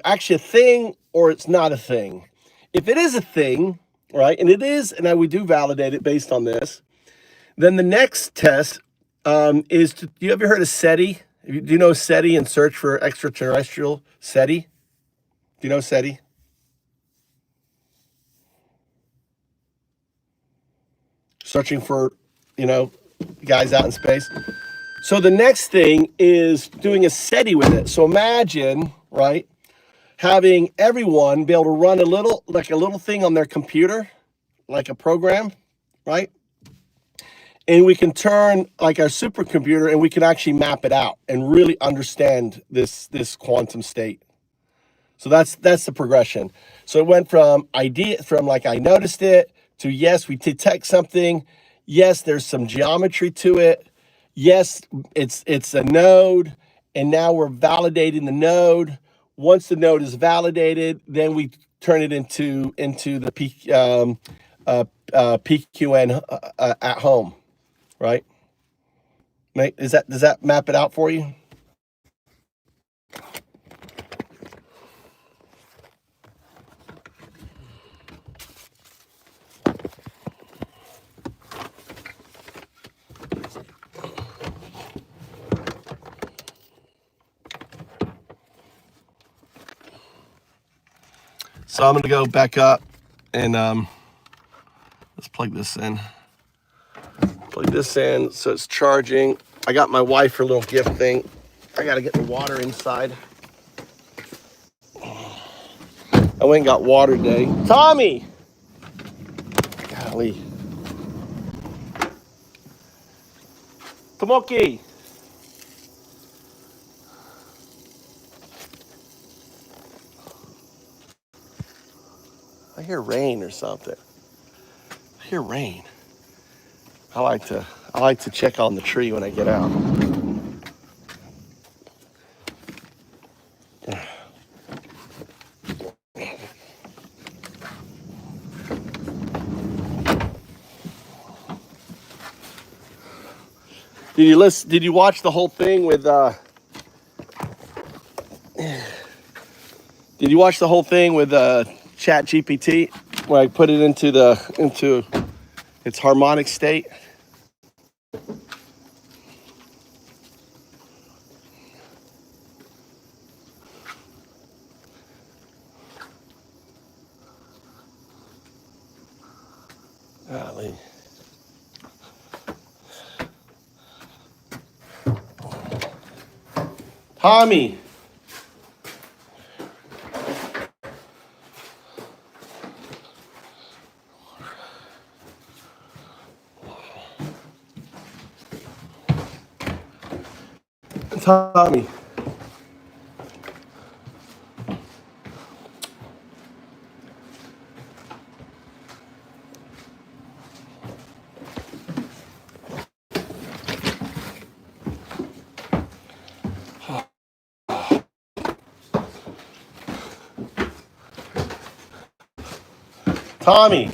actually a thing, or it's not a thing? If it is a thing, right, and it is, and we do validate it based on this, then the next test is you ever heard of SETI? Do you know SETI and search for extraterrestrial? SETI? Do you know SETI? Searching for, guys out in space. So the next thing is doing a SETI with it. So imagine, right, having everyone be able to run a little thing on their computer, like a program, right? And we can turn like our supercomputer, and we can actually map it out and really understand this quantum state. So that's the progression. So it went from like I noticed it, to yes, we detect something. Yes, there's some geometry to it. Yes, it's a node, and now we're validating the node. Once the node is validated, then we turn it into the PQN at home. Right? Does that map it out for you? So I'm gonna go back up and let's plug this in. Plug this in so it's charging. I got my wife her little gift thing. I gotta get the water inside. I went and got water today. Tommy! Golly. Tomoki. I hear rain or something. I hear rain. I like to check on the tree when I get out. Did you watch the whole thing with Did you watch the whole thing with Chat GPT where I put it into its harmonic state? Golly. Tommy. Tommy. Tommy.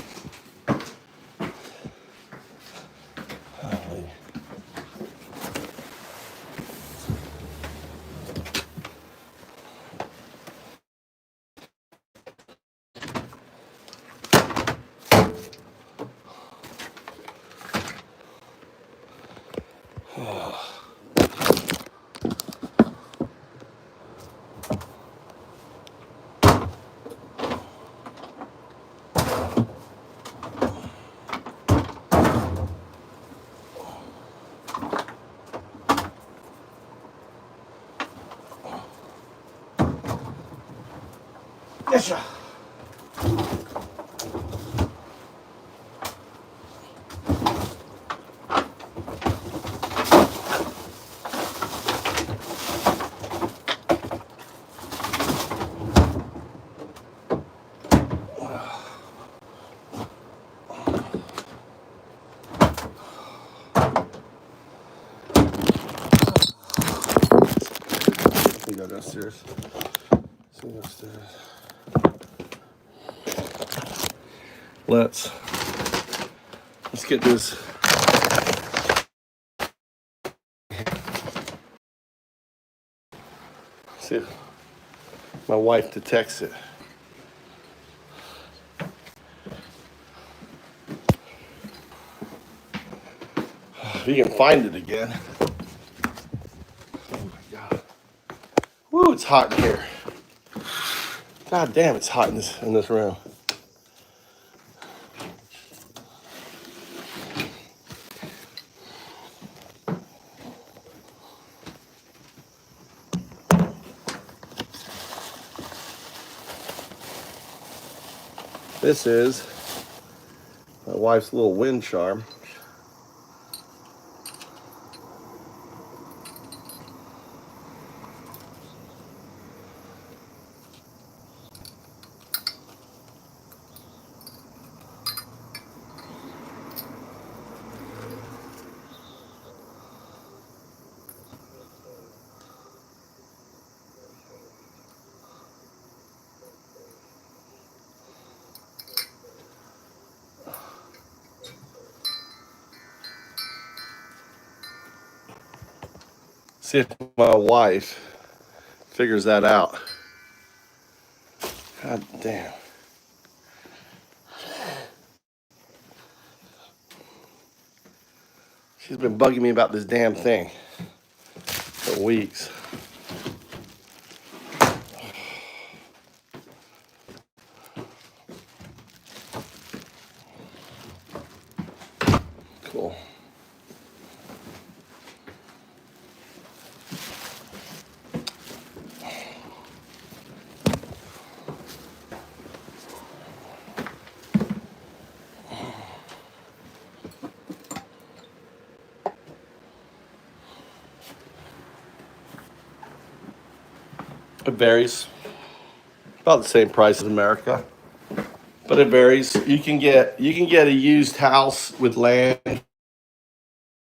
Yes, sir. Let me go downstairs. Let's go downstairs. Let's get this. See if my wife detects it. If you can find it again. Oh my God. Woo, it's hot in here. God damn, it's hot in this room. This is my wife's little wind charm. See if my wife figures that out. God damn. She's been bugging me about this damn thing for weeks. Cool. It varies. About the same price as America, but it varies. You can get a used house with land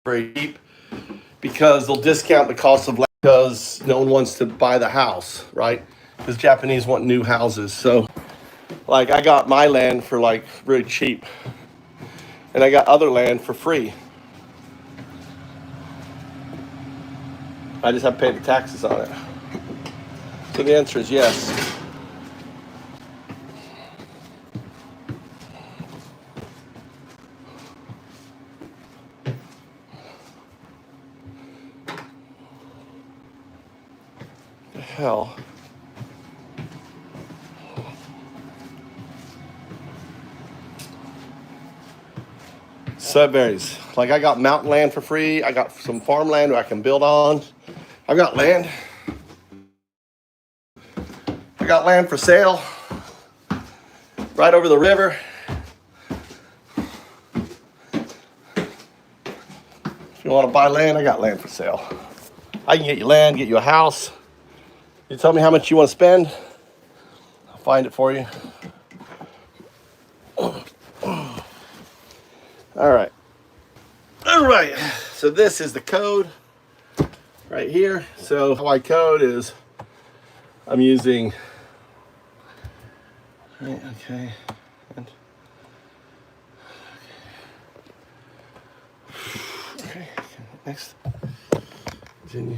very cheap because they'll discount the cost of land because no one wants to buy the house, right? Because Japanese want new houses. So, like, I got my land for like really cheap, and I got other land for free. I just have to pay the taxes on it. So the answer is yes. The hell. So it varies. Like, I got mountain land for free. I got some farmland where I can build on. I've got land. I got land for sale right over the river. If you want to buy land, I got land for sale. I can get you land, get you a house. You tell me how much you want to spend, I'll find it for you. All right. All right. So this is the code right here. So how I code is I'm using, okay. And, okay. Next. Continue.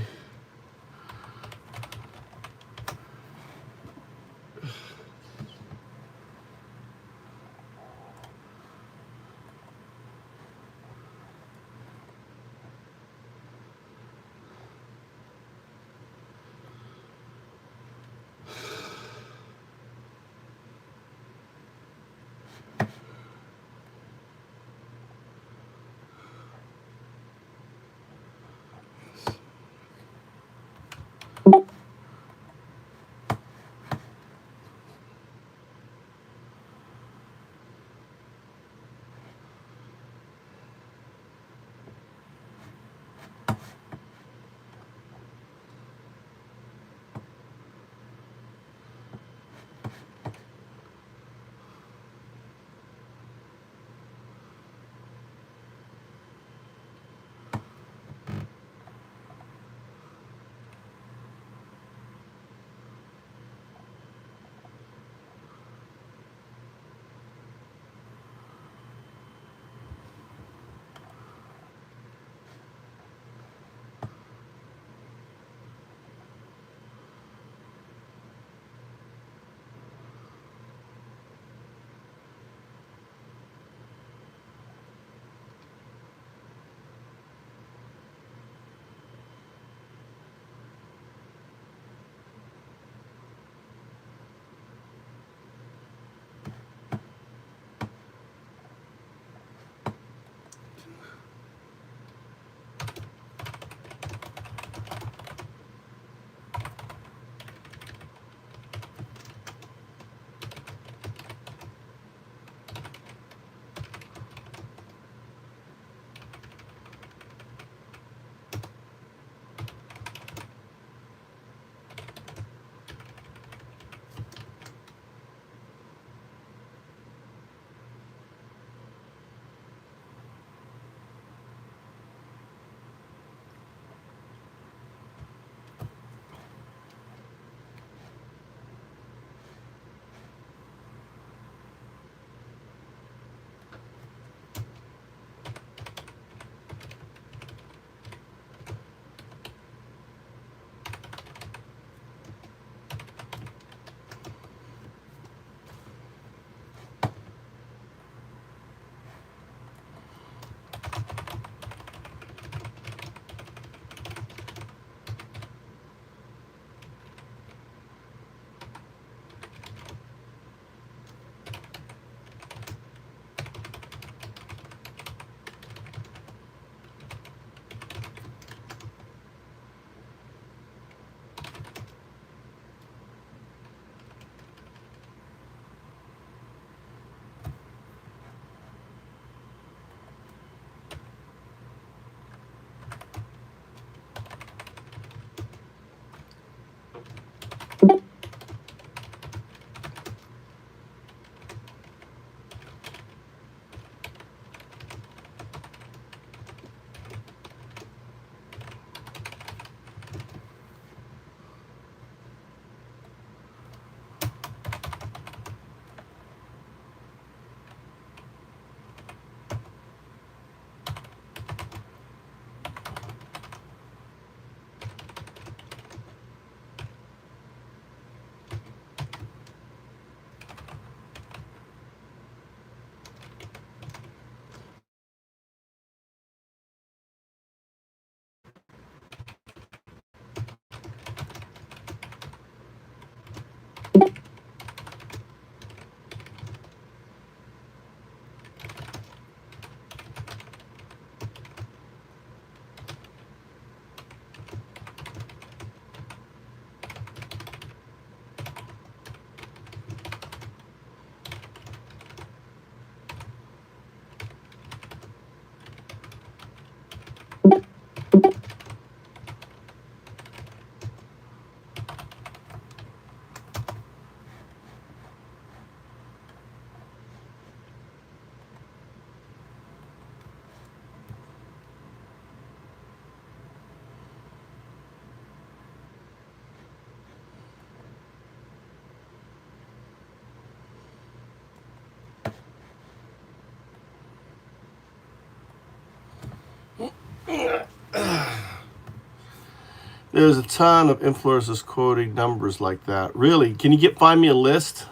There's a ton of influencers quoting numbers like that. Really? Can you find me a list?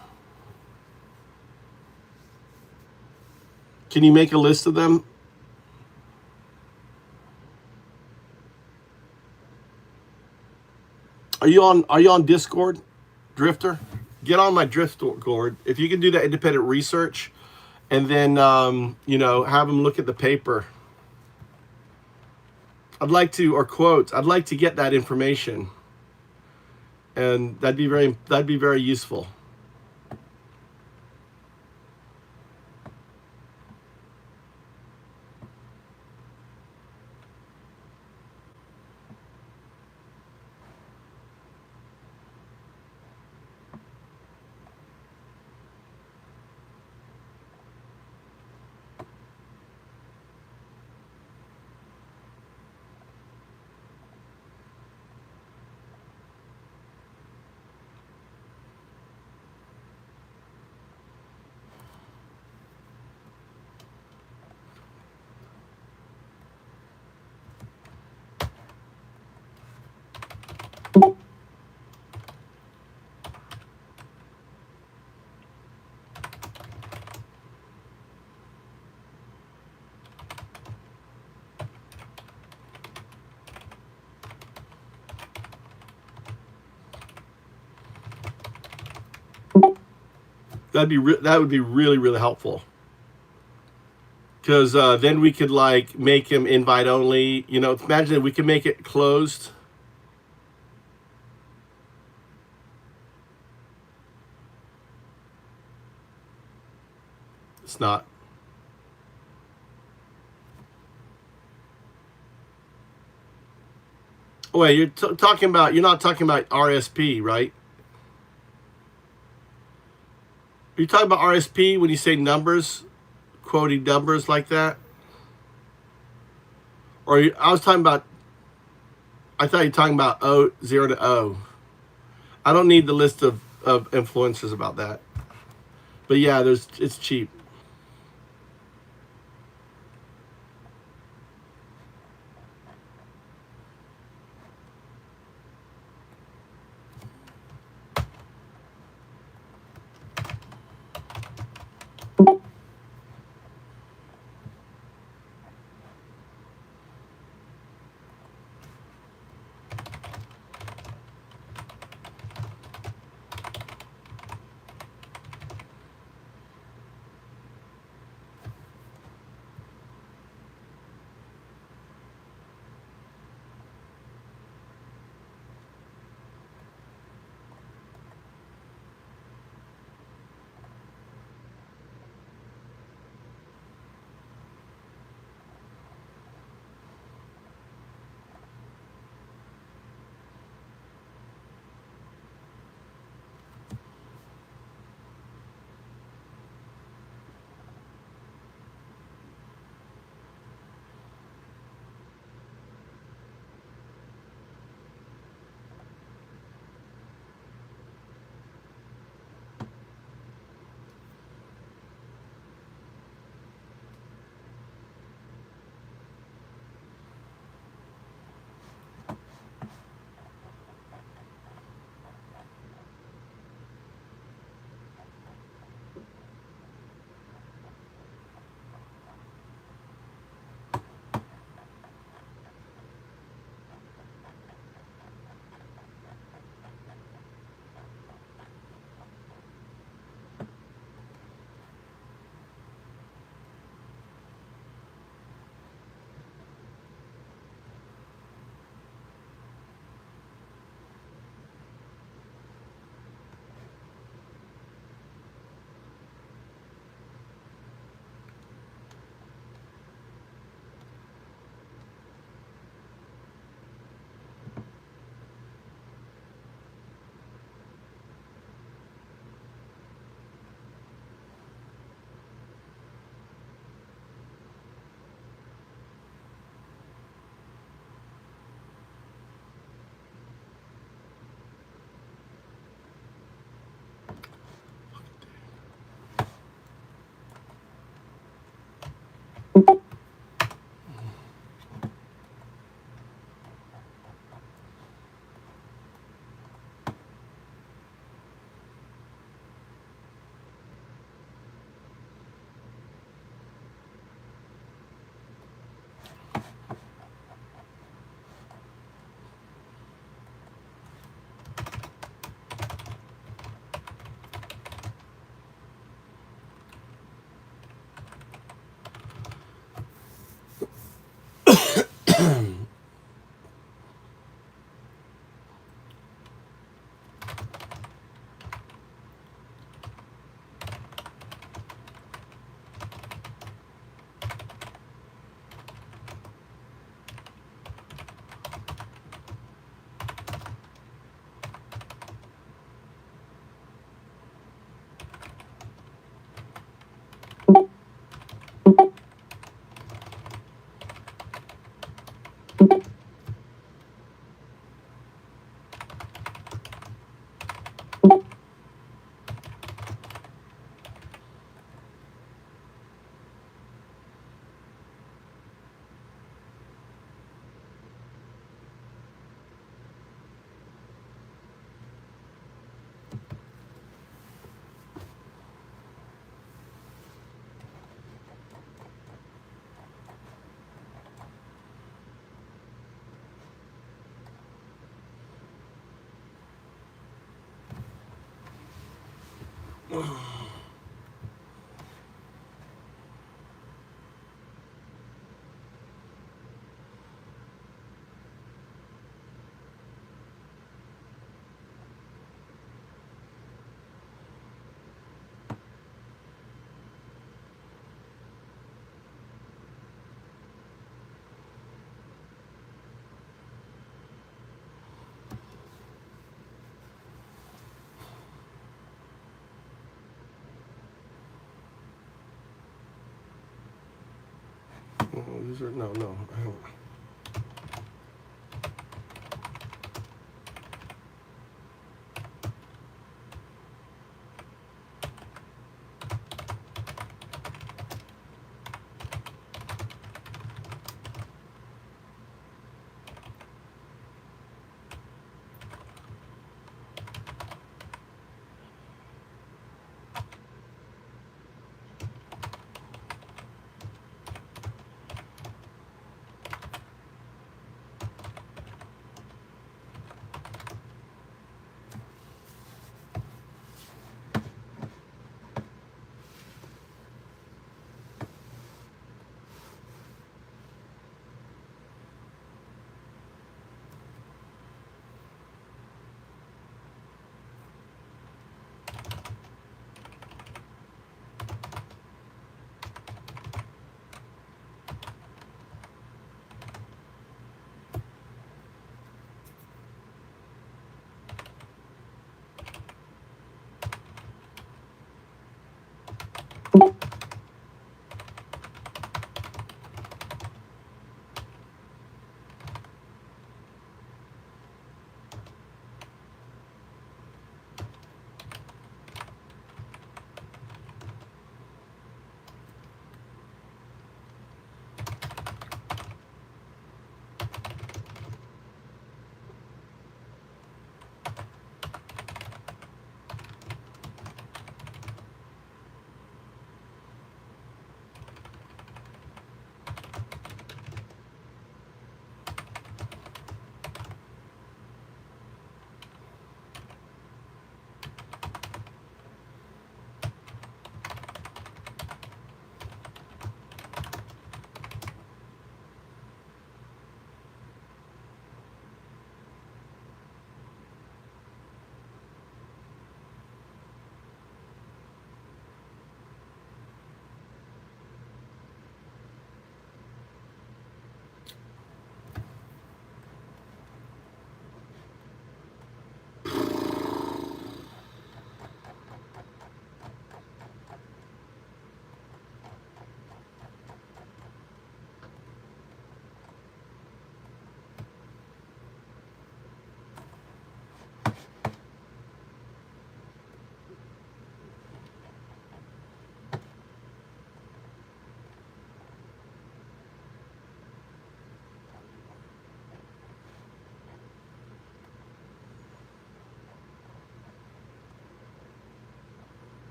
Can you make a list of them? Are you on Discord, Drifter? Get on my Discord. If you can do that independent research, and then have them look at the paper. I'd like to, or quotes. I'd like to get that information, and that'd be very useful. That would be really, really helpful. Because then we could like make him invite only. Imagine if we could make it closed. It's not. Oh, wait, you're not talking about RSP, right? Are you talking about RSP when you say numbers, quoting numbers like that? Or I thought you were talking about 0 to O. I don't need the list of influencers about that. But yeah, it's cheap. No.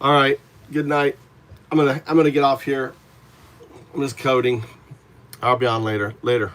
All right. Good night. I'm gonna get off here. I'm just coding. I'll be on later. Later.